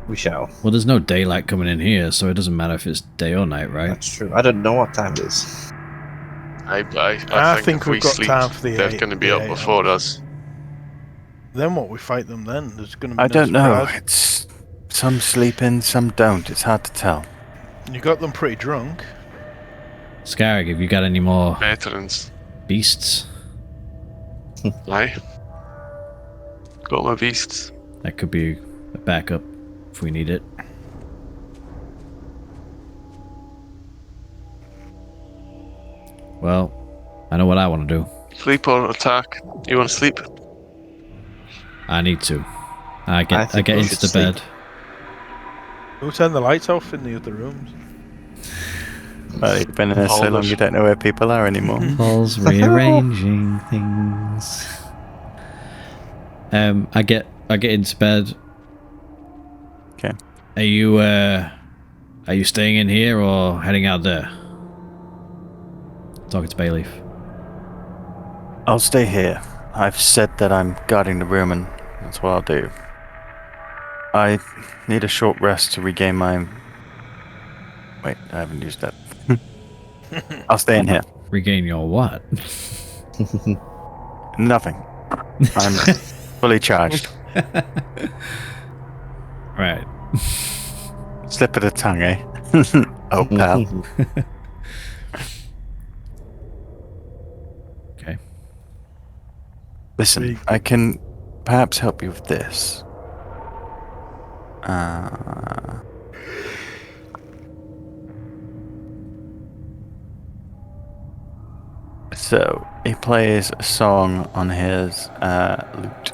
we shall. Well, there's no daylight coming in here, so it doesn't matter if it's day or night, right? That's true. I don't know what time it is. I think if we've we got sleep, time for the they're 8 going to be the up 8 before hours. us. Then what? We fight them then? There's going to be I no don't know. surprise. It's some sleep in, some don't. It's hard to tell. You got them pretty drunk. Scarrig, have you got any more Veterans. beasts? Aye. Got my beasts. That could be a backup if we need it. Well, I know what I want to do. Sleep or attack? You want to sleep? I need to. I I get think we into should the sleep. bed. We'll turn the lights off in the other rooms. Well, you've been in there so long you don't know where people are anymore. Paul's rearranging things. I get into bed. Okay. Are you staying in here or heading out there? Talking to Bayleaf. I'll stay here. I've said that I'm guarding the room, and that's what I'll do. I need a short rest to regain my... Wait, I haven't used that. I'll stay in here. Regain your what? Nothing. I'm fully charged. Right. Slip of the tongue, eh? Oh, pal. Okay. Listen, I can perhaps help you with this. So, he plays a song on his lute.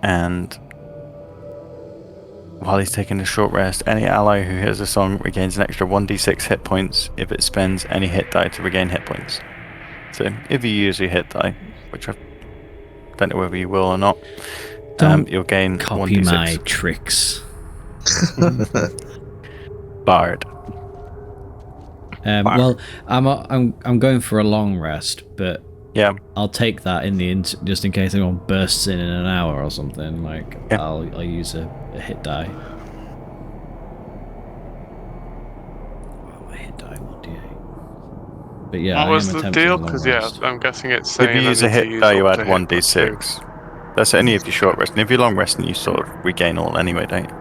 And while he's taking a short rest, any ally who hears the song regains an extra 1d6 hit points if it spends any hit die to regain hit points. So, if you use your hit die, which I don't know whether you will or not, you'll gain Copy 1d6. my tricks. Bard. Well, I'm going for a long rest, but Yeah. I'll take that in the just in case anyone bursts in an hour or something. Like Yeah. I'll use a hit die. Oh, a hit die 1d8. But yeah, What I was am the attempting deal? a long Because rest. I'm guessing it's saying If you I use a need to hit use die, you up add to hit plus 1d6. That's any of your short rest. And if you're long resting, you sort of regain all anyway, don't you?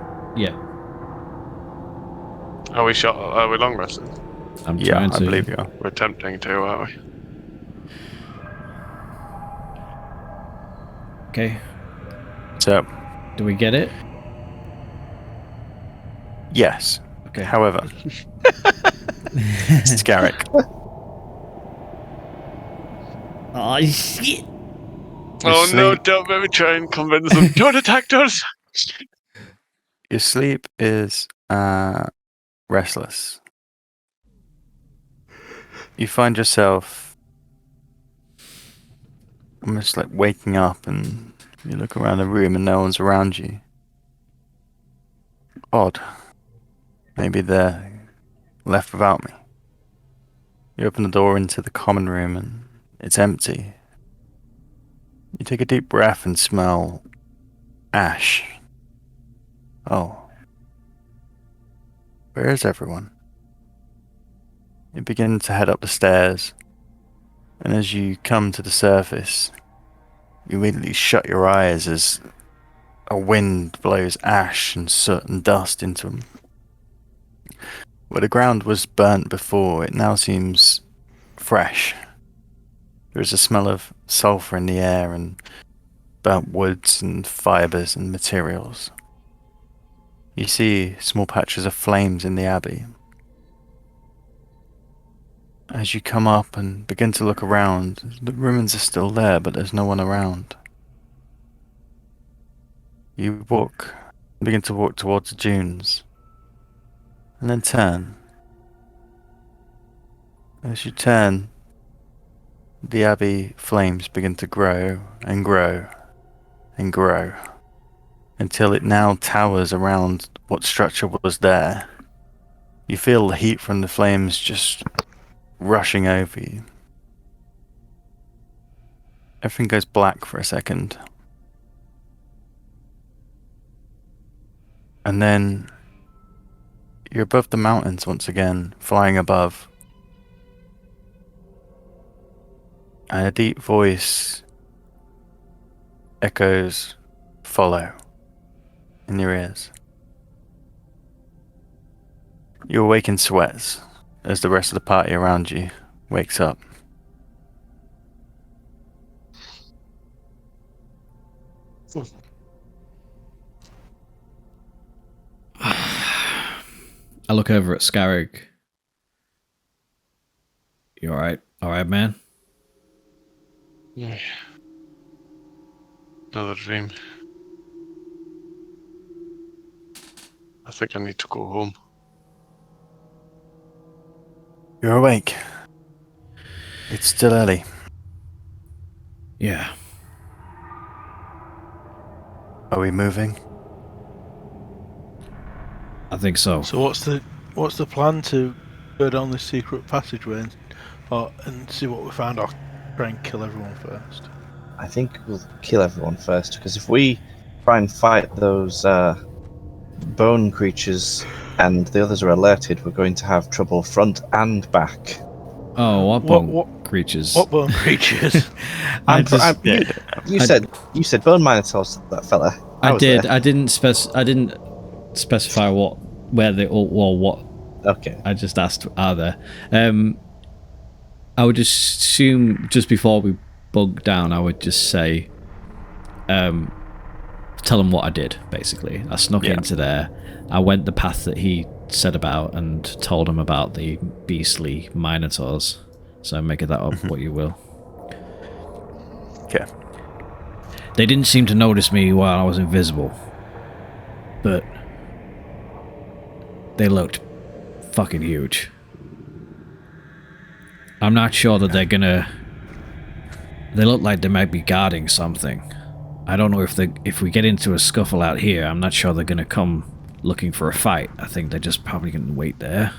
Yeah, 2. Are we long resting? I'm Yeah, trying I to. believe you are. We're attempting to, aren't we? Okay, So, do we get it? yes. Okay. However, Scarrick, Oh shit! Oh no, sleep- don't let me try and convince them. Don't attack us! your sleep is restless. You find yourself almost like waking up and you look around the room and no one's around you. Odd. Maybe they're left without me. You open the door into the common room and it's empty. You take a deep breath and smell ash. Oh. Where is everyone? You begin to head up the stairs, and as you come to the surface, you immediately shut your eyes as a wind blows ash and soot and dust into them. Where the ground was burnt before, it now seems fresh. There is a smell of sulfur in the air and burnt woods and fibers and materials. You see small patches of flames in the abbey. As you come up and begin to look around, the ruins are still there, but there's no one around. You begin to walk towards the dunes, and then turn. As you turn, the abbey flames begin to grow and grow and grow, until it now towers around what structure was there, You feel the heat from the flames just rushing over you. Everything goes black for a second. And then you're above the mountains once again, flying above. And a deep voice echoes, "Follow," in your ears. You awake in sweats as the rest of the party around you wakes up. I look over at Scarrig. You alright? Alright, man? Yeah. Another dream. I think I need to go home. You're awake. It's still early. Yeah. Are we moving? I think so. So what's the plan to go down this secret passageway and see what we find, or try and kill everyone first? I think we'll kill everyone first, because if we try and fight those bone creatures and the others are alerted, we're going to have trouble front and back. Oh, what bone creatures? What bone creatures? You said bone minotaurs, that fella. I did. There. I didn't specify where they or what. Okay. I just asked, are there? I would assume just before we bug down, I would just say, tell them what I did. Basically, I snuck into there. I went the path that he said about and told him about the beastly minotaurs. So make it that up what you will. Okay. They didn't seem to notice me while I was invisible, but they looked fucking huge. I'm not sure that they're gonna... They look like they might be guarding something. I don't know if we get into a scuffle out here, I'm not sure they're gonna come looking for a fight. I think they're just probably gonna wait there,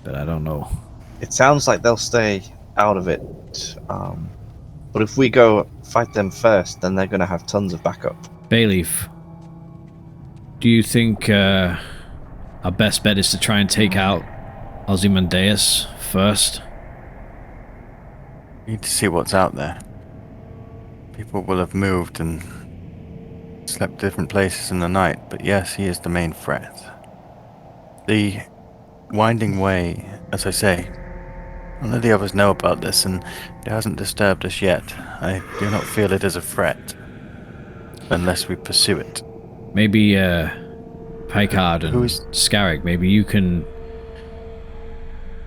but I don't know. It sounds like they'll stay out of it, but if we go fight them first, then they're going to have tons of backup. Bayleaf, do you think our best bet is to try and take out Ozymandias first? We need to see what's out there. People will have moved and slept different places in the night, but yes, he is the main threat. The winding way, as I say, none of the others know about this, and it hasn't disturbed us yet. I do not feel it is a threat, unless we pursue it. Maybe Picard and Scarrig, maybe you can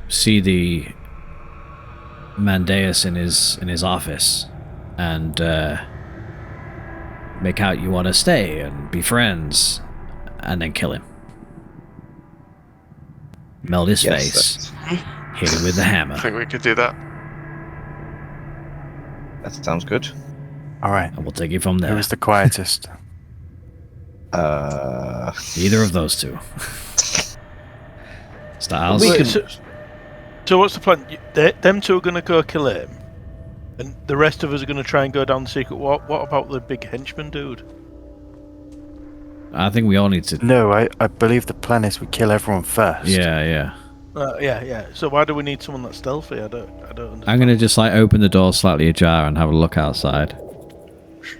see the Mandeus in his office and make out you want to stay and be friends, and then kill him. Meld his face. Hit him with the hammer. I think we could do that. That sounds good. All right. And we'll take it from there. Who is the quietest? Either of those two. Styles. So what's the plan? Them two are going to go kill him, and the rest of us are going to try and go down the secret. What about the big henchman dude? I think we all need to... No, I believe the plan is we kill everyone first. Yeah. Yeah. So why do we need someone that's stealthy? I don't understand. I'm gonna just open the door slightly ajar and have a look outside.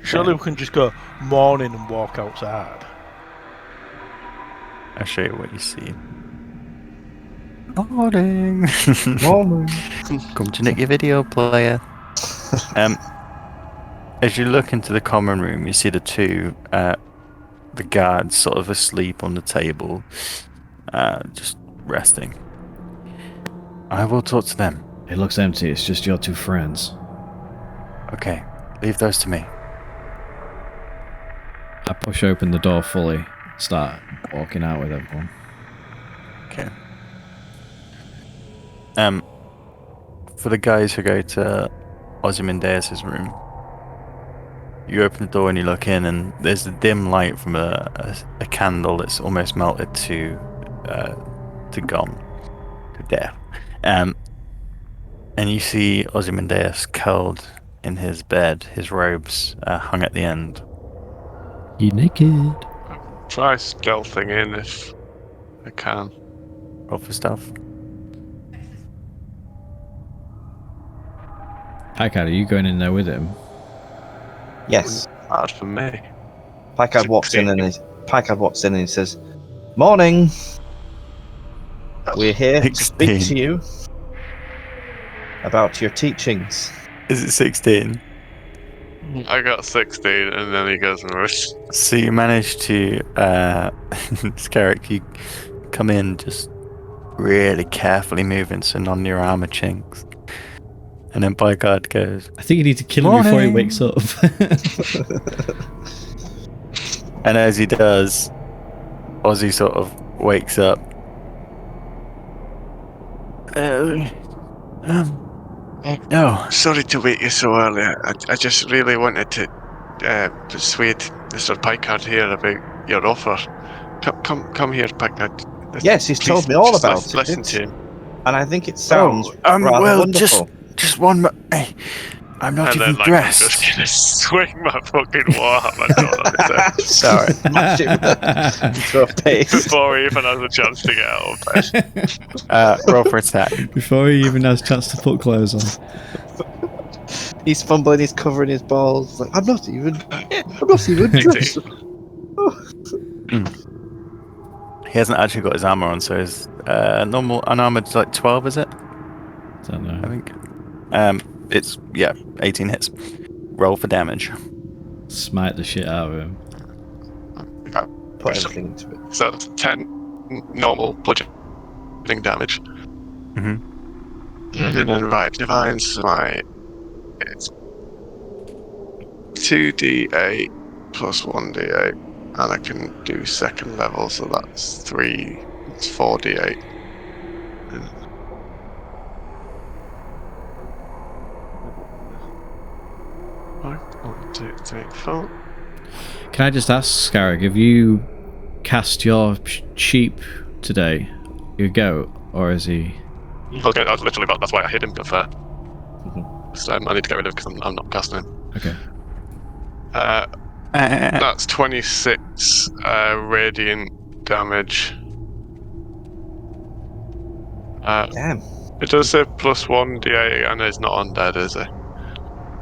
Surely we can just go morning and walk outside. I'll show you what you see. Morning. Come to nick your video player. As you look into the common room, you see the two the guards sort of asleep on the table, just resting. I will talk to them. It looks empty. It's just your two friends. Okay, leave those to me. I push open the door fully, start walking out with everyone. Okay. For the guys who go to Ozymandias' room, you open the door and you look in, and there's a dim light from a candle that's almost melted to to gone to death. And you see Ozymandias curled in his bed, his robes hung at the end. You naked. Try stealthing in if I can. Roll for stuff. Packard, are you going in there with him? Yes. Hard for me. Packard walks in and he says, "Morning. We're here to speak 16. to you about your teachings." Is it 16? I got 16, and then he goes and rushes. So you manage to, Scarrick, you come in just really carefully moving so none of your armor chinks. And then Packard goes, I think you need to kill him before he Morning. wakes up. and as he does, Ozzy sort of wakes up. No. Sorry to wake you so early. I just really wanted to persuade Mr. Packard here about your offer. Come here, Packard. Yes, he's told Please, me all just about listen it. to him. And I think it sounds rather well, wonderful. just one. Hey, I'm not And even then, like, dressed. I'm just gonna swing my fucking warhammer down on his head Sorry. Smash him into a face. before he even has a chance to get out of bed. Roll for attack. Before he even has a chance to put clothes on. He's fumbling, he's covering his balls. Like, I'm not even dressed. He hasn't actually got his armor on, so his normal unarmored's like 12, is it? Don't know. I think. It's 18 hits. Roll for damage. Smite the shit out of him. Put everything into it. So that's 10 normal bludgeoning damage. Mm-hmm. And then right, divine smite. It's 2d8 plus 1d8, and I can do second level, so that's 4d8. One, two, three, four. Can I just ask, Scarrick, have you cast your sheep today? Your goat? Or is he... Okay, that's literally that's why I hit him before. So I need to get rid of because I'm not casting him. Okay. That's 26 radiant damage. Damn. It does say plus 1d8 and it's not undead, is it?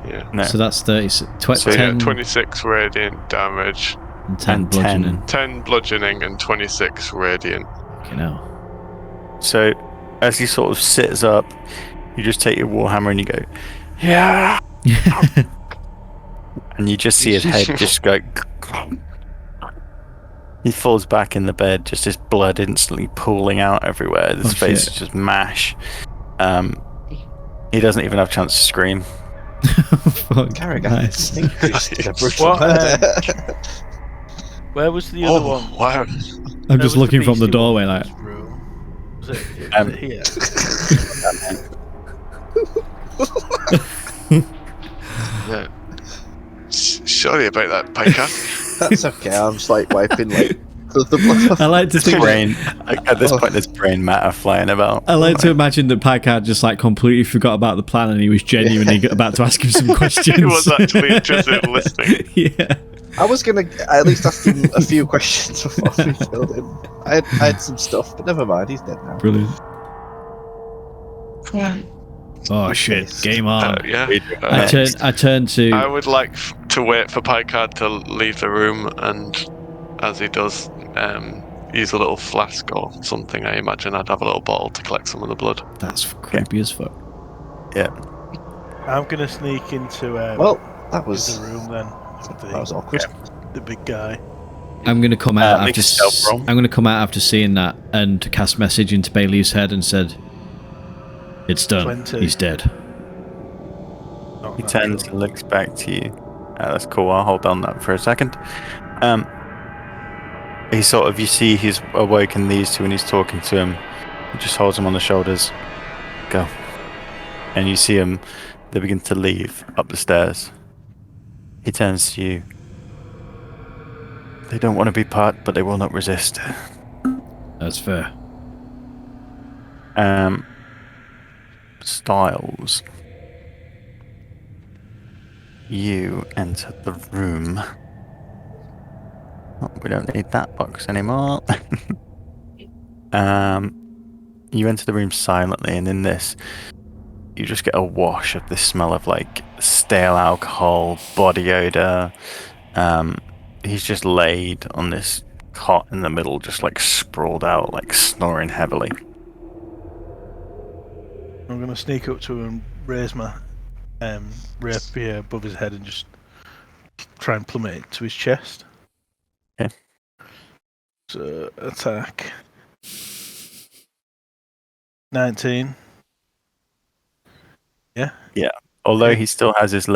Yeah. No. So that's 30... So 10, 26 radiant damage, and 10 and bludgeoning. 10 bludgeoning, and 26 radiant. Okay, now. So, as he sort of sits up, you just take your warhammer and you go, yeah, and you just see his head just go. He falls back in the bed, just his blood instantly pooling out everywhere. His face is just mash. He doesn't even have a chance to scream. Fuck, Carrick, nice. I think you just did a brutal What, murder. Where was the other one? Wow. I'm Where just was the looking from the beastie doorway one like... in this room? Was it here? Yeah. Sorry about that, Piker. That's okay. I'm just like wiping like the blood off. I like to think... Brain. At this point, there's brain matter flying about. I like to imagine that Packard just like completely forgot about the plan and he was genuinely about to ask him some questions. He was actually interested in listening. Yeah. I was gonna at least ask him a few questions before we killed him. I had some stuff, but never mind. He's dead now. Brilliant. Oh shit! Game on. Yeah. I turn to. I would like to wait for Picard to leave the room, and as he does, use a little flask or something. I imagine I'd have a little bottle to collect some of the blood. That's creepy as fuck. Yeah. I'm gonna sneak into Well, that was the room then. that was awkward. The big guy. I'm gonna come out make after. a stealth roll. I'm gonna come out after seeing that and cast message into Bailey's head and said, "It's done. 20. He's dead." Not He that turns good. and looks back to you. That's cool. I'll hold on that for a second. He sort of, you see he's awoken these two and he's talking to him. He just holds him on the shoulders. Go. And you see him, they begin to leave up the stairs. He turns to you. They don't want to be part, but they will not resist. That's fair. Styles. You enter the room. Oh, we don't need that box anymore. You enter the room silently, and in this, you just get a wash of this smell of like stale alcohol, body odor. He's just laid on this cot in the middle, just like sprawled out, like snoring heavily. I'm gonna sneak up to him and raise my rapier above his head and just try and plummet it to his chest. Okay. So attack. 19. Yeah. Yeah. Although Okay. he still has his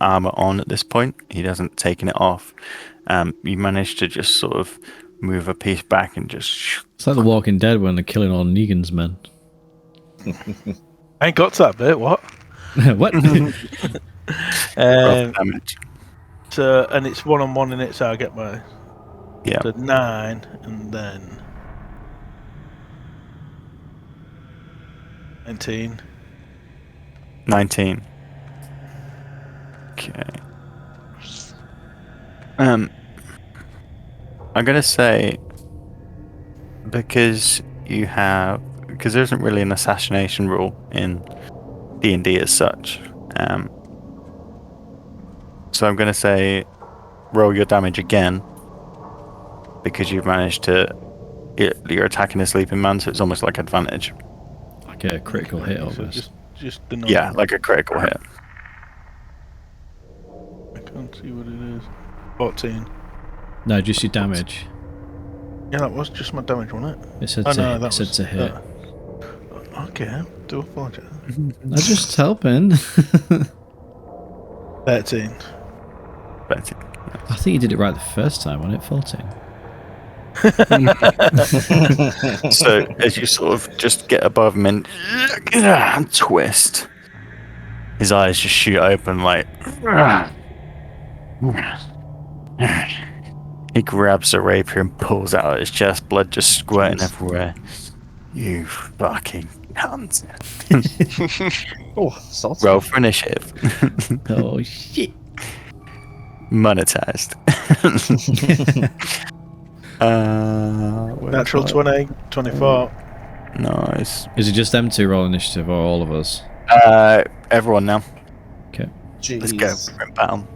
armor on at this point, he hasn't taken it off. You manage to just sort of move a piece back and just. It's like The Walking Dead when they're killing all Negan's men. I ain't got to that bit. What? What? Damage. So and it's 1-on-1 in it, so I get my 9 and then 19. 19. Okay. I'm gonna say because there isn't really an assassination rule in D&D as such. So I'm gonna say roll your damage again because you've managed to. You're attacking a sleeping man, so it's almost like advantage. Like a critical hit almost. Just the normal. Yeah, like a critical hit. I can't see what it is. 14. No, just your damage. Yeah, that was just my damage, wasn't it? It said to hit. Okay, do apologise. I'm just helping. 13. 13. I think you did it right the first time, wasn't it? 14. So as you sort of just get above him and twist, his eyes just shoot open like. He grabs a rapier and pulls out of his chest, blood just squirting everywhere. You fucking cunt. Oh, salt. Roll for initiative. Oh shit. Monetized. Natural 20, 24. Nice. Is it just them two roll initiative or all of us? Everyone now. Okay. Jeez. Let's go. Battle.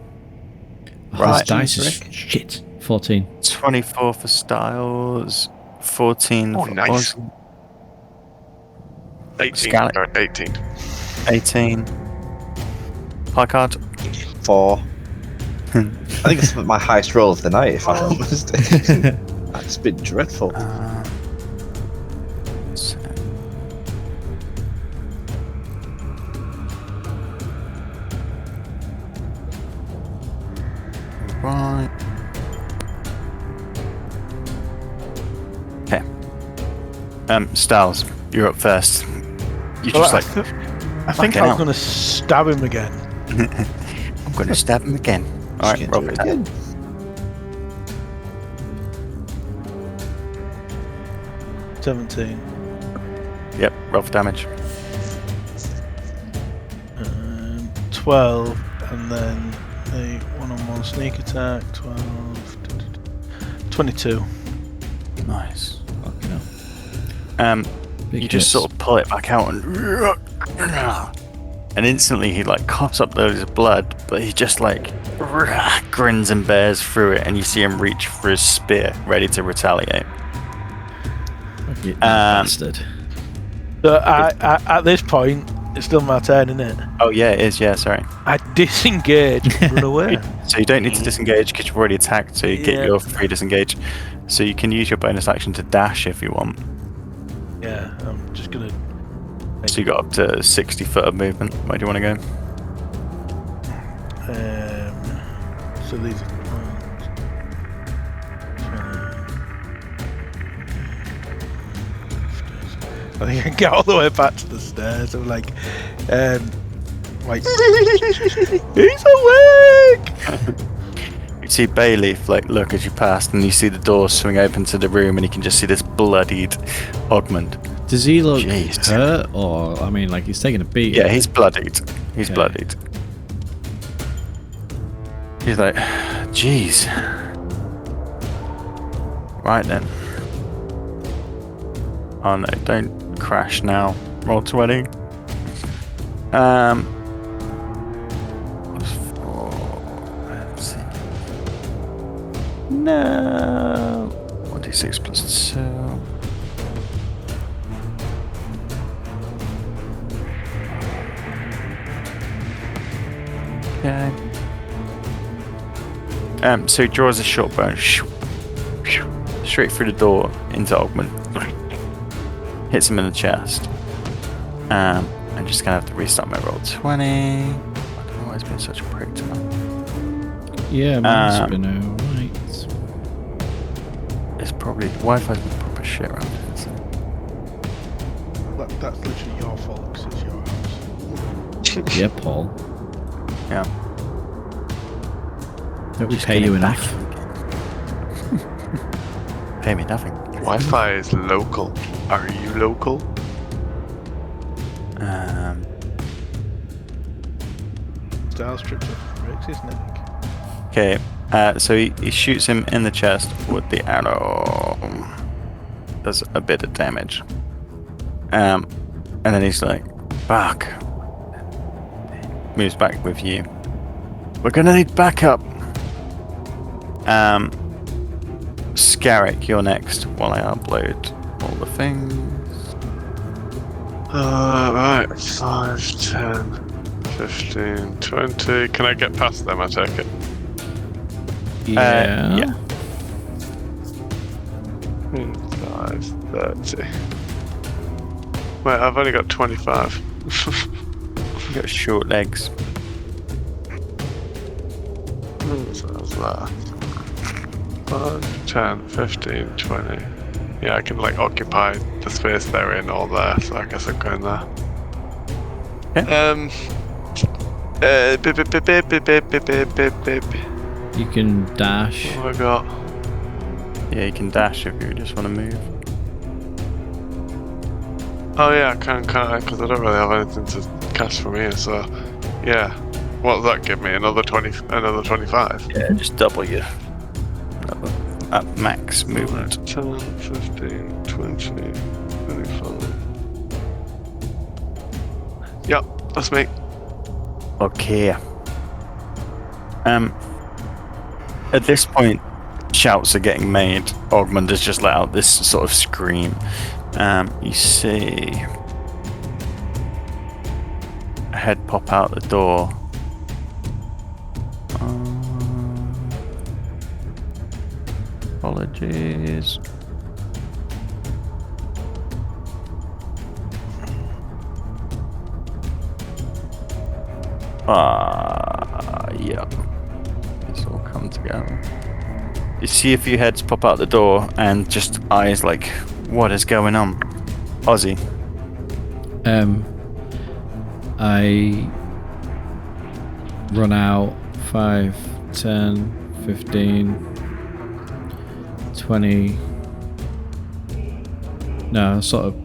Oh, Right. this dice is Rick. shit. 14. 24 for Styles. 14 Oh, for nice. Ozzy. 18. Scallop. Or 18. 18. Placard. 4. I think it's my highest roll of the night, if I'm not mistaken. That's been dreadful. So- Right. Okay. Styles, you're up first. You're just like, I think fucking I'm hell. going to stab him again. I'm going to stab him again. All right, Just roll do for it attack. again. 17. Yep, roll for damage. 12, and then a 1-on-1 sneak attack. 12. 22. Nice. Fucking hell. Big You just hits. sort of pull it back out and instantly he like coughs up loads of blood, but he just like grins and bears through it, and you see him reach for his spear, ready to retaliate. You bastard. So at this point, it's still my turn, isn't it? Oh yeah, it is. Yeah, sorry. I disengage and run away. So you don't need to disengage because you've already attacked, so you get Yeah. your free disengage. So you can use your bonus action to dash if you want. Yeah, I'm just gonna. So you got up to 60 foot of movement. Where do you want to go? So these are. I think I can get all the way back to the stairs. I'm like, he's awake. You see Bayleaf like look as you pass, and you see the door swing open to the room, and you can just see this bloodied augment Does he look Jeez. hurt, or I mean, like he's taking a beat? Yeah, he's bloodied. He's Okay. bloodied. He's like, jeez. Right then. Oh no, don't crash now. Roll 20. Plus 4. Let's see. No. 1d6 plus 2. Okay. So he draws a short bow straight through the door into Ogmund. Hits him in the chest. I'm just gonna have to restart my roll 20. I don't know why it's been such a prick tonight. Yeah, mine's been alright. It's probably Wi-Fi's been proper shit around here. So. That's literally your fault because it's your house. Yeah, Paul. Yeah. Don't we Just pay get you it back. enough? Pay me nothing. Wi-Fi is local. Are you local? Style strips off Rex's neck. Okay. So he shoots him in the chest with the arrow. Does a bit of damage. And then he's like, "Fuck." Moves back with you. We're gonna need backup. Scarrick, you're next while I upload all the things. Right. 5, 10, 15, 20. Can I get past them, I take it? Yeah. 5, 30. Wait, I've only got 25. You got short legs. So that's that. 5, 10, 15, 20. Yeah, I can like occupy the space they're in all there, so I guess I'm going there. Yeah. Beep. You can dash. What have I got? Yeah, you can dash if you just want to move. Oh yeah, I can, because I don't really have anything to cast from here, so yeah. What does that give me? Another 25? Yeah, just double your at max movement. 10, 15, 20, 25. Yep, that's me. Okay. At this point, shouts are getting made. Ogmund has just let out this sort of scream. You see a head pop out the door. Apologies. Yeah. It's all come together. You see a few heads pop out the door and just eyes like, what is going on? Ozzy. I run out 5, 10, 15, 20. No, sort of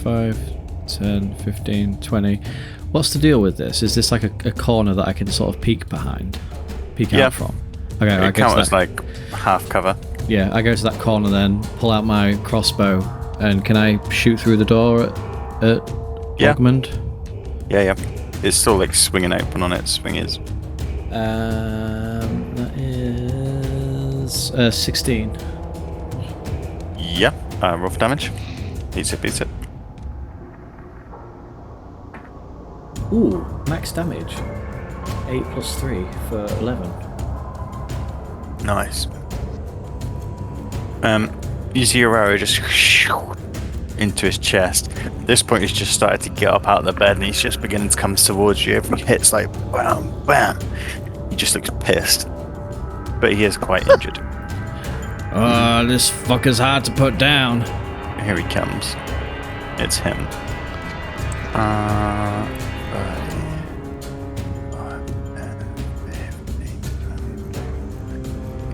5, 10, 15, 20. What's the deal with this? Is this like a corner that I can sort of peek out from? Okay, I It guess counts that, like half cover. yeah, I go to that corner then, pull out my crossbow, and can I shoot through the door at Yeah. Ogmund? Yeah. It's still like swinging open on its swingers. That is 16. Yeah. Roll for damage. Beats it. Ooh, max damage. 8 plus 3 for 11. Nice. You see your arrow just into his chest. At this point, he's just started to get up out of the bed and he's just beginning to come towards you. Every hit's like bam, bam. He just looks pissed, but he is quite injured. This fucker's hard to put down. Here he comes. It's him.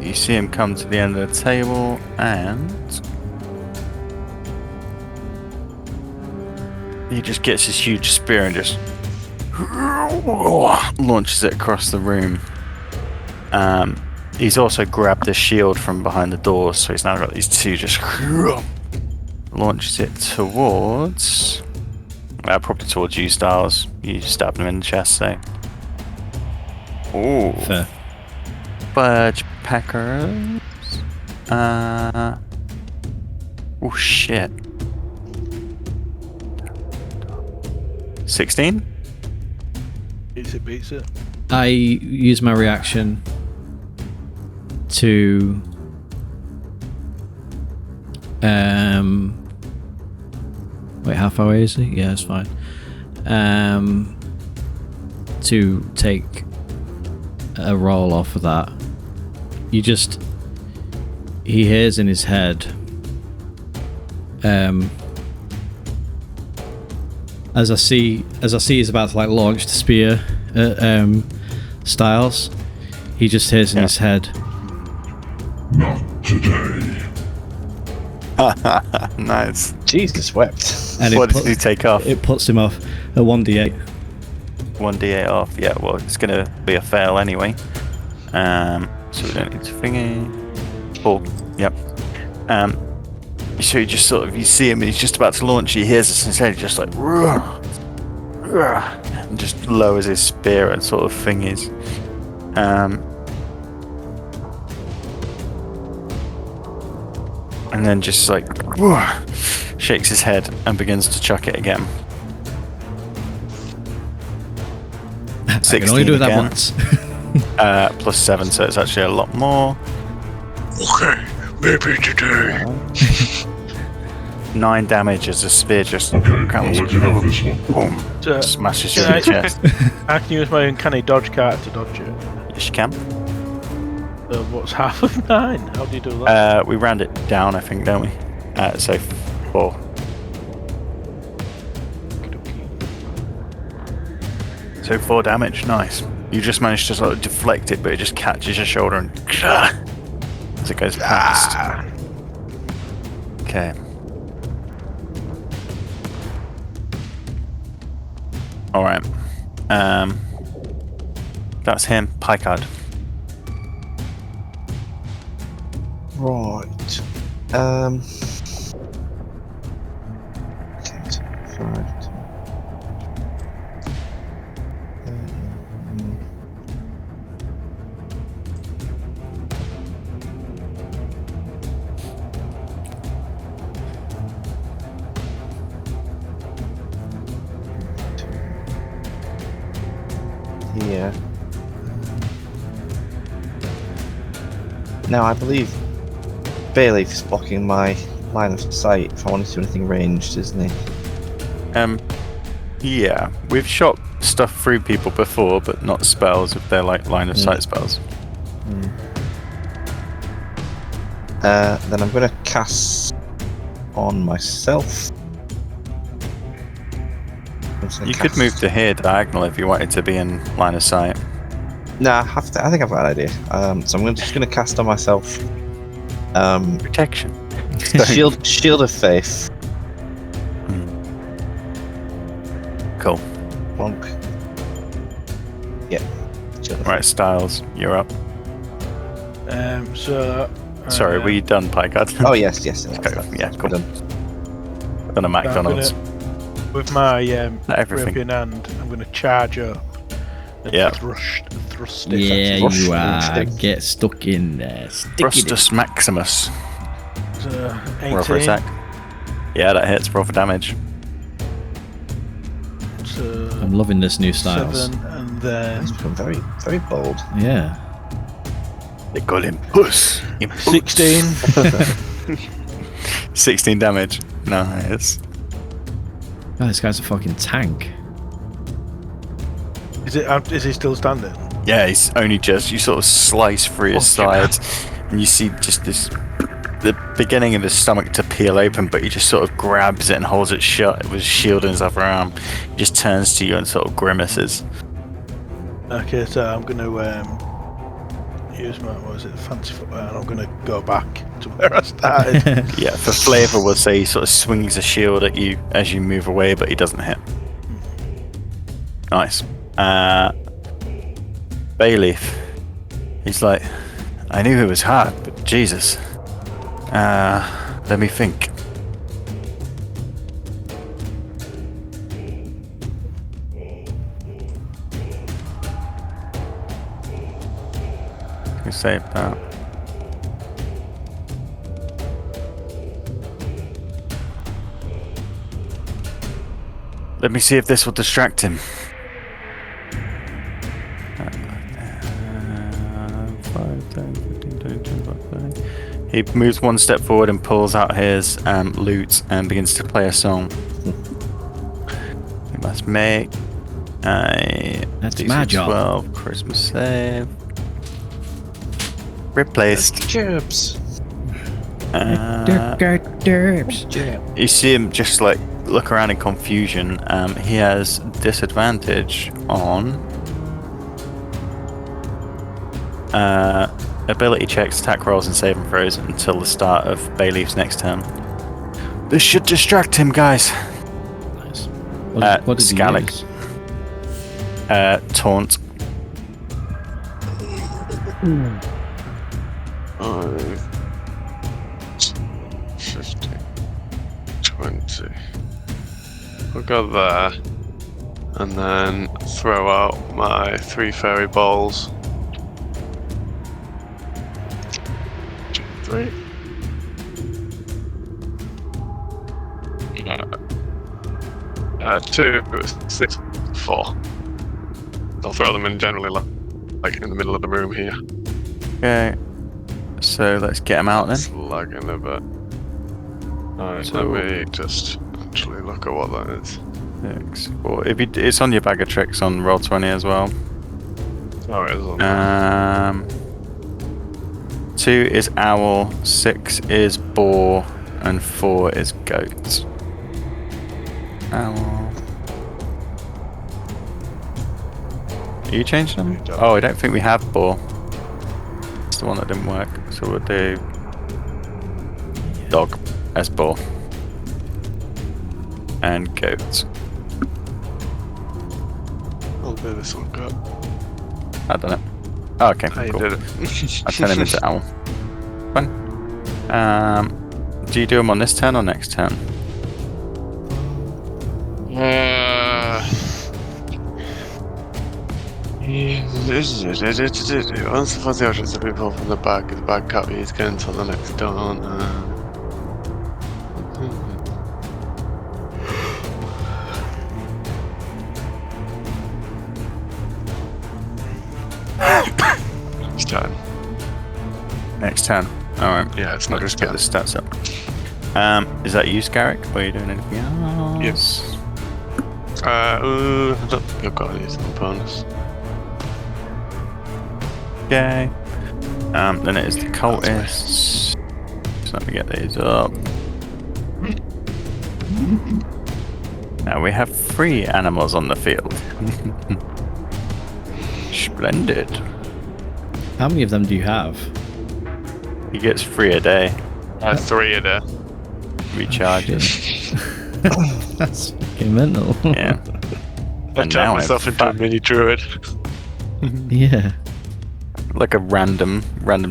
You see him come to the end of the table and He just gets his huge spear and just launches it across the room. He's also grabbed the shield from behind the door, so he's now got these two, just launches it towards, probably towards you, Styles. You stabbed him in the chest, so. Ooh. Fair. Fudge peckers. Oh shit. 16? Beats it. I use my reaction to wait, how far away is he? Yeah, it's fine. To take a roll off of that. He hears in his head as I see he's about to like launch the spear at Styles, he just hears in his head, Not today. Nice. Jesus wept. and What does he take off? It puts him off a 1d8. 1d8 off. Yeah, well, it's going to be a fail anyway. So we don't need to thingy. 4. Yep. So you just sort of, you see him and he's just about to launch, he hears this in his head, he's just like, and just lowers his spear and sort of thingies. And then just like, shakes his head and begins to chuck it again. I can only do that again. once. Plus 7, so it's actually a lot more. Okay, maybe today. 9 damage as the spear just Okay, I'll comes. let you have this one. Boom. So, Smashes you can in the chest. I can use my uncanny dodge card to dodge it. Yes, you can. So what's half of 9? How do you do that? We round it down, I think, don't we? So 4. So 4 damage, nice. You just managed to sort of deflect it, but it just catches your shoulder and as it goes past. Okay. Alright. That's him. Picard. Right. 5. Here. Now I believe Bayleaf's blocking my line of sight if I wanted to do anything ranged, isn't he? Yeah. We've shot stuff through people before, but not spells if they're like line of sight spells. Then I'm going to cast on myself. You could move to here diagonal if you wanted to be in line of sight. Nah, I think I've got an idea. So I'm just going to cast on myself. Protection. Shield of Faith. Cool. Plonk. Yeah. Shield of Right, Styles, you're up. Sorry, were you done, Picard? Oh yes. Okay, yeah, cool. Done. Done a McDonald's. With my everything. ripping hand, I'm going to charge up and thrust it. Yeah, Rush you are. thing. Get stuck in there. Stick it in. Thrustus Maximus. So, Roll for 18. attack. Yeah, that hits. Roll for damage. So, I'm loving this new styles. 7, and then It's become very, very bold. Yeah. They call him Puss. 16. 16 damage. Nice. Oh, this guy's a fucking tank. Is he still standing? Yeah, he's only just, you sort of slice through his side, and you see just this, the beginning of his stomach to peel open, but he just sort of grabs it and holds it shut with his shield in his other arm. He just turns to you and sort of grimaces. Okay, so I'm going to use my, what was it, fancy footwear, and I'm going to go back to where I started. Yeah, for flavour, we'll say he sort of swings a shield at you as you move away, but he doesn't hit. Nice. Bayleaf. He's like, I knew it was hard, but Jesus. Let me think. We saved that. Let me see if this will distract him. 5, 10, 15, 20, 25, 30. He moves one step forward and pulls out his lute and begins to play a song. He must make a That's my job. 12 Christmas save. Replaced. Gerbs. Derbs. You see him just like look around in confusion. He has disadvantage on ability checks, attack rolls, and saving throws until the start of Bayleaf's next turn. This should distract him, guys. Nice. What did he Scalig. use? Taunt. 5, 50, 20. We'll go there. And then throw out my 3 fairy balls. 2, 3. Two, 6, 4. I'll throw them in generally like in the middle of the room here. Okay. So let's get him out then. It's lagging a bit. Alright, So- let me just actually look at what that is. 6, 4. If you, it's on your bag of tricks on Roll20 as well. Oh, it is on there. 2 is owl, 6 is boar, and 4 is goat. Owl. Are you changing them? You don't. Oh, I don't think we have boar. It's the one that didn't work. So we'll do dog as boar. And goat. I'll do this one, go. I don't know. Oh, okay, I cool. did it. I'll turn him into owl. Fun. Do you do him on this turn or next turn? Once the fuzzy objects have been pulled from the bag can't be used again until the next dawn. Next turn. Next turn. Alright. Yeah, it's I'll next just get turn. the stats up. Is that you, Scarrick? Or are you doing anything else? Yes. I don't think I've got any bonus. Okay. Then it is the cultists. So let me get these up. Now we have 3 animals on the field. Splendid. How many of them do you have? He gets 3 a day. 3 a day. Recharges. That's fucking mental. Yeah. I And turned now myself I'm into a fat. mini druid. Yeah. Like a random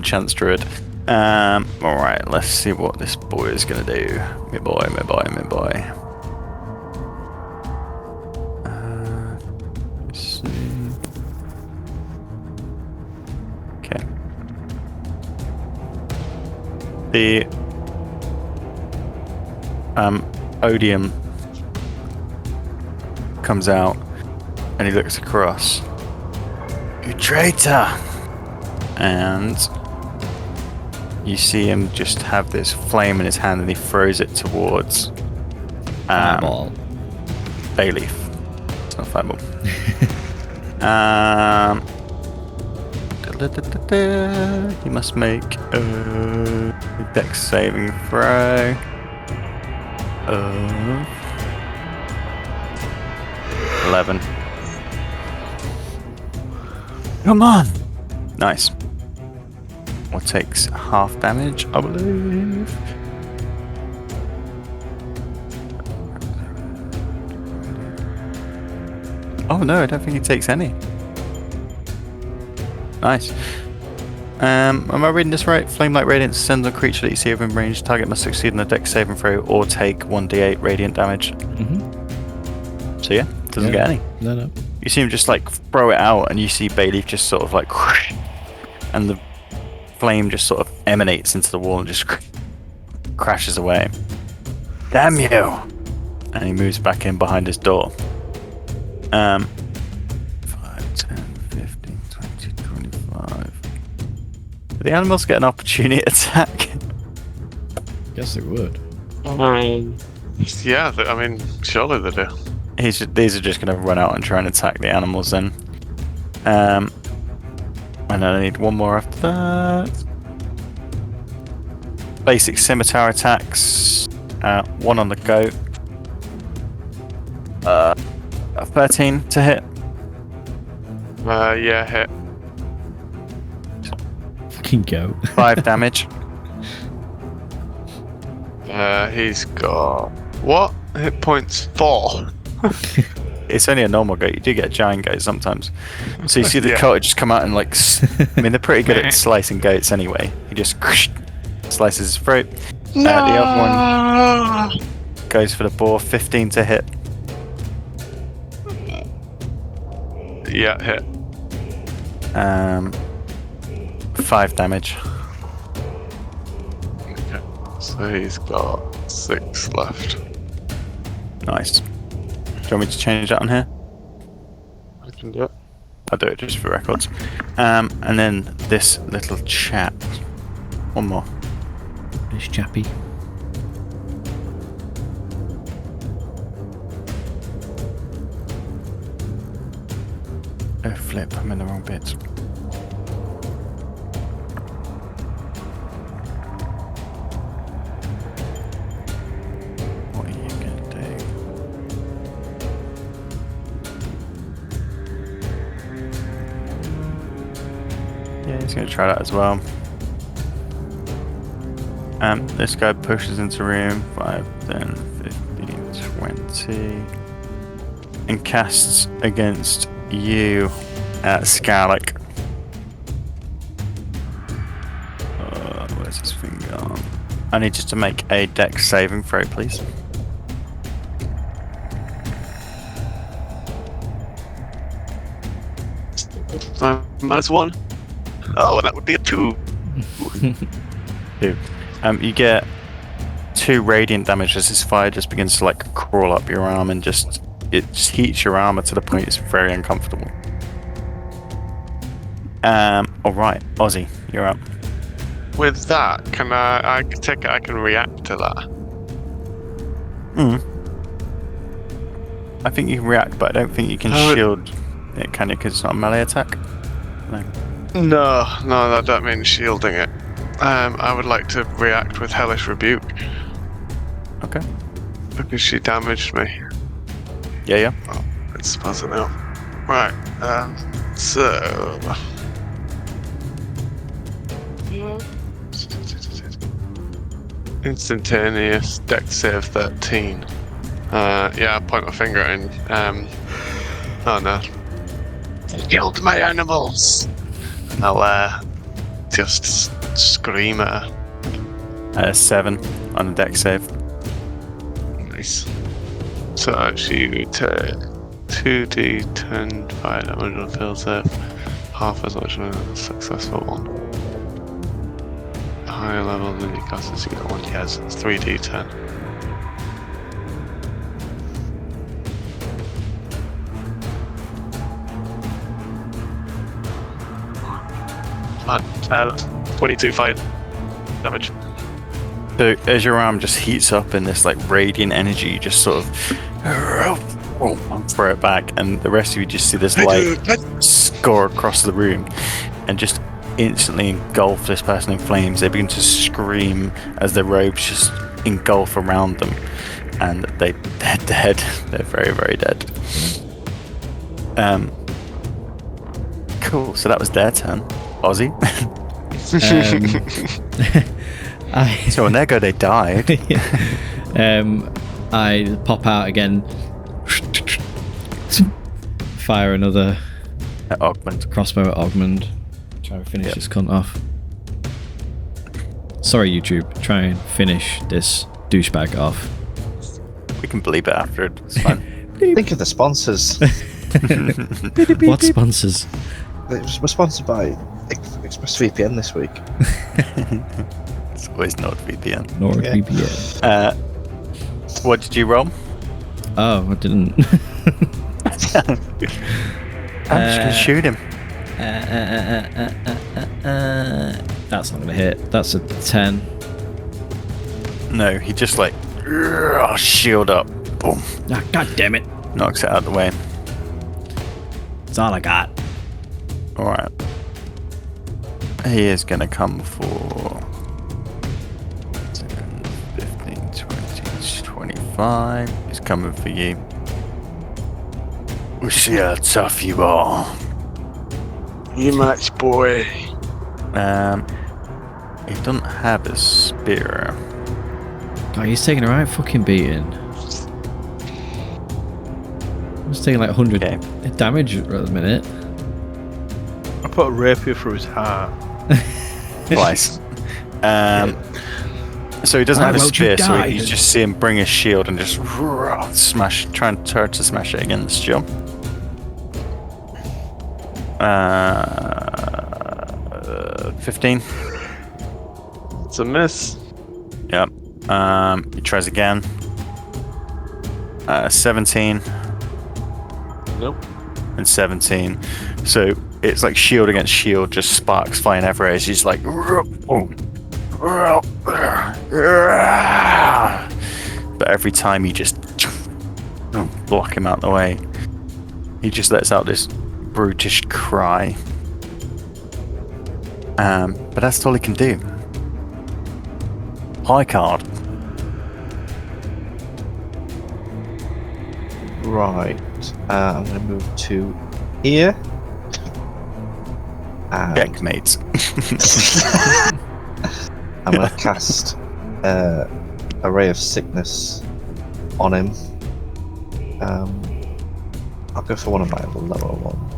chance druid. Alright, let's see what this boy is gonna do. Me boy. Let's see. Okay. The Odium comes out and he looks across. You traitor! And you see him just have this flame in his hand and he throws it towards Fireball. Bayleaf. It's not fireball. He must make a dex saving throw of 11. Come on! Nice. or takes half damage, I believe. Oh no, I don't think he takes any. Nice. Am I reading this right? Flame-like radiance descends on a creature that you see within range. Target must succeed in a dex saving throw or take 1d8 radiant damage. Mm-hmm. So yeah, doesn't get any. No. You see him just like throw it out, and you see Bayleaf just sort of like, and the flame just sort of emanates into the wall and just crashes away. Damn you! And he moves back in behind his door. 5, 10, 15, 20, 25. The animals get an opportunity attack. Guess they would. Yeah, I mean, surely they do. These are just going to run out and try and attack the animals then. And then I need one more after that. Basic scimitar attacks. One on the goat. 13 to hit. Yeah, hit. Fucking go. 5 damage. He's got what? Hit points 4. It's only a normal goat. You do get a giant goat sometimes. So you see the Yeah. coat just come out and like. I mean, they're pretty good at slicing goats anyway. He just slices his throat. The other one goes for the boar. 15 to hit. Yeah, hit. 5 damage. Okay. So he's got 6 left. Nice. Do you want me to change that on here? I can do it. I'll do it just for records. And then this little chap. One more. This chappy. Oh flip, I'm in the wrong bit. What are you gonna do? Yeah, he's gonna try that as well. This guy pushes into room 5, 10, 15, 20 and casts against you, Scarlick. Where's his thing gone? I need you to make a dex saving throw, please. -1. Oh, that would be a 2. 2. You get 2 radiant damage as his fire just begins to like crawl up your arm and it just heats your armor to the point it's very uncomfortable. Alright, Ozzy, you're up. With that, can I take it? I can react to that. I think you can react, but I don't think you can shield it, can you? Because it's not a melee attack. No. No, that means shielding it. I would like to react with Hellish Rebuke Okay. because she damaged me. Yeah. Oh, it's buzzing out. Right. So. Instantaneous dex save 13. Yeah, I point my finger at him. Oh no. They killed my animals! And I'll just scream at her. 7 on the dex save. Nice. So she would take 2d10 fire damage on a failed save. Half as much as a successful one. Higher level than you cast this, you get 1. Yes, it's 3d10. And 22 fire damage. So as your arm just heats up in this like radiant energy, you just sort of throw it back, and the rest of you just see this light score across the room and just instantly engulf this person in flames. They begin to scream as their robes just engulf around them, and they're dead. They're very, very dead. Cool, so that was their turn. Ozzy? So when they go, they died. I pop out again, fire another Augment. crossbow at Ogmund. Try and finish this cunt off. Sorry, YouTube. Try and finish this douchebag off. We can bleep it after it. It's fine. Think of the sponsors. What sponsors? We're sponsored by ExpressVPN this week. It's always NordVPN. NordVPN. What did you roll? Oh, I didn't. I'm just gonna shoot him. That's not gonna hit. That's a 10. No, he just like shield up. Boom. Ah, God damn it! Knocks it out of the way. That's all I got. Alright. He is gonna come for 10, 15, 20, 25. He's coming for you. We'll see how tough you are. You match, boy. He doesn't have a spear. God, he's taking a right fucking beating. He's taking like 100 damage at the minute. I put a rapier through his heart. Twice. So he doesn't have a won't you spear, so die? you just see him bring his shield and just smash, try to smash it against you. 15. It's a miss. Yep. He tries again. 17. Nope. And 17. So it's like shield against shield, just sparks flying everywhere. He's like, but every time you just block him out the way, he just lets out this brutish cry. But that's all he can do. High card. Right. I'm going to move to here. And Checkmate. I'm going to cast a Ray of Sickness on him. I'll go for one of my lower ones.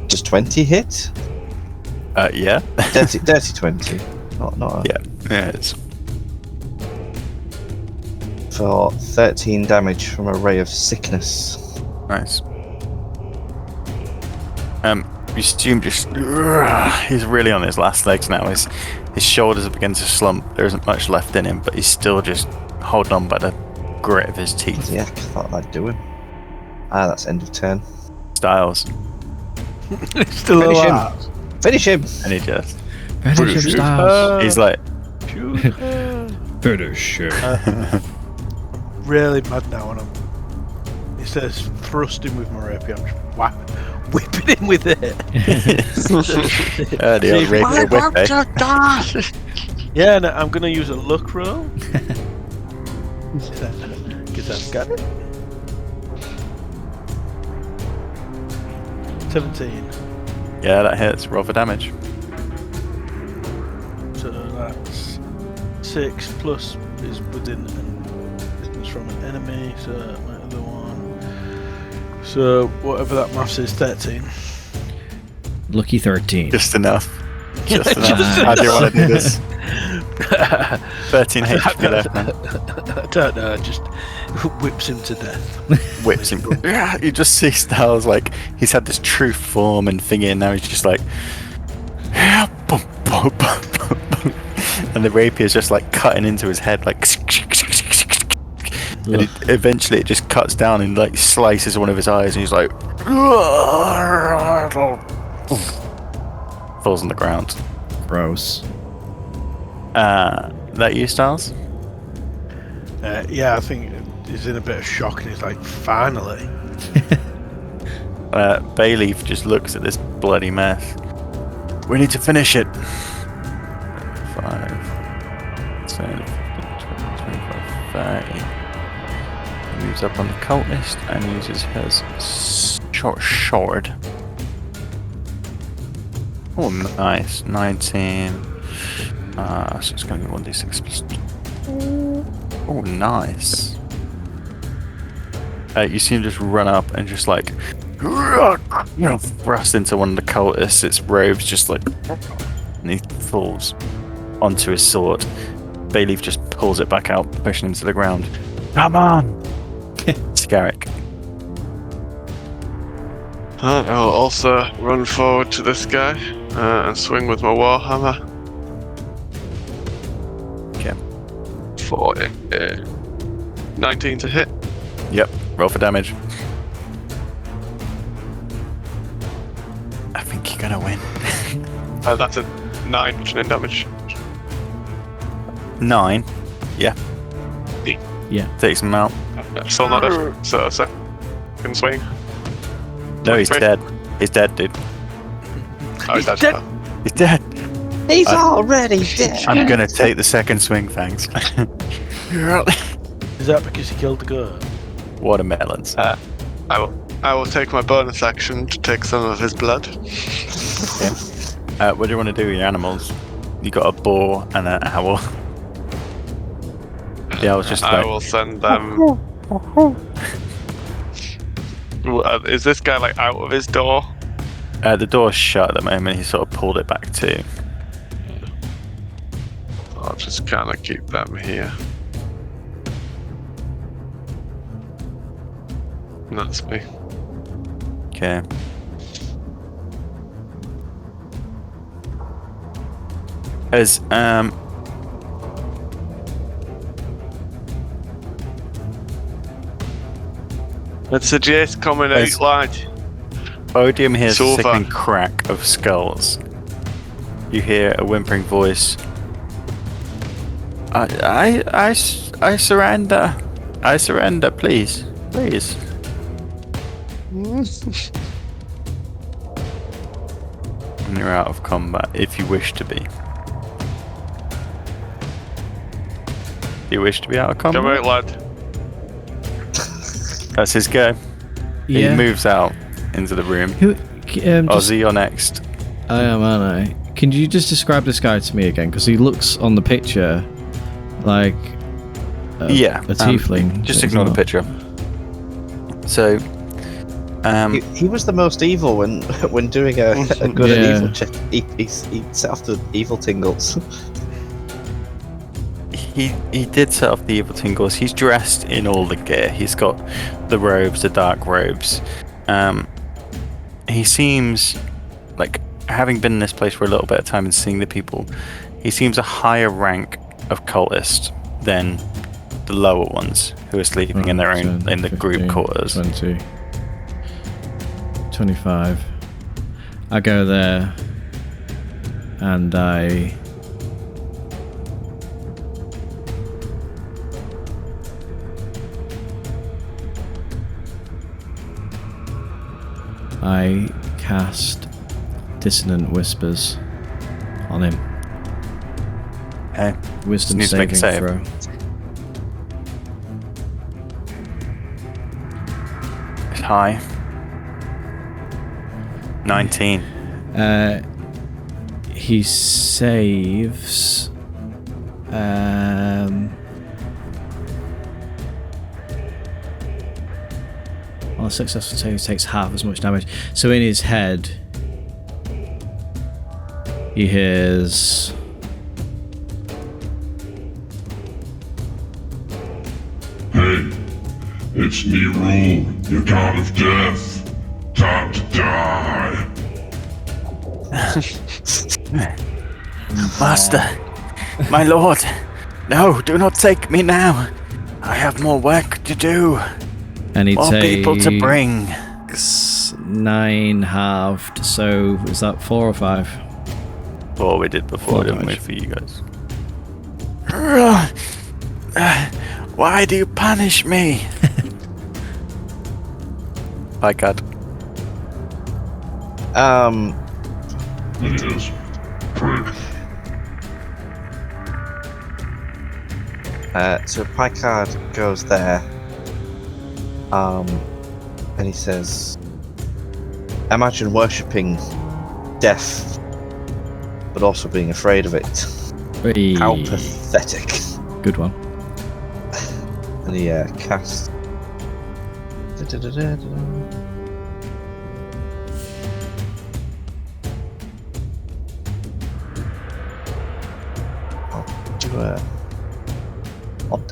Does 20 hit? Yeah. Dirty 20. Not Yeah, it's for 13 damage from a Ray of Sickness. nice. You assume just he's really on his last legs now. His shoulders are beginning to slump. There isn't much left in him, but he's still just holding on by the grit of his teeth. Yeah, I thought that'd do him. That's end of turn. Styles, Still Finish him. alive. Finish him! and he just Finish him, Styles. he's like, Finish him. Really mad now on him. He says, thrusting with my rapier. I'm just whipping him with it. the old rapier whip, eh? Yeah, no, I'm gonna use a luck roll. Because I've got it. 17. Yeah, that hits. Roll for damage. So that's 6 plus is within distance from an enemy. So my other one. So whatever that maths is, 13. Lucky 13. Just enough. Just Just enough. How do you want to do this? 13 HP left, man. I don't know. Just whips him to death. Whips him. You just see Styles like he's had this true form and thingy, and now he's just like, and the rapier's just like cutting into his head, like, and eventually it just cuts down and like slices one of his eyes, and he's like, falls on the ground. Gross. That you, Styles? Yeah, I think he's in a bit of shock, and he's like, finally. Bayleaf just looks at this bloody mess. We need to finish it. 5, 10, 15, 20, 25, 30. He moves up on the cultist and uses his short sword. Oh, nice. 19. So it's going to be 1d6 plus 2. Oh, nice. You see him just run up and just like thrust into one of the cultists. Its robes just like, and he falls onto his sword. Bayleaf just pulls it back out, pushing him to the ground. Come on, Scarrick. I'll also run forward to this guy and swing with my warhammer. Okay. For 19 to hit. Yep. Roll for damage. I think you're gonna win. That's a 9 bludgeoning damage. 9. Yeah. Yeah. Takes him out. Still not a second swing. No, he's dead. He's dead, dude. Oh, he's dead. He's dead. He's already dead. I'm gonna take the second swing, thanks. Is that because he killed the girl? Watermelons. I will take my bonus action to take some of his blood. What do you want to do with your animals? You got a boar and an owl. Yeah, I was just I like, will send them. Is this guy like out of his door? the door's shut at the moment. He sort of pulled it back too. I'll just kind of keep them here. And that's me. Okay. As It's a Jace coming Yes. out, lad. Odium hears a Silver. sickening crack of skulls. You hear a whimpering voice. I surrender. I surrender, please. Please. And you're out of combat if you wish to be. Do you wish to be out of combat? Come out, lad. That's his go. Yeah. He moves out into the room. Who? Ozzy, you're next. I am, aren't I? Can you just describe this guy to me again? Because he looks on the picture like a tiefling. Just but he's ignore the not. picture. So, He was the most evil when doing a good Yeah. and evil check. He set off the evil tingles. he did set off the evil tingles. He's dressed in all the gear. He's got the robes, the dark robes. He seems like, having been in this place for a little bit of time and seeing the people, he seems a higher rank of cultist than the lower ones who are sleeping in their own 10, in the group 15, quarters. 20, 25. I go there and I cast Dissonant Whispers on him. Okay. Wisdom Needs to make a saving save. throw. It's high. 19. He saves. On a successful save, he takes half as much damage. So in his head, he hears. Hey, it's me, Rule, your god of death. Time to die. Master, my lord, no, do not take me now. I have more work to do. And he More people to bring. takes 9 halved. So is that 4 or 5? What we did before, 4 didn't we, damage. for you guys? Why do you punish me? By God. It is. Prick. So Picard goes there, and he says, "Imagine worshipping death but also being afraid of it. Hey, How pathetic. good one. And he casts.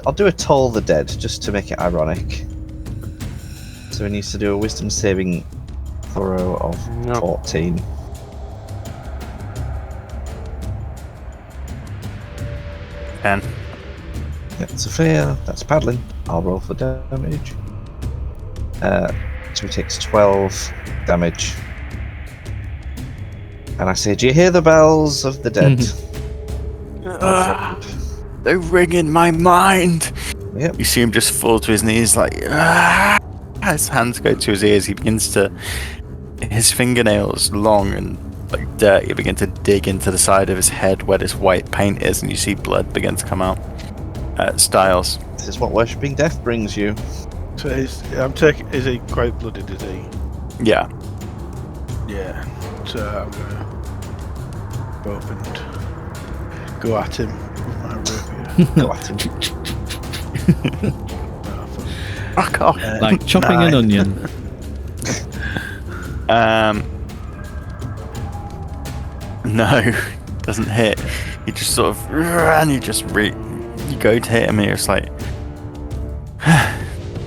I'll do a Toll the Dead just to make it ironic. So he needs to do a Wisdom saving throw of 14. And That's a fail. That's paddling. I'll roll for damage. So he takes 12 damage. And I say, do you hear the bells of the dead? they ring in my mind. Yep. You see him just fall to his knees, like his hands go to his ears. He begins to, his fingernails, long and like dirty, begin to dig into the side of his head where this white paint is, and you see blood begin to come out. Styles. This is what worshipping death brings you. So is he quite blooded, is he? Yeah. Yeah. So I'm gonna go up and go at him with my rapier. Go at him. Fuck off. Like chopping an onion. No, doesn't hit. You just sort of, and you just you go to hit him, and you're just like,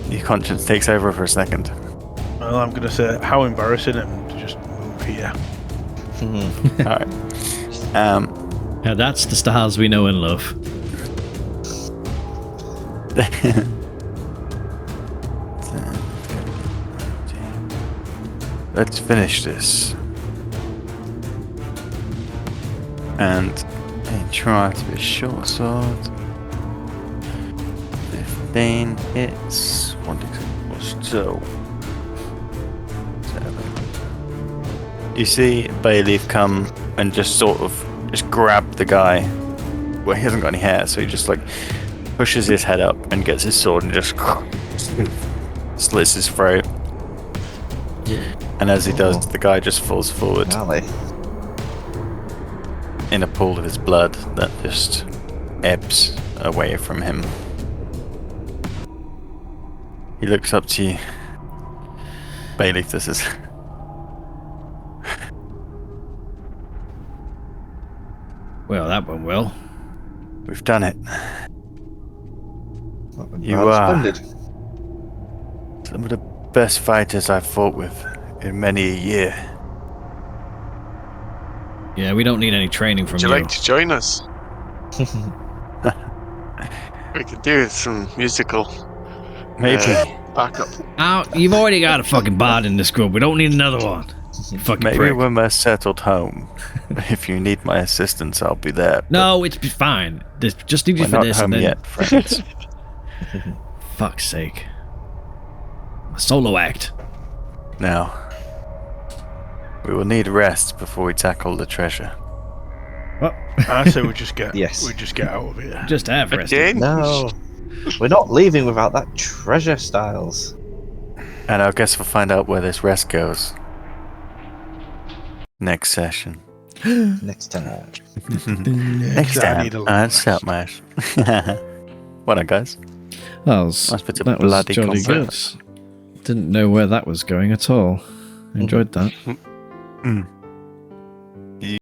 your conscience takes over for a second. Well, I'm gonna say how embarrassing and just move here. Alright. Yeah, that's the Styles we know and love. Let's finish this. And try to be a short sword. 15 hits. 1 plus 2. 7. You see Bayleaf come and just sort of just grab the guy. Well, he hasn't got any hair, so he just like pushes his head up and gets his sword and just slits his throat. And as he does, the guy just falls forward in a pool of his blood that just ebbs away from him. He looks up to you. Bayleaf, this is... Well, that went well. We've done it. You Rather are splendid. some of the best fighters I've fought with in many a year. Yeah, we don't need any training from Would you like to join us? We could do some musical Maybe. backup. You've already got a fucking bard in this group. We don't need another one. You fucking Maybe prick. when we're settled home, if you need my assistance, I'll be there. but No, it's fine. Just need you we're for not this home and then... yet, friends. Fuck's sake. A solo act. Now, we will need rest before we tackle the treasure. I say we just get Yes. we just get out of here. Just have rest. Again? No. We're not leaving without that treasure, Styles. And I guess we'll find out where this rest goes. Next session. Next time. Next I time need a on little rest. Saltmarsh. Well done, guys. That bit of was bloody jolly good. combat. Didn't know where that was going at all. Enjoyed that. Mm.